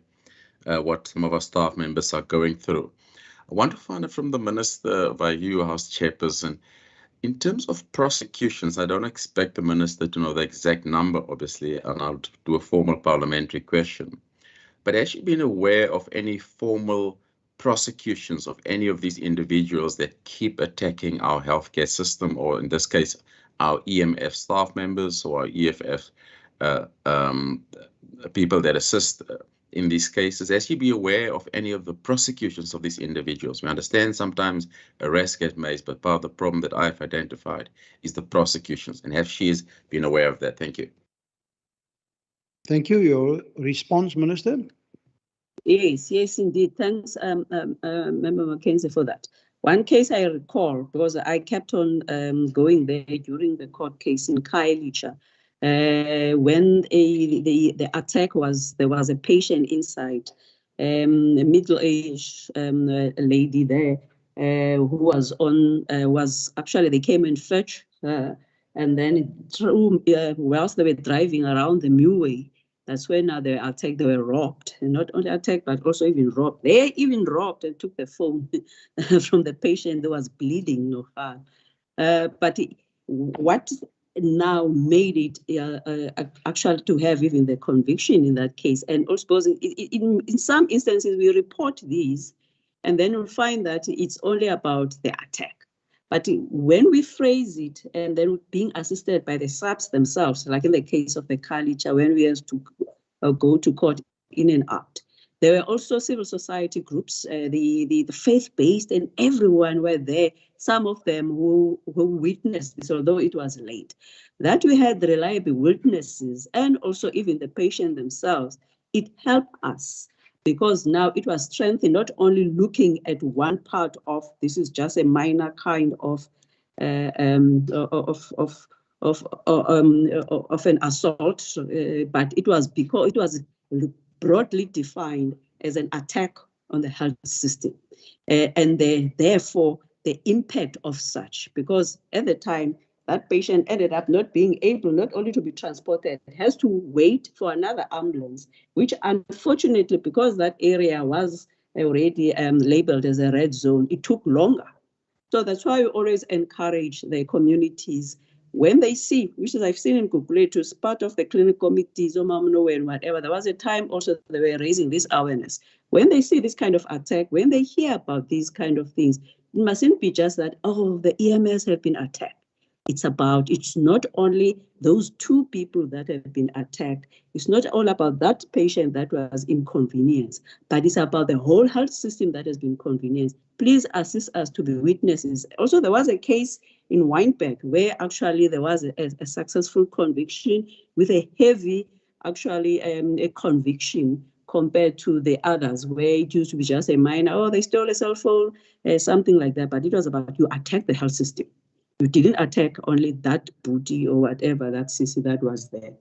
what some of our staff members are going through. I want to find out from the Minister, by you, House Chairperson, in terms of prosecutions, I don't expect the Minister to know the exact number, obviously, and I'll do a formal parliamentary question. But has she been aware of any formal prosecutions of any of these individuals that keep attacking our healthcare system, or in this case, our EMF staff members or our EFF people that assist in these cases? Has she been aware of any of the prosecutions of these individuals? We understand sometimes arrests get made, but part of the problem that I've identified is the prosecutions. And have she been aware of that? Thank you. Thank you. Your response, Minister? Yes, indeed. Thanks, Member Mackenzie, for that. One case I recall, because I kept on going there during the court case in Khayelitsha, when the attack was, there was a patient inside, a middle-aged lady there who was on, actually they came and fetched her, and then whilst they were driving around the Meway, that's when they were attacked, they were robbed. And not only attacked, but also even robbed. They even robbed and took the phone from the patient that was bleeding no harm. But what now made it actually to have even the conviction in that case, and also in some instances we report these, and then we'll find that it's only about the attack. But when we phrase it and then being assisted by the SAPs themselves, like in the case of the Kalicha, when we have to go to court in and out, there were also civil society groups, the faith-based, and everyone were there, some of them who witnessed this, although it was late. That we had reliable witnesses and also even the patient themselves, it helped us because now it was strengthened, not only looking at one part of this is just a minor kind of an assault, but it was because it was broadly defined as an attack on the health system, and therefore the impact of such, because at the time that patient ended up not being able not only to be transported, has to wait for another ambulance, which unfortunately, because that area was already labeled as a red zone, it took longer. So that's why we always encourage the communities when they see, which is I've seen in Gugulethu, as part of the clinic committees or Mamnowe and whatever, there was a time also they were raising this awareness. When they see this kind of attack, when they hear about these kind of things, it mustn't be just that, oh, the EMS have been attacked. It's not only those two people that have been attacked. It's not all about that patient that was inconvenienced, but it's about the whole health system that has been inconvenienced. Please assist us to be witnesses. Also, there was a case in Wynberg where actually there was a successful conviction with a heavy, actually a conviction compared to the others where it used to be just a minor, oh, they stole a cell phone, something like that. But it was about you attack the health system. You didn't attack only that booty or whatever, that sissy that was there.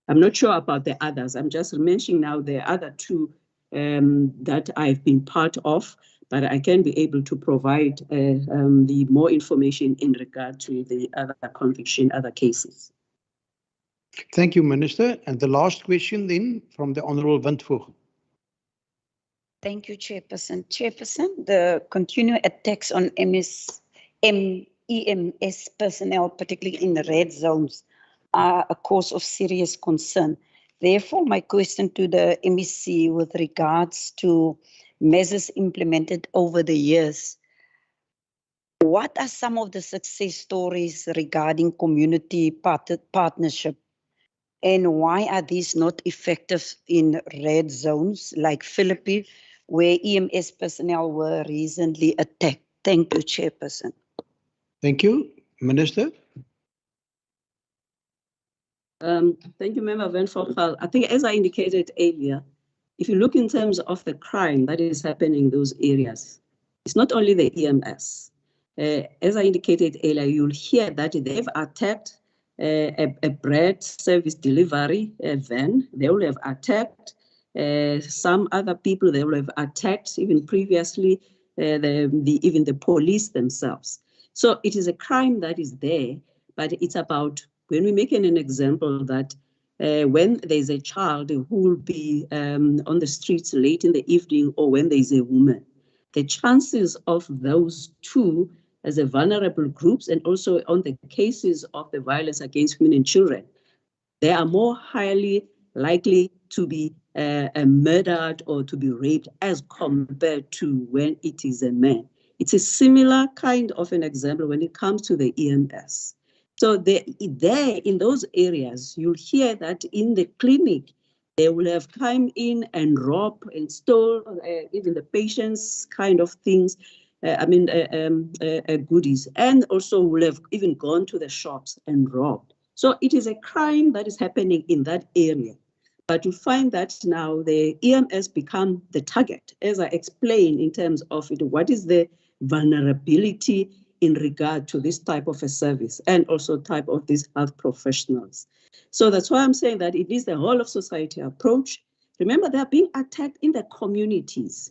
I'm not sure about the others. I'm just mentioning now the other two that I've been part of, but I can be able to provide the more information in regard to the other conviction, other cases. Thank you, Minister. And the last question then from the Honourable Windvoog. Thank you, Chairperson. Chairperson, the continued attacks on EMS personnel, particularly in the red zones, are a cause of serious concern. Therefore, my question to the MEC with regards to measures implemented over the years, what are some of the success stories regarding community partnership, and why are these not effective in red zones like Philippi, where EMS personnel were recently attacked? Thank you, Chairperson. Thank you. Minister. Thank you, Member Windvoog. I think as I indicated earlier, if you look in terms of the crime that is happening in those areas, it's not only the EMS. As I indicated earlier, you'll hear that they've attacked a bread service delivery van. They will have attacked some other people. They will have attacked even previously even the police themselves. So it is a crime that is there, but it's about when we make an example that when there's a child who will be on the streets late in the evening or when there's a woman, the chances of those two as a vulnerable groups and also on the cases of the violence against women and children, they are more highly likely to be murdered or to be raped as compared to when it is a man. It's a similar kind of an example when it comes to the EMS. So there in those areas, you'll hear that in the clinic, they will have come in and rob and stole even the patient's kind of things, goodies, and also will have even gone to the shops and robbed. So it is a crime that is happening in that area. But you find that now the EMS become the target, as I explained in terms of it, what is the vulnerability in regard to this type of a service and also type of these health professionals. So that's why I'm saying that it is the whole of society approach. Remember, they are being attacked in the communities,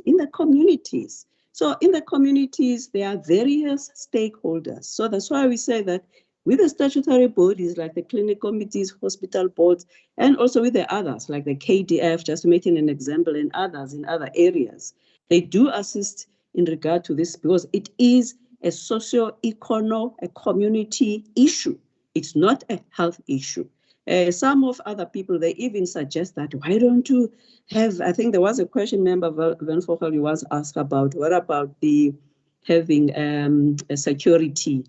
So in the communities, there are various stakeholders. So that's why we say that with the statutory bodies like the clinic committees, hospital boards, and also with the others like the KDF, just making an example, and others in other areas, they do assist in regard to this because it is a socio-economic, a community issue. It's not a health issue. Some of other people, they even suggest that, why don't you have, I think there was a question, Member Windvoog was asked about, what about the having a security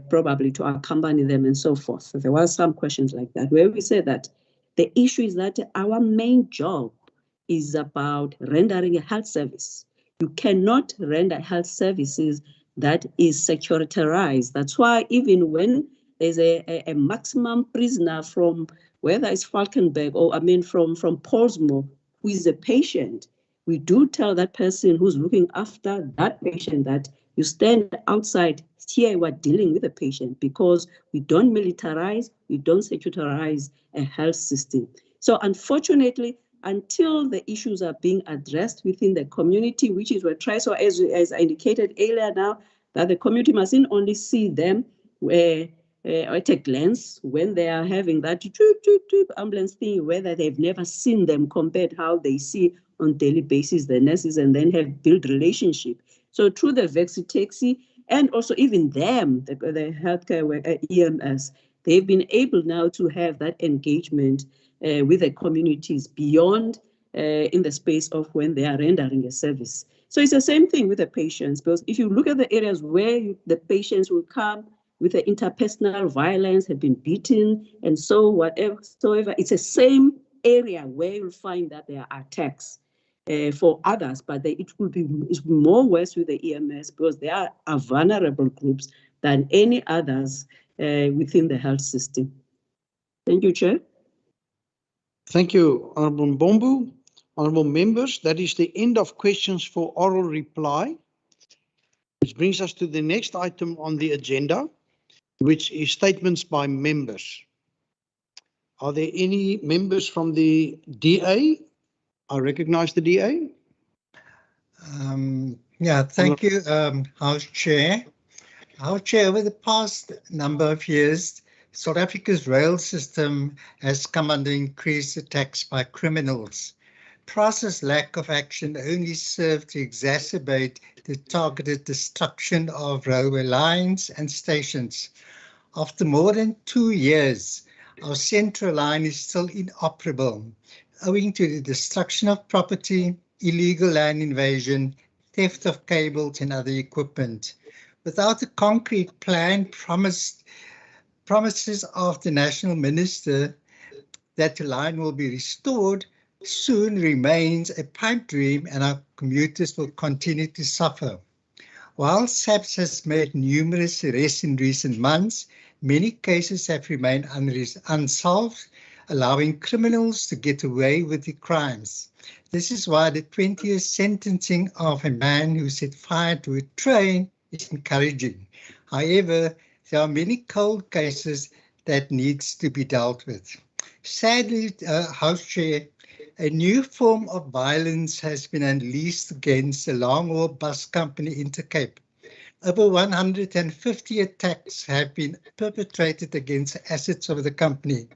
probably to accompany them and so forth. So there were some questions like that, where we said that the issue is that our main job is about rendering a health service. You cannot render health services that is securitized. That's why even when there's a maximum prisoner from whether it's Falkenberg or from Portsmouth, who is a patient, we do tell that person who's looking after that patient that you stand outside. Here we're dealing with a patient, because we don't militarize, we don't securitize a health system. So unfortunately, until the issues are being addressed within the community, which is what tries, so as I indicated earlier now, that the community mustn't only see them at a glance when they are having that ambulance thing, whether they've never seen them compared how they see on daily basis the nurses, and then have built relationship. So through the Vexi Taxi, and also even them, the healthcare EMS, they've been able now to have that engagement with the communities beyond in the space of when they are rendering a service. So it's the same thing with the patients, because if you look at the areas where the patients will come with the interpersonal violence, have been beaten, and so whatsoever, it's the same area where you'll find that there are attacks for others, but it will be more worse with the EMS, because they are vulnerable groups than any others within the health system. Thank you, Chair. Thank you, Honourable Mbombu. Honourable members, that is the end of questions for oral reply, which brings us to the next item on the agenda, which is statements by members. Are there any members from the DA? I recognize the DA. Yeah, thank you, House Chair. House Chair, over the past number of years, South Africa's rail system has come under increased attacks by criminals. Process lack of action only served to exacerbate the targeted destruction of railway lines and stations. After more than 2 years, our central line is still inoperable, owing to the destruction of property, illegal land invasion, theft of cables and other equipment. Without a concrete plan, promises of the National Minister that the line will be restored soon remains a pipe dream, and our commuters will continue to suffer. While SAPS has made numerous arrests in recent months, many cases have remained unsolved, allowing criminals to get away with the crimes. This is why the 20-year sentencing of a man who set fire to a train is encouraging. However, there are many cold cases that needs to be dealt with. Sadly, House Chair, a new form of violence has been unleashed against the long-haul bus company Intercape. Over 150 attacks have been perpetrated against assets of the company.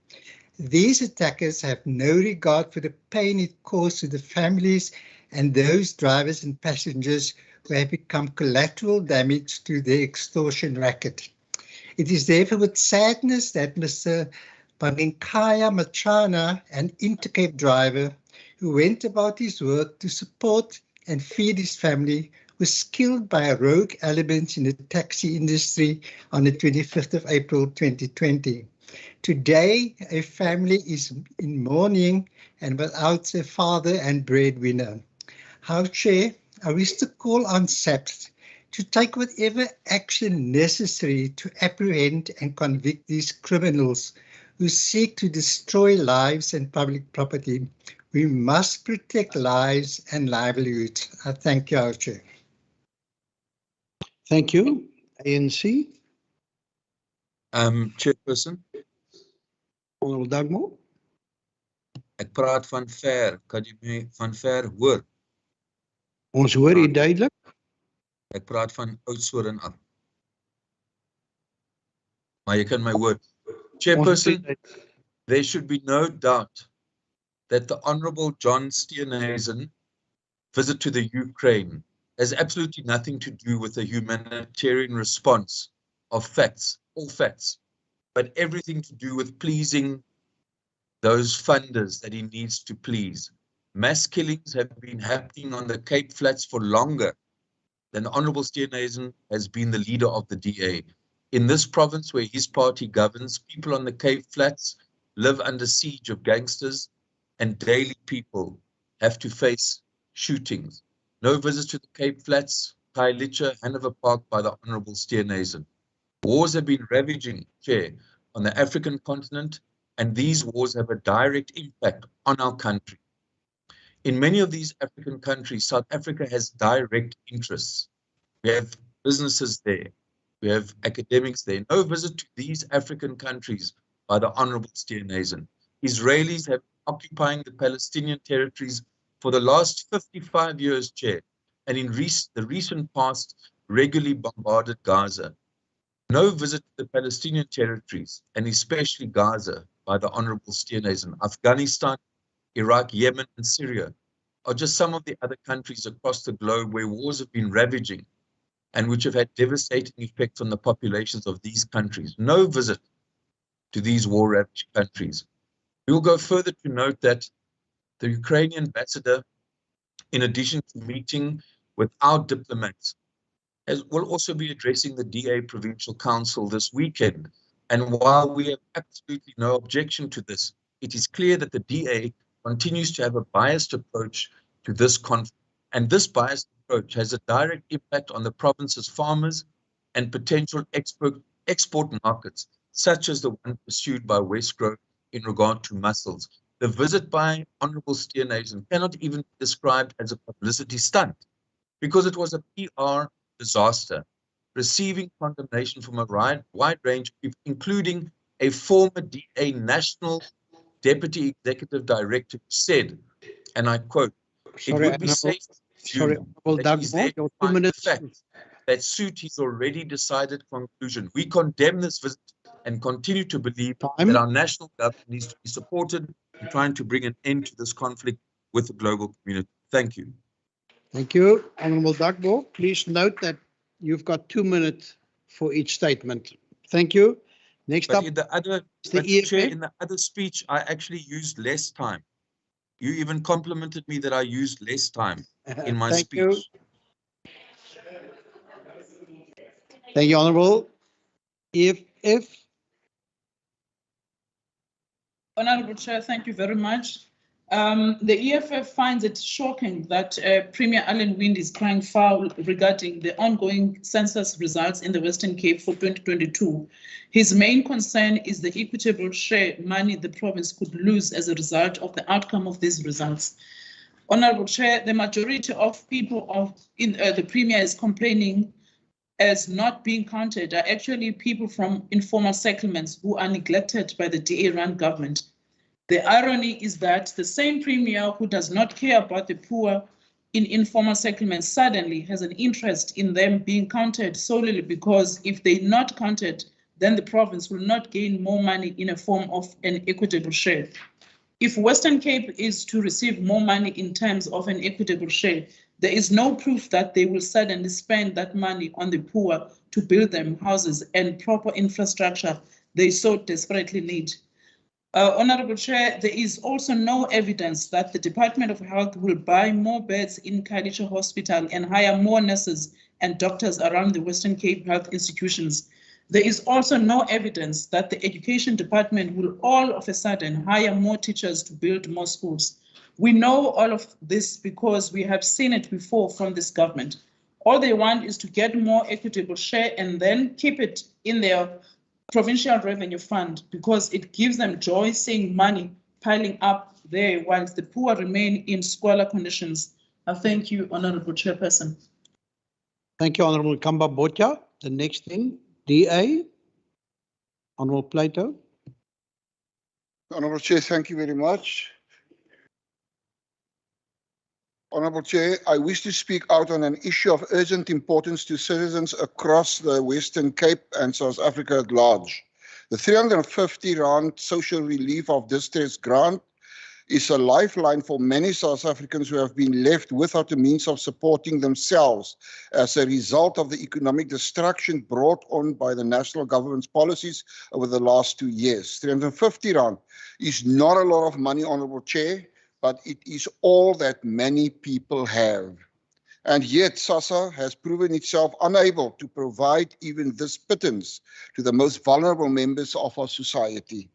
These attackers have no regard for the pain it caused to the families and those drivers and passengers who have become collateral damage to the extortion racket. It is therefore with sadness that Mr. Banginkaya Machana, an Intercape driver who went about his work to support and feed his family, was killed by a rogue element in the taxi industry on the 25th of April 2020. Today, a family is in mourning and without a father and breadwinner. House Chair, I wish to call on SAPS to take whatever action necessary to apprehend and convict these criminals who seek to destroy lives and public property. We must protect lives and livelihoods. I thank you, House Chair. Thank you. ANC. Chairperson. Honourable Dagmo. Ek praat van ver. Kan jy my van ver hoor? Ons hoor u duidelik. Ek praat van Oudtshoorn af. Maar jy kan my hoor. Chairperson, there should be no doubt that the Honourable John Steenhuisen visit to the Ukraine has absolutely nothing to do with the humanitarian response of facts, all facts, but everything to do with pleasing those funders that he needs to please. Mass killings have been happening on the Cape Flats for longer then the Honourable Steenhuisen has been the leader of the DA. In this province where his party governs, people on the Cape Flats live under siege of gangsters, and daily people have to face shootings. No visits to the Cape Flats, Khayelitsha, Hanover Park by the Honourable Steenhuisen. Wars have been ravaging, Chair, on the African continent, and these wars have a direct impact on our country. In many of these African countries, South Africa has direct interests. We have businesses there. We have academics there. No visit to these African countries by the Honourable Steenhuisen. Israelis have been occupying the Palestinian territories for the last 55 years, Chair, and in the recent past regularly bombarded Gaza. No visit to the Palestinian territories, and especially Gaza, by the Honourable Steenhuisen. Afghanistan, Iraq, Yemen, and Syria are just some of the other countries across the globe where wars have been ravaging and which have had devastating effects on the populations of these countries. No visit to these war-ravaged countries. We will go further to note that the Ukrainian ambassador, in addition to meeting with our diplomats, will also be addressing the DA Provincial Council this weekend. And while we have absolutely no objection to this, it is clear that the DA continues to have a biased approach to this conflict. And this biased approach has a direct impact on the province's farmers and potential export markets, such as the one pursued by Westgrove in regard to mussels. The visit by Honourable Steenhuisen cannot even be described as a publicity stunt, because it was a PR disaster, receiving condemnation from a wide range of people, including a former DA National Deputy Executive Director, who said, and I quote, "It would be safe to that suit his already decided conclusion. We condemn this visit and continue to believe that our national government needs to be supported in trying to bring an end to this conflict with the global community." Thank you. Thank you, Honourable Dagbo. Please note that you've got 2 minutes for each statement. Thank you. Next up, in the other, Chair, in the other speech, I actually used less time. You even complimented me that I used less time in my speech. Thank you, Honourable. Honourable Chair, thank you very much. The EFF finds it shocking that Premier Alan Wind is crying foul regarding the ongoing census results in the Western Cape for 2022. His main concern is the equitable share money the province could lose as a result of the outcome of these results. Honourable Chair, the majority of people in the Premier is complaining as not being counted are actually people from informal settlements who are neglected by the DA-run government. The irony is that the same Premier who does not care about the poor in informal settlements suddenly has an interest in them being counted solely because if they're not counted, then the province will not gain more money in a form of an equitable share. If Western Cape is to receive more money in terms of an equitable share, there is no proof that they will suddenly spend that money on the poor to build them houses and proper infrastructure they so desperately need. Honourable Chair, there is also no evidence that the Department of Health will buy more beds in Khayelitsha Hospital and hire more nurses and doctors around the Western Cape health institutions. There is also no evidence that the Education Department will all of a sudden hire more teachers to build more schools. We know all of this because we have seen it before from this government. All they want is to get more equitable share and then keep it in their provincial revenue fund because it gives them joy seeing money piling up there whilst the poor remain in squalor conditions. Thank you, Honourable Chairperson. Thank you, Honourable Kamba Botja. The next thing, DA, Honourable Plato. Honourable Chair, thank you very much. Honourable Chair, I wish to speak out on an issue of urgent importance to citizens across the Western Cape and South Africa at large. The 350 Rand Social Relief of Distress grant is a lifeline for many South Africans who have been left without the means of supporting themselves as a result of the economic destruction brought on by the national government's policies over the last 2 years. 350 Rand is not a lot of money, Honourable Chair, but it is all that many people have. And yet SASSA has proven itself unable to provide even this pittance to the most vulnerable members of our society.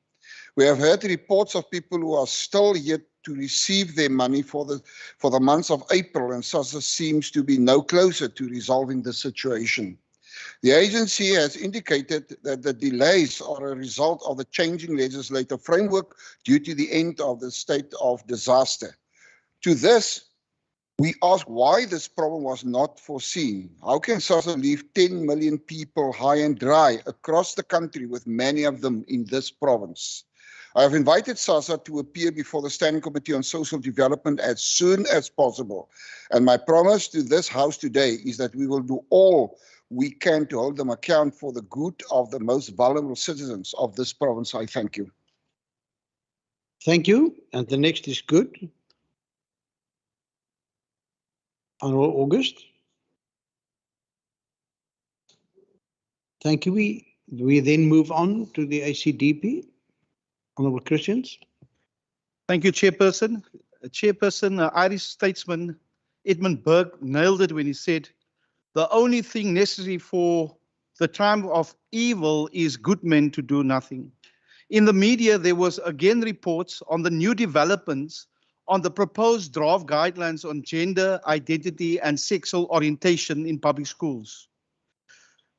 We have heard reports of people who are still yet to receive their money for the months of April, and SASSA seems to be no closer to resolving the situation. The agency has indicated that the delays are a result of the changing legislative framework due to the end of the state of disaster. To this, we ask why this problem was not foreseen. How can SASSA leave 10 million people high and dry across the country, with many of them in this province? I have invited SASSA to appear before the Standing Committee on Social Development as soon as possible. And my promise to this House today is that we will do all we can to hold them account for the good of the most vulnerable citizens of this province. I thank you. Thank you. And the next is good. Honourable August. Thank you. We then move on to the ACDP. Honourable Christians. Thank you, Chairperson. Chairperson, Irish statesman Edmund Burke nailed it when he said, the only thing necessary for the time of evil is good men to do nothing. In the media, there was again reports on the new developments on the proposed draft guidelines on gender, identity and sexual orientation in public schools.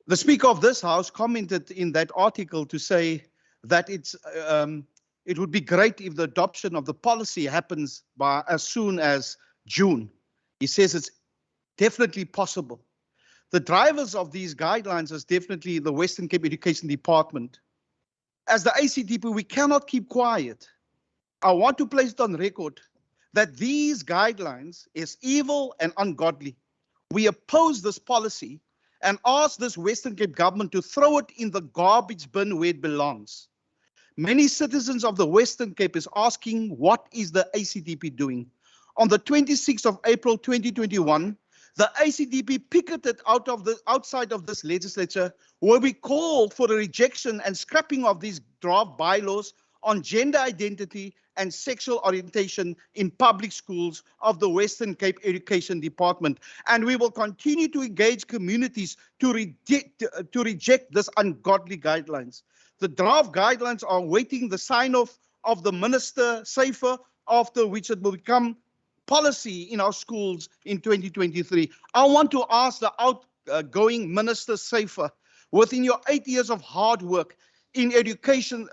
The Speaker of this House commented in that article to say that it would be great if the adoption of the policy happens by as soon as June. He says it's definitely possible. The drivers of these guidelines is definitely the Western Cape Education Department. As the ACDP, we cannot keep quiet. I want to place it on record that these guidelines is evil and ungodly. We oppose this policy and ask this Western Cape government to throw it in the garbage bin where it belongs. Many citizens of the Western Cape is asking, what is the ACDP doing? On the 26th of April 2021, the ACDP picketed outside of this legislature, where we called for the rejection and scrapping of these draft bylaws on gender identity and sexual orientation in public schools of the Western Cape Education Department. And we will continue to engage communities to reject this ungodly guidelines. The draft guidelines are awaiting the sign-off of the Minister Safer, after which it will become policy in our schools in 2023. I want to ask the outgoing Minister Safer, within your 8 years of hard work in education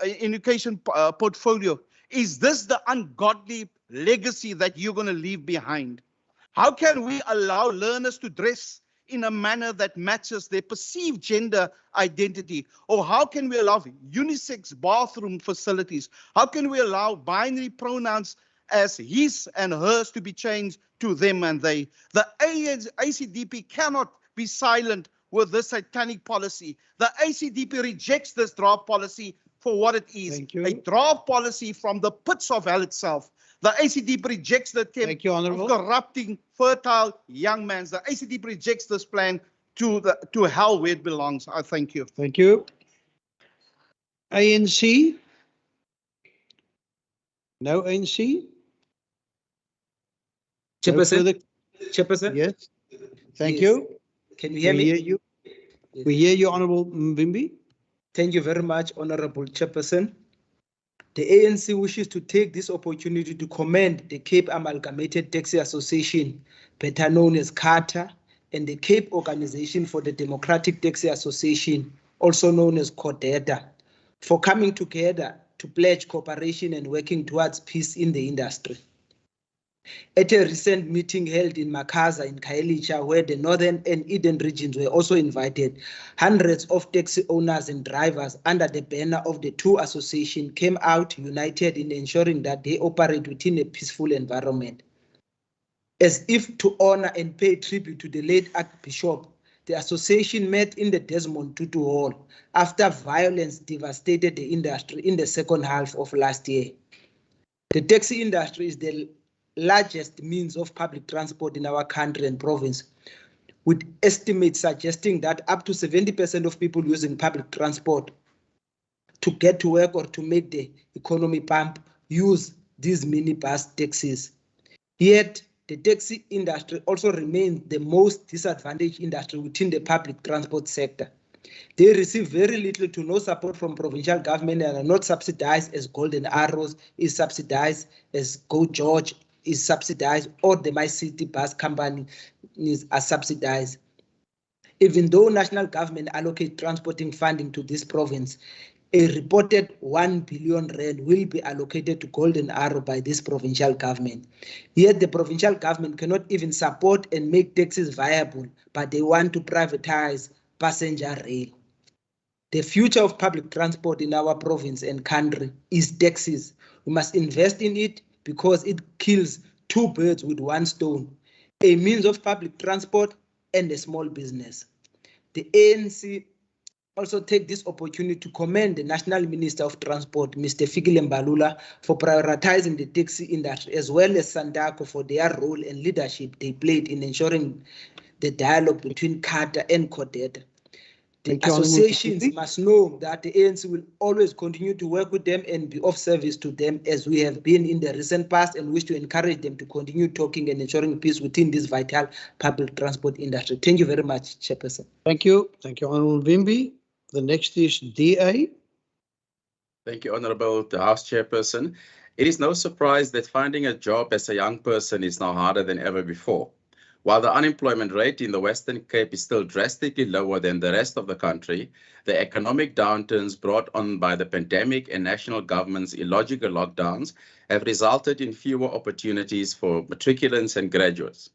portfolio, is this the ungodly legacy that you're going to leave behind? How can we allow learners to dress in a manner that matches their perceived gender identity? Or how can we allow unisex bathroom facilities? How can we allow binary pronouns as his and hers to be changed to them and they? The ACDP cannot be silent with this satanic policy. The ACDP rejects this draft policy for what it is, a draft policy from the pits of hell itself. The ACDP rejects the attempt of corrupting fertile young men. The ACDP rejects this plan to hell where it belongs. I thank you. Thank you. ANC? No ANC? Chairperson? Chairperson? Yes. Thank Yes. you. Can you hear me? We hear you. Yes. We hear you, Honourable Mvimbi. Thank you very much, Honourable Chairperson. The ANC wishes to take this opportunity to commend the Cape Amalgamated Taxi Association, better known as CATA, and the Cape Organization for the Democratic Taxi Association, also known as CODETA, for coming together to pledge cooperation and working towards peace in the industry. At a recent meeting held in Makaza in Khayelitsha, where the Northern and Eden regions were also invited, hundreds of taxi owners and drivers under the banner of the two associations came out united in ensuring that they operate within a peaceful environment. As if to honor and pay tribute to the late Archbishop, the association met in the Desmond Tutu Hall after violence devastated the industry in the second half of last year. The taxi industry is the largest means of public transport in our country and province, with estimates suggesting that up to 70% of people using public transport to get to work or to make the economy pump use these minibus taxis. Yet, the taxi industry also remains the most disadvantaged industry within the public transport sector. They receive very little to no support from provincial government and are not subsidized as Golden Arrows is subsidized, as Go George is subsidized, or the My City Bus Company are subsidized. Even though national government allocate transporting funding to this province, a reported 1 billion rand will be allocated to Golden Arrow by this provincial government. Yet the provincial government cannot even support and make taxis viable, but they want to privatize passenger rail. The future of public transport in our province and country is taxis. We must invest in it because it kills two birds with one stone, a means of public transport and a small business. The ANC also take this opportunity to commend the National Minister of Transport, Mr. Fikile Mbalula, for prioritizing the taxi industry, as well as Sandako for their role and leadership they played in ensuring the dialogue between CATA and CODETA. The associations must know that the ANC will always continue to work with them and be of service to them, as we have been in the recent past, and wish to encourage them to continue talking and ensuring peace within this vital public transport industry. Thank you very much, Chairperson. Thank you. Thank you, Honourable Wimby. The next is DA. Thank you, Honourable the House Chairperson. It is no surprise that finding a job as a young person is now harder than ever before. While the unemployment rate in the Western Cape is still drastically lower than the rest of the country, the economic downturns brought on by the pandemic and national government's illogical lockdowns have resulted in fewer opportunities for matriculants and graduates.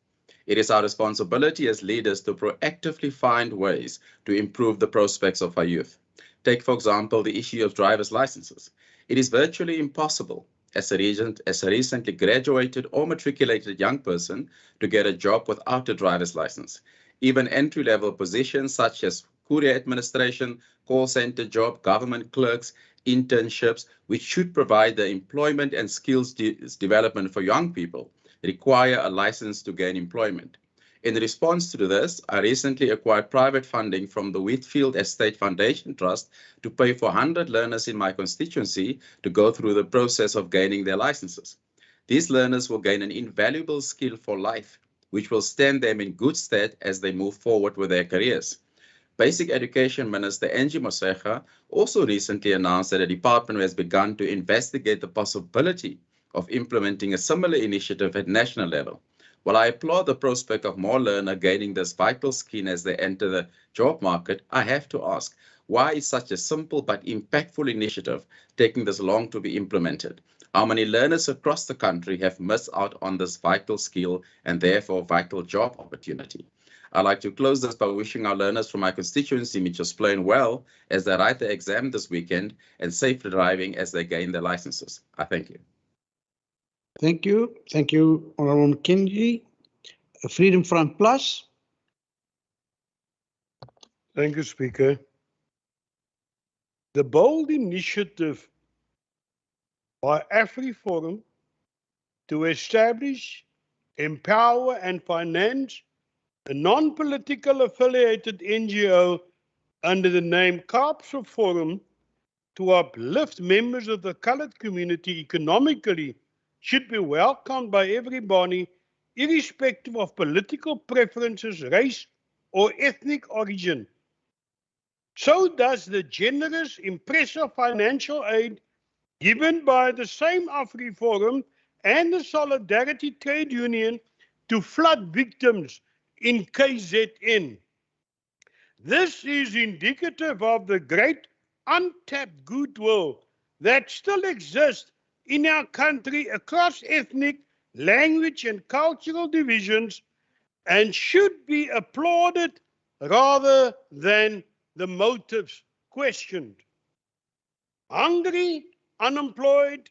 It is our responsibility as leaders to proactively find ways to improve the prospects of our youth. Take, for example, the issue of driver's licenses. It is virtually impossible as a recently graduated or matriculated young person to get a job without a driver's license. Even entry-level positions such as courier administration, call center job, government clerks, internships, which should provide the employment and skills development for young people, require a license to gain employment. In response to this, I recently acquired private funding from the Whitfield Estate Foundation Trust to pay for 100 learners in my constituency to go through the process of gaining their licenses. These learners will gain an invaluable skill for life, which will stand them in good stead as they move forward with their careers. Basic Education Minister Angie Motshekga also recently announced that the department has begun to investigate the possibility of implementing a similar initiative at national level. While I applaud the prospect of more learners gaining this vital skill as they enter the job market, I have to ask, why is such a simple but impactful initiative taking this long to be implemented? How many learners across the country have missed out on this vital skill and therefore vital job opportunity? I'd like to close this by wishing our learners from my constituency Mitchells Plain well as they write the exam this weekend and safe driving as they gain their licenses. I thank you. Thank you. Thank you, Honourable McKenzie. Freedom Front Plus. Thank you, Speaker. The bold initiative by AfriForum to establish, empower and finance a non-political affiliated NGO under the name CAPSA Forum to uplift members of the coloured community economically should be welcomed by everybody, irrespective of political preferences, race, or ethnic origin. So does the generous, impressive financial aid given by the same AfriForum and the Solidarity Trade Union to flood victims in KZN. This is indicative of the great untapped goodwill that still exists in our country across ethnic, language and cultural divisions and should be applauded rather than the motives questioned. Hungry, unemployed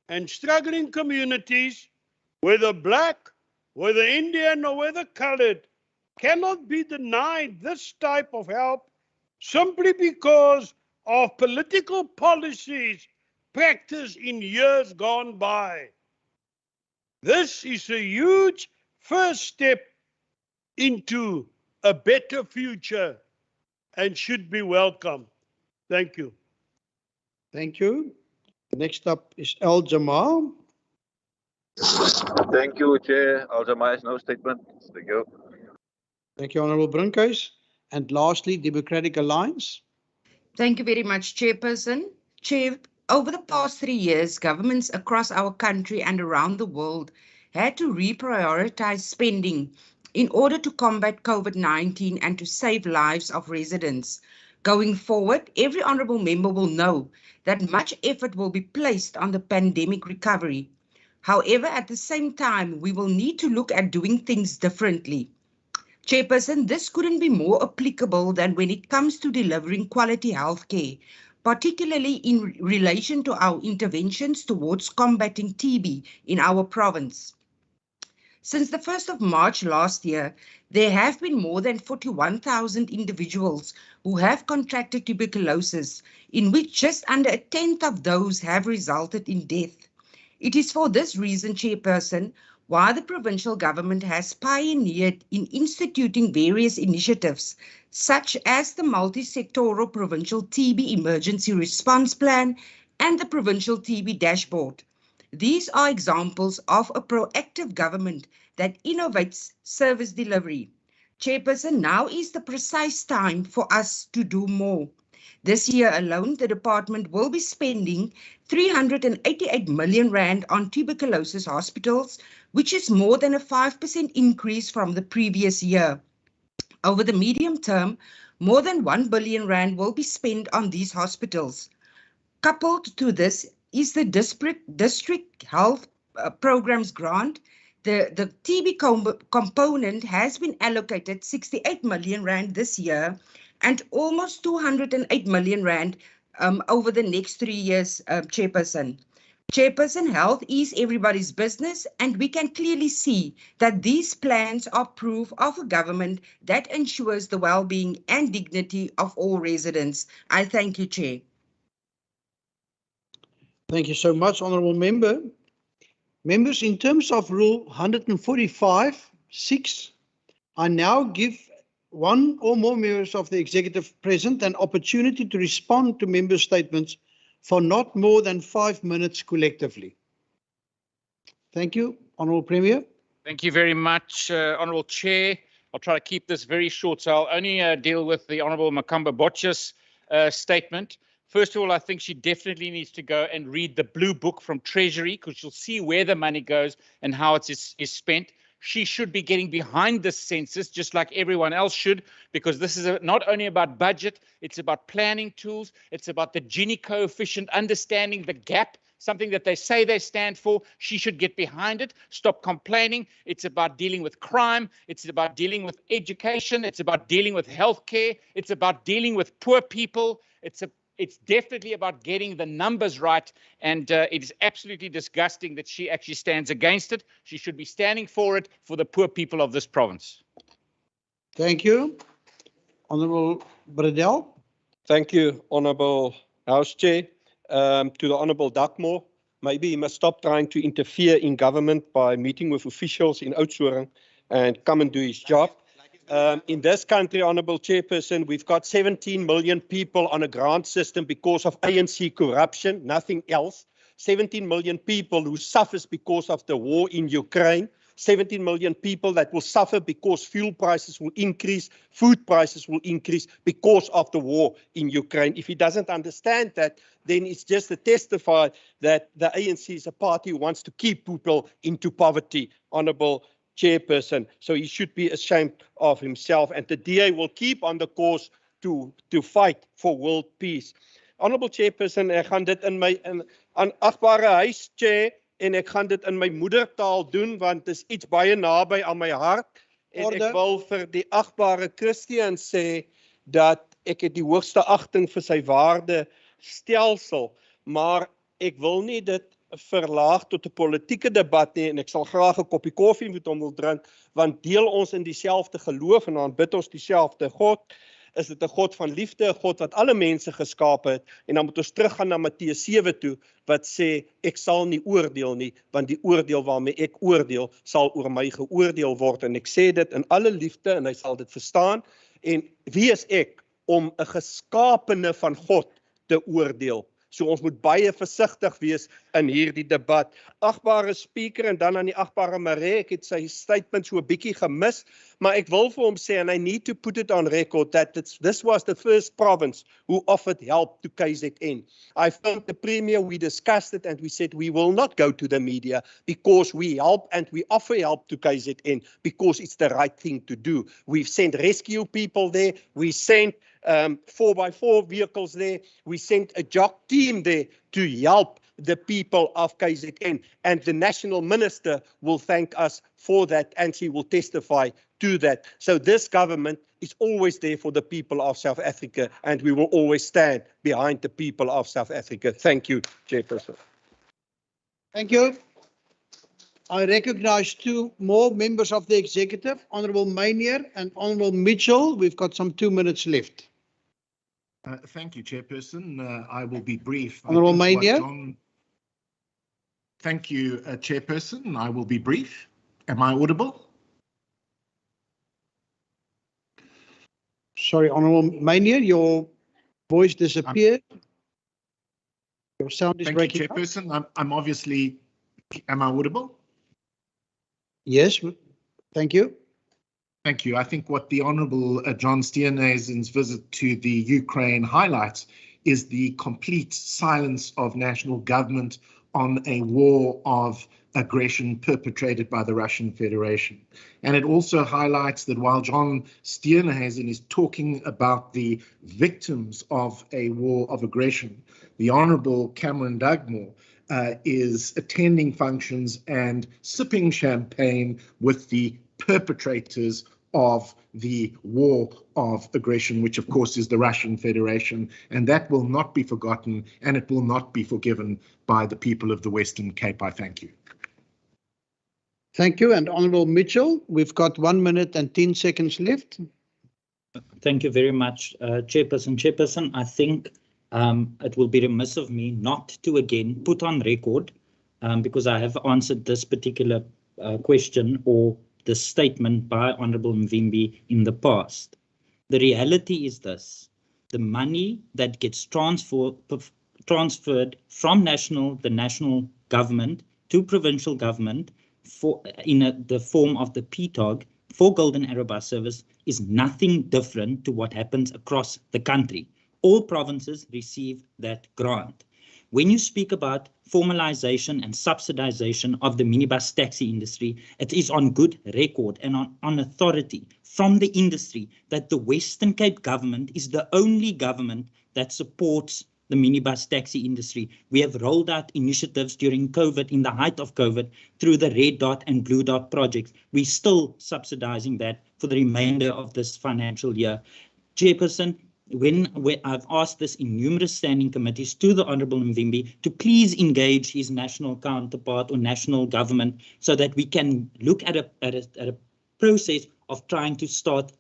and struggling communities, whether black, whether Indian or whether colored, cannot be denied this type of help simply because of political policies practiced in years gone by. This is a huge first step into a better future and should be welcome. Thank you. Thank you. Next up is Al Jamal. Thank you, Chair. Also, my no statement. Thank you. Thank you, Honourable Brinkhuis. And lastly, Democratic Alliance. Thank you very much, Chairperson. Chair, over the past 3 years, governments across our country and around the world had to reprioritize spending in order to combat COVID-19 and to save lives of residents. Going forward, every honourable member will know that much effort will be placed on the pandemic recovery. However, at the same time, we will need to look at doing things differently. Chairperson, this couldn't be more applicable than when it comes to delivering quality healthcare, particularly in relation to our interventions towards combating TB in our province. Since the 1st of March last year, there have been more than 41,000 individuals who have contracted tuberculosis, in which just under a tenth of those have resulted in death. It is for this reason, Chairperson, why the provincial government has pioneered in instituting various initiatives, such as the multi-sectoral provincial TB emergency response plan and the provincial TB dashboard. These are examples of a proactive government that innovates service delivery. Chairperson, now is the precise time for us to do more. This year alone, the department will be spending 388 million rand on tuberculosis hospitals, which is more than a 5% increase from the previous year. Over the medium term, more than 1 billion rand will be spent on these hospitals. Coupled to this is the district health programs grant. The TB component has been allocated 68 million rand this year and almost 208 million rand over the next 3 years, Chairperson. Chairperson, health is everybody's business, and we can clearly see that these plans are proof of a government that ensures the well-being and dignity of all residents. I thank you, Chair. Thank you so much, Honourable Member. Members, in terms of Rule 145(6), I now give one or more members of the executive present an opportunity to respond to member statements for not more than 5 minutes collectively. Thank you, Honourable Premier. Thank you very much, Honourable Chair. I'll try to keep this very short, so I'll only deal with the Honourable Makamba Botcha's statement. First of all, I think she definitely needs to go and read the blue book from Treasury, because she'll see where the money goes and how it is spent. She should be getting behind this census, just like everyone else should, because this is not only about budget, it's about planning tools, it's about the Gini coefficient, understanding the gap, something that they say they stand for. She should get behind it, stop complaining. It's about dealing with crime, it's about dealing with education, it's about dealing with healthcare, it's about dealing with poor people, it's definitely about getting the numbers right, and it is absolutely disgusting that she actually stands against it. She should be standing for it for the poor people of this province. Thank you. Honourable Bradell. Thank you, Honourable House Chair. To the Honourable Duckmore, maybe he must stop trying to interfere in government by meeting with officials in Oudtshoorn and come and do his job. In this country, Honourable Chairperson, we've got 17 million people on a grant system because of ANC corruption, nothing else. 17 million people who suffers because of the war in Ukraine. 17 million people that will suffer because fuel prices will increase, food prices will increase because of the war in Ukraine. If he doesn't understand that, then it's just to testify that the ANC is a party who wants to keep people into poverty, Honourable Chairperson. So he should be ashamed of himself, and the DA will keep on the course to fight for world peace. Honourable Chairperson, ek gaan dit in my agbare huis, Chair, en ek gaan dit in my moedertaal doen, want dit is iets baie naby aan my hart. En ek wil vir die agbare Christian sê dat ek het die hoogste agting vir sy waardestelsel, maar ek wil nie dit verlaag tot 'n politieke debat nie, en ek sal graag 'n koppie koffie met hom wil drink, want deel ons in dieselfde geloof en aanbid ons dieselfde God. Is dit 'n God van liefde, 'n God wat alle mense geskaap het, en dan moet ons teruggaan na Matteus 7 toe, wat sê, ek sal nie oordeel nie, want die oordeel waarmee ek oordeel, sal oor my geoordeel word, en ek sê dit in alle liefde, en hy sal dit verstaan, en wie is ek om 'n geskaapene van God te oordeel? So ons moet baie versigtig wees in hierdie debat. Agbare speaker en dan aan die agbare Maree, ek het sy statement so 'n bietjie gemis, maar ek wil vir hom sê, and I need to put it on record, that this was the first province who offered help to KZN. I phoned the Premier, we discussed it, and we said we will not go to the media because we help and we offer help to KZN because it's the right thing to do. We've sent rescue people there, we sent 4x4 vehicles there, we sent a jock team there to help the people of KZN, and the National Minister will thank us for that, and she will testify to that. So this government is always there for the people of South Africa, and we will always stand behind the people of South Africa. Thank you, Chairperson. Thank you. I recognize two more members of the executive, Honourable Maynier and Honourable Mitchell. We've got some 2 minutes left. Thank you, Chairperson. I will be brief. Honourable Maynier. Thank you, Chairperson. I will be brief. Am I audible? Sorry, Honourable Maynier, your voice disappeared. Your sound is breaking up. Thank you, Chairperson. I'm obviously, am I audible? Yes, thank you. Thank you. I think what the Honourable John Steenhuisen's visit to the Ukraine highlights is the complete silence of national government on a war of aggression perpetrated by the Russian Federation. And it also highlights that while John Steenhuisen is talking about the victims of a war of aggression, the Honourable Cameron Dugmore is attending functions and sipping champagne with the perpetrators of the war of aggression, which of course is the Russian Federation, and that will not be forgotten and it will not be forgiven by the people of the Western Cape. I thank you. Thank you. And Honourable Mitchell, we've got 1 minute and 10 seconds left. Thank you very much, Chairperson. Chairperson, I think it will be remiss of me not to again put on record, because I have answered this particular question or the statement by Honourable Mvimbi in the past. The reality is this: the money that gets transferred from the national government to provincial government in the form of the PTOG for Golden Arrow bus service is nothing different to what happens across the country. All provinces receive that grant. When you speak about formalization and subsidization of the minibus taxi industry, it is on good record and on authority from the industry that the Western Cape government is the only government that supports the minibus taxi industry. We have rolled out initiatives during COVID, in the height of COVID, through the Red Dot and Blue Dot projects. We're still subsidizing that for the remainder of this financial year. Chairperson, when I've asked this in numerous standing committees to the Honourable Mvimbi to please engage his national counterpart or national government so that we can look at a process of trying to start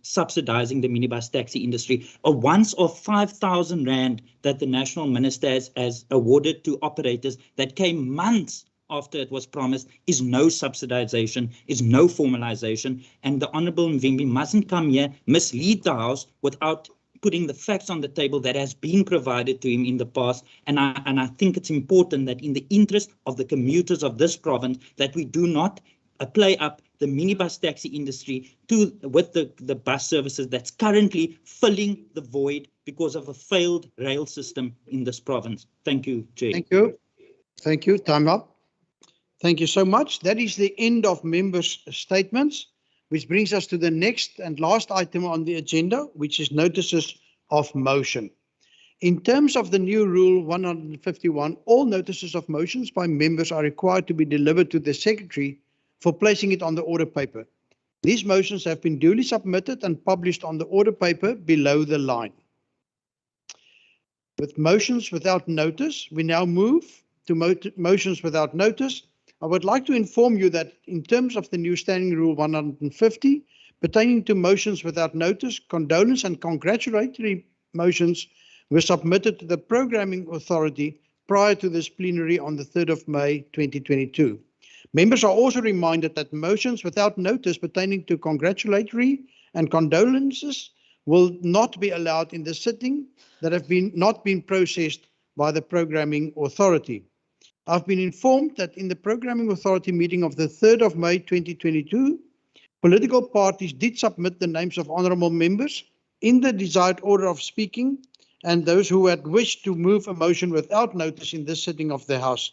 subsidizing the minibus taxi industry. A once-off 5,000 Rand that the National Minister has awarded to operators that came months after it was promised is no subsidization, is no formalization, and the Honourable Mvimbi mustn't come here, mislead the House without putting the facts on the table that has been provided to him in the past. And I think it's important that in the interest of the commuters of this province that we do not play up the minibus taxi industry with the bus services that's currently filling the void because of a failed rail system in this province. Thank you, Chair. Thank you. Thank you. Time up. Thank you so much. That is the end of members' statements, which brings us to the next and last item on the agenda, which is notices of motion. In terms of the new Rule 151, all notices of motions by members are required to be delivered to the Secretary for placing it on the order paper. These motions have been duly submitted and published on the order paper below the line. With motions without notice, we now move to motions without notice. I would like to inform you that in terms of the new Standing Rule 150, pertaining to motions without notice, condolence and congratulatory motions were submitted to the Programming Authority prior to this plenary on the 3rd of May 2022. Members are also reminded that motions without notice pertaining to congratulatory and condolences will not be allowed in the sitting that have not been processed by the Programming Authority. I've been informed that in the Programming Authority meeting of the 3rd of May 2022, political parties did submit the names of honourable members in the desired order of speaking and those who had wished to move a motion without notice in this sitting of the House.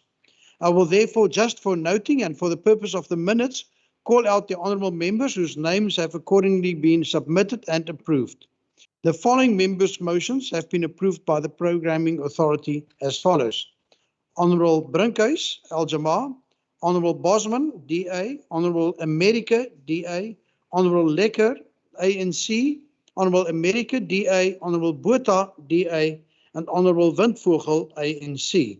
I will therefore, just for noting and for the purpose of the minutes, call out the honourable members whose names have accordingly been submitted and approved. The following members' motions have been approved by the Programming Authority as follows. Honourable Brinkhuis, Al-Jamaa, Honourable Bosman, DA, Honourable America, DA, Honourable Lekker, ANC, Honourable America, DA, Honourable Botha, DA, and Honourable Windvogel, ANC.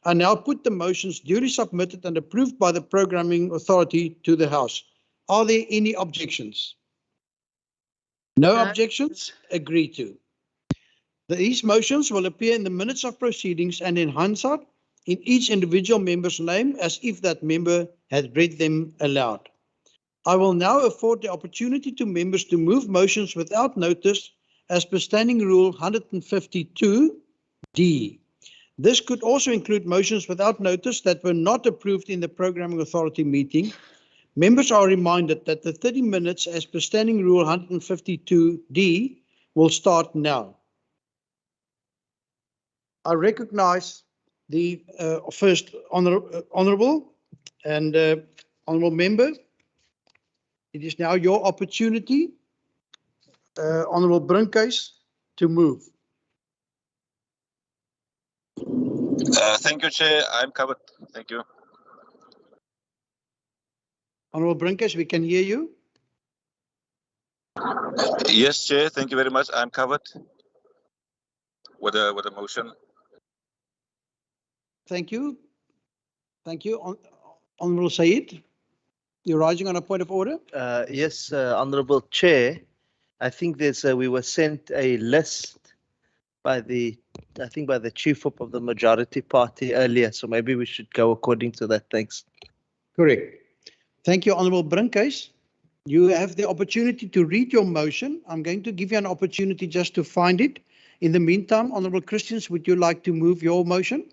I now put the motions duly submitted and approved by the Programming Authority to the House. Are there any objections? No objections? Agreed to. These motions will appear in the minutes of proceedings and in Hansard in each individual member's name as if that member had read them aloud. I will now afford the opportunity to members to move motions without notice as per Standing Rule 152D. This could also include motions without notice that were not approved in the Programming Authority meeting. Members are reminded that the 30 minutes as per Standing Rule 152D will start now. I recognize the first honourable and honourable member. It is now your opportunity, Honourable Brinkhuis, to move. Thank you, Chair. I'm covered. Thank you. Honourable Brinkhuis, we can hear you. Yes, Chair. Thank you very much. I'm covered with a motion. Thank you. Thank you. Honourable Said, you're rising on a point of order. Yes, Honourable Chair. I think we were sent a list by the Chief Whip of the Majority Party earlier, so maybe we should go according to that. Thanks. Correct. Thank you, Honourable Brinkhuis. You have the opportunity to read your motion. I'm going to give you an opportunity just to find it. In the meantime, Honourable Christians, would you like to move your motion?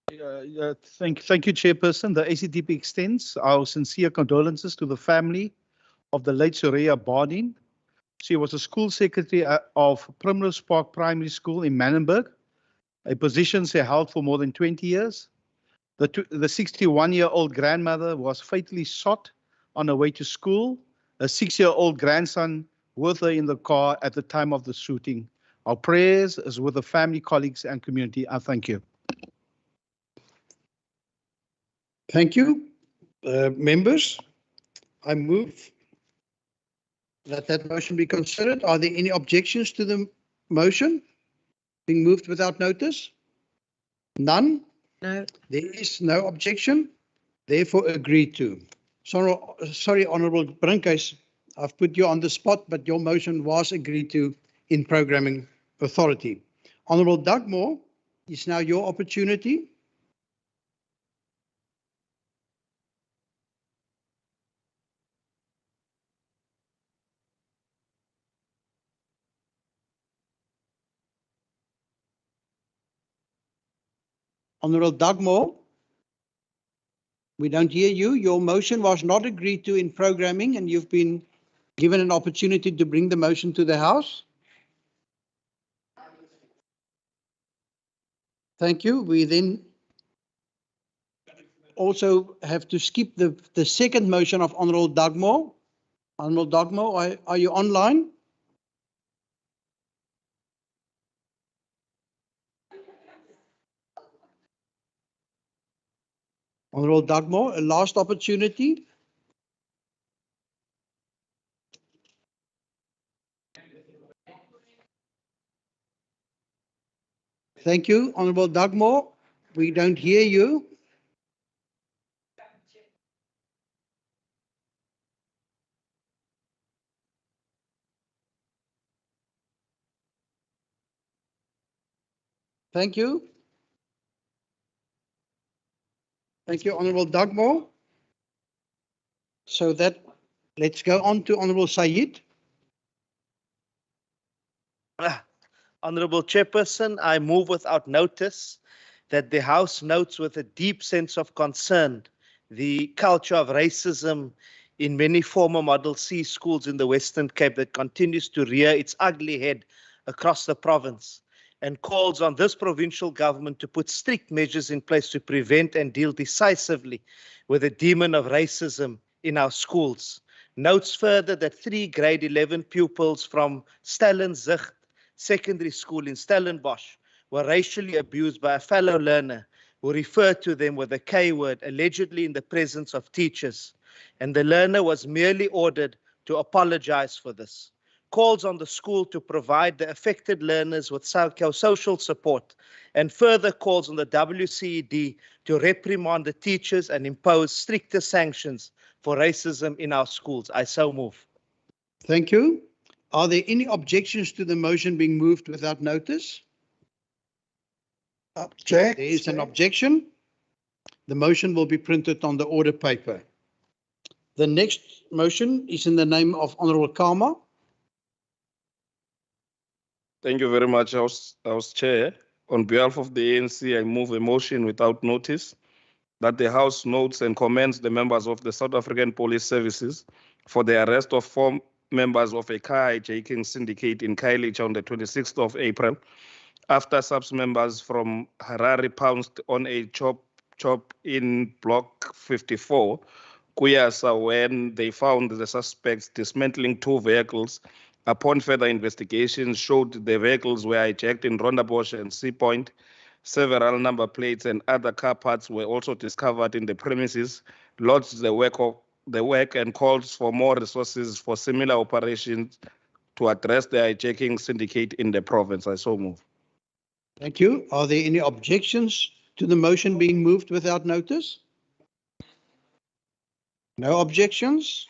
Thank you, Chairperson. The ACTP extends our sincere condolences to the family of the late Soraya Bardin. She was a school secretary of Primrose Park Primary School in Manenberg, a position she held for more than 20 years. The 61-year-old grandmother was fatally shot on her way to school. A 6-year-old grandson with her in the car at the time of the shooting. Our prayers is with the family, colleagues, and community. I thank you. Thank you. Members, I move that motion be considered. Are there any objections to the motion being moved without notice? None? No. There is no objection, therefore agreed to. Sorry, Honourable Brinkhuis, I've put you on the spot, but your motion was agreed to in Programming Authority. Honourable Dugmore, it's now your opportunity. Honourable Dugmore, we don't hear you. Your motion was not agreed to in programming and you've been given an opportunity to bring the motion to the House. Thank you. We then also have to skip the second motion of Honourable Dugmore. Honourable Dugmore, are you online? Honourable Dugmore, a last opportunity. Thank you, Honourable Dugmore. We don't hear you. Thank you. Thank you, Honourable Dugmore. So let's go on to Honourable Said. Honourable Chairperson, I move without notice that the House notes with a deep sense of concern the culture of racism in many former Model C schools in the Western Cape that continues to rear its ugly head across the province, and calls on this provincial government to put strict measures in place to prevent and deal decisively with the demon of racism in our schools. Notes further that 3 grade 11 pupils from Stellenzicht Secondary School in Stellenbosch were racially abused by a fellow learner who referred to them with a K word, allegedly in the presence of teachers, and the learner was merely ordered to apologize for this. Calls on the school to provide the affected learners with social support, and further calls on the WCED to reprimand the teachers and impose stricter sanctions for racism in our schools. I so move. Thank you. Are there any objections to the motion being moved without notice? Object. There is an objection. The motion will be printed on the order paper. The next motion is in the name of Honourable Kama. Thank you very much, House Chair. On behalf of the ANC, I move a motion without notice that the House notes and commends the members of the South African Police Services for the arrest of 4 members of a car hijacking syndicate in Khayelitsha on the 26th of April, after SAPS members from Harare pounced on a chop in Block 54, Kuyasa, when they found the suspects dismantling 2 vehicles. Upon further investigations, showed the vehicles were hijacked in Rondebosch and Sea Point. Several number plates and other car parts were also discovered in the premises. Lodged the work and calls for more resources for similar operations to address the hijacking syndicate in the province. I so move. Thank you. Are there any objections to the motion being moved without notice? No objections?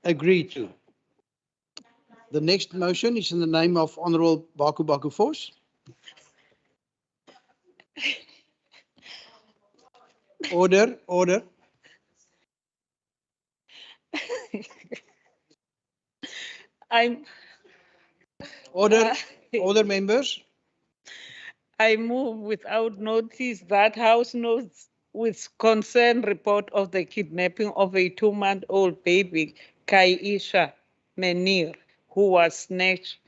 Agreed to. The next motion is in the name of Honourable Baku Force. Order. Order, members. I move without notice that House notes with concern report of the kidnapping of a 2-month-old baby, Kaisha Menir, who was snatched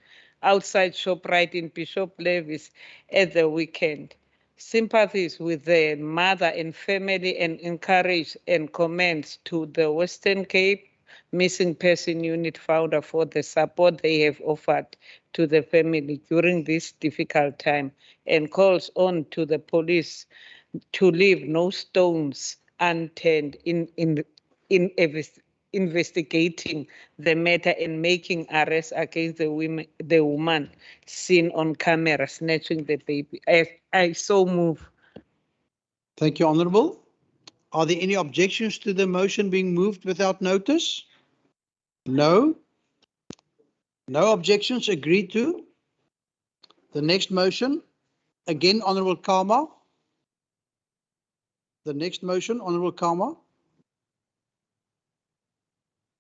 outside ShopRite in Bishop Levis at the weekend. Sympathies with the mother and family, and encourage and commends to the Western Cape Missing Person Unit founder for the support they have offered to the family during this difficult time, and calls on to the police to leave no stones unturned in investigating the matter and making arrests against the woman seen on camera snatching the baby. I so move. Thank you, Honourable. Are there any objections to the motion being moved without notice? No. No objections. Agreed to. The next motion, again, Honourable Kama. The next motion, Honourable Kama.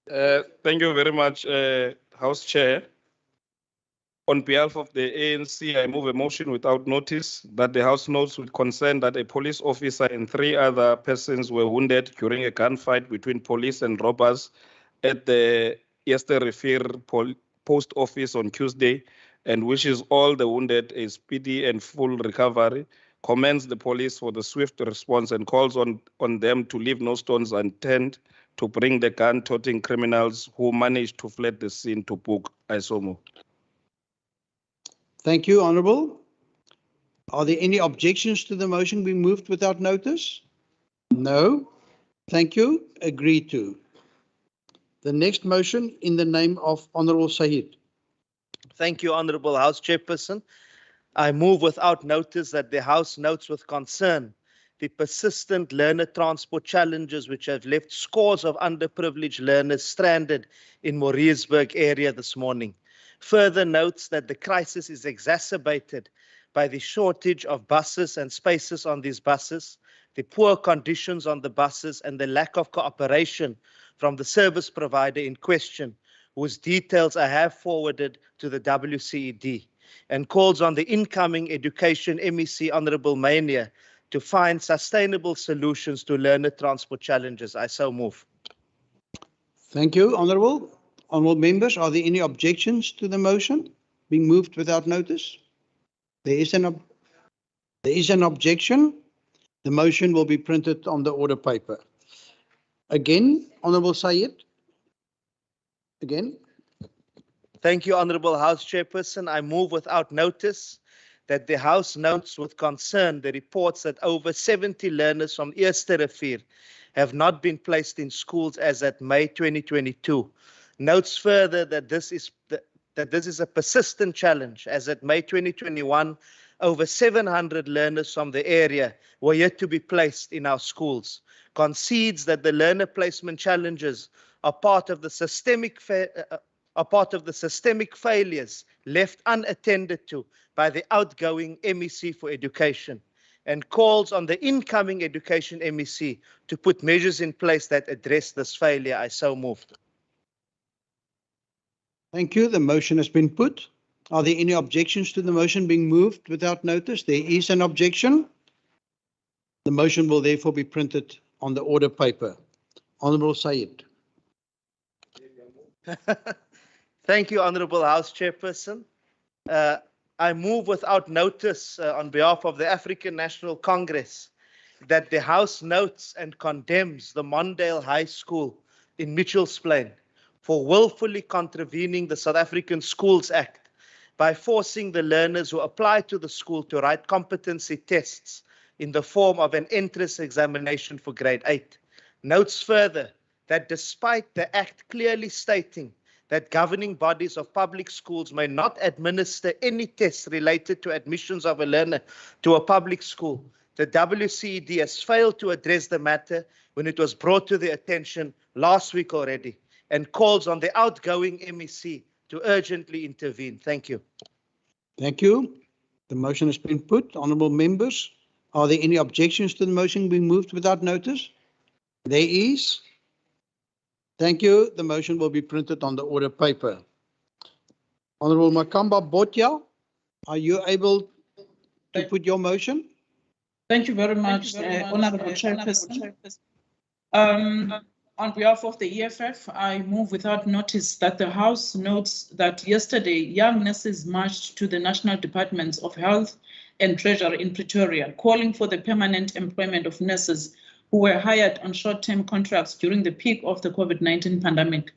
Thank you very much, House Chair. On behalf of the ANC, I move a motion without notice that the House notes with concern that a police officer and 3 other persons were wounded during a gunfight between police and robbers at the Esterrivier post office on Tuesday, and wishes all the wounded a speedy and full recovery, commends the police for the swift response, and calls on them to leave no stones unturned to bring the gun-toting criminals who managed to flee the scene to book. I so move. Thank you, Honourable. Are there any objections to the motion being moved without notice? No. Thank you. Agreed to. The next motion in the name of Honourable Sahid. Thank you, Honourable House Chairperson. I move without notice that the House notes with concern the persistent learner transport challenges which have left scores of underprivileged learners stranded in Maritzburg area this morning. Further notes that the crisis is exacerbated by the shortage of buses and spaces on these buses, the poor conditions on the buses, and the lack of cooperation from the service provider in question, whose details I have forwarded to the WCED. and calls on the incoming Education MEC, Honourable Mania, to find sustainable solutions to learner transport challenges. I so move. Thank you, Honourable. Honourable members, are there any objections to the motion being moved without notice? There is an objection. The motion will be printed on the order paper. Again, Honourable Sayed. Again. Thank you, Honourable House Chairperson. I move without notice that the House notes with concern the reports that over 70 learners from Eerste Rivier have not been placed in schools as at May 2022. Notes further that this is a persistent challenge, as at May 2021, over 700 learners from the area were yet to be placed in our schools. Concedes that the learner placement challenges are part of the systemic failures left unattended to by the outgoing MEC for Education, and calls on the incoming Education MEC to put measures in place that address this failure. I so move. Thank you. The motion has been put. Are there any objections to the motion being moved without notice? There is an objection. The motion will therefore be printed on the order paper. Honourable Sayed. Thank you, Honourable House Chairperson. I move without notice on behalf of the African National Congress that the House notes and condemns the Mondale High School in Mitchells Plain for willfully contravening the South African Schools Act by forcing the learners who apply to the school to write competency tests in the form of an entrance examination for grade 8. Notes further that despite the Act clearly stating that governing bodies of public schools may not administer any tests related to admissions of a learner to a public school, the WCED has failed to address the matter when it was brought to their attention last week already, and calls on the outgoing MEC to urgently intervene. Thank you. Thank you. The motion has been put. Honourable members, are there any objections to the motion being moved without notice? There is. Thank you. The motion will be printed on the order paper. Honourable Makamba Botja, are you able to put your motion? Thank you very much, Honourable Chairperson. On behalf of the EFF, I move without notice that the House notes that yesterday young nurses marched to the National Departments of Health and Treasury in Pretoria, calling for the permanent employment of nurses who were hired on short-term contracts during the peak of the COVID-19 pandemic.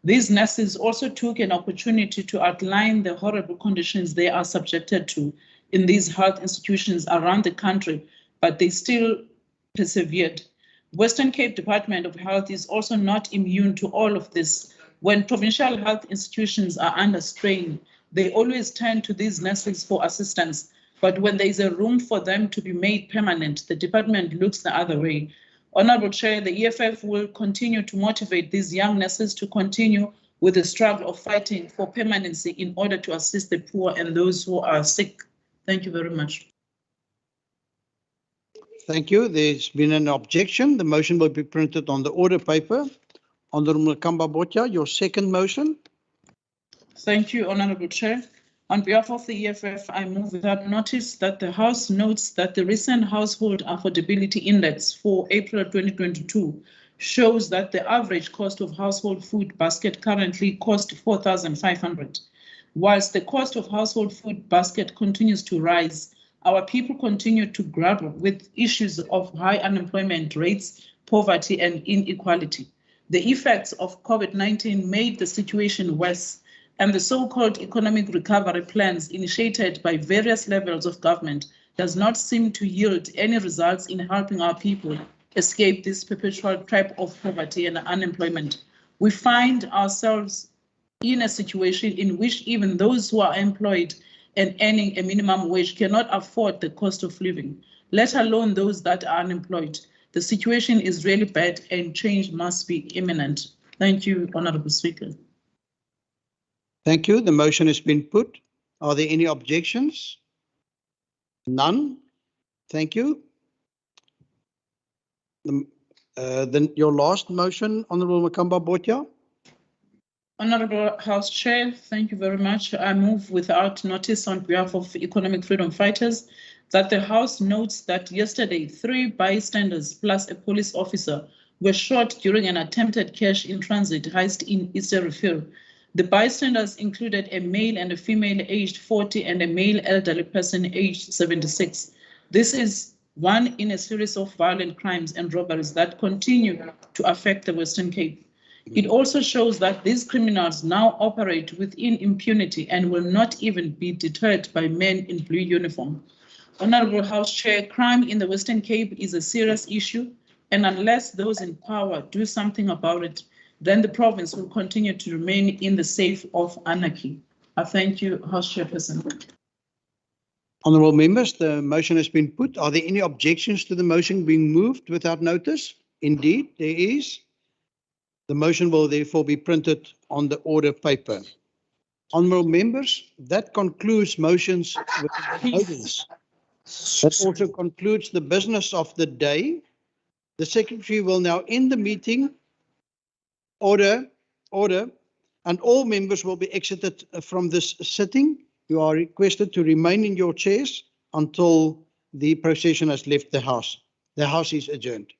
These nurses also took an opportunity to outline the horrible conditions they are subjected to in these health institutions around the country, but they still persevered. Western Cape Department of Health is also not immune to all of this. When provincial health institutions are under strain, they always turn to these nurses for assistance. But when there is a room for them to be made permanent, the department looks the other way. Honourable Chair, the EFF will continue to motivate these young nurses to continue with the struggle of fighting for permanency in order to assist the poor and those who are sick. Thank you very much. Thank you. There's been an objection. The motion will be printed on the order paper. Honourable Makamba Botja, your second motion. Thank you, Honourable Chair. On behalf of the EFF, I move without notice that the House notes that the recent Household Affordability Index for April 2022 shows that the average cost of household food basket currently costs 4,500. Whilst the cost of household food basket continues to rise, our people continue to grapple with issues of high unemployment rates, poverty, and inequality. The effects of COVID-19 made the situation worse, and the so-called economic recovery plans initiated by various levels of government does not seem to yield any results in helping our people escape this perpetual trap of poverty and unemployment. We find ourselves in a situation in which even those who are employed and earning a minimum wage cannot afford the cost of living, let alone those that are unemployed. The situation is really bad and change must be imminent. Thank you, Honourable Speaker. Thank you. The motion has been put. Are there any objections? None. Thank you. Then your last motion, Honourable Makamba Botja. Honourable House Chair, thank you very much. I move without notice on behalf of Economic Freedom Fighters that the House notes that yesterday 3 bystanders plus a police officer were shot during an attempted cash in transit heist in Eastern Refill. The bystanders included a male and a female aged 40 and a male elderly person aged 76. This is one in a series of violent crimes and robberies that continue to affect the Western Cape. It also shows that these criminals now operate within impunity and will not even be deterred by men in blue uniform. Honourable House Chair, crime in the Western Cape is a serious issue, and unless those in power do something about it, then the province will continue to remain in the safe of anarchy. I thank you, House Chairperson. Honourable members, the motion has been put. Are there any objections to the motion being moved without notice? Indeed, there is. The motion will therefore be printed on the order paper. Honourable members, that concludes motions with notice. That also concludes the business of the day. The Secretary will now end the meeting. Order, and all members will be exited from this sitting. You are requested to remain in your chairs until the procession has left the House. The House is adjourned.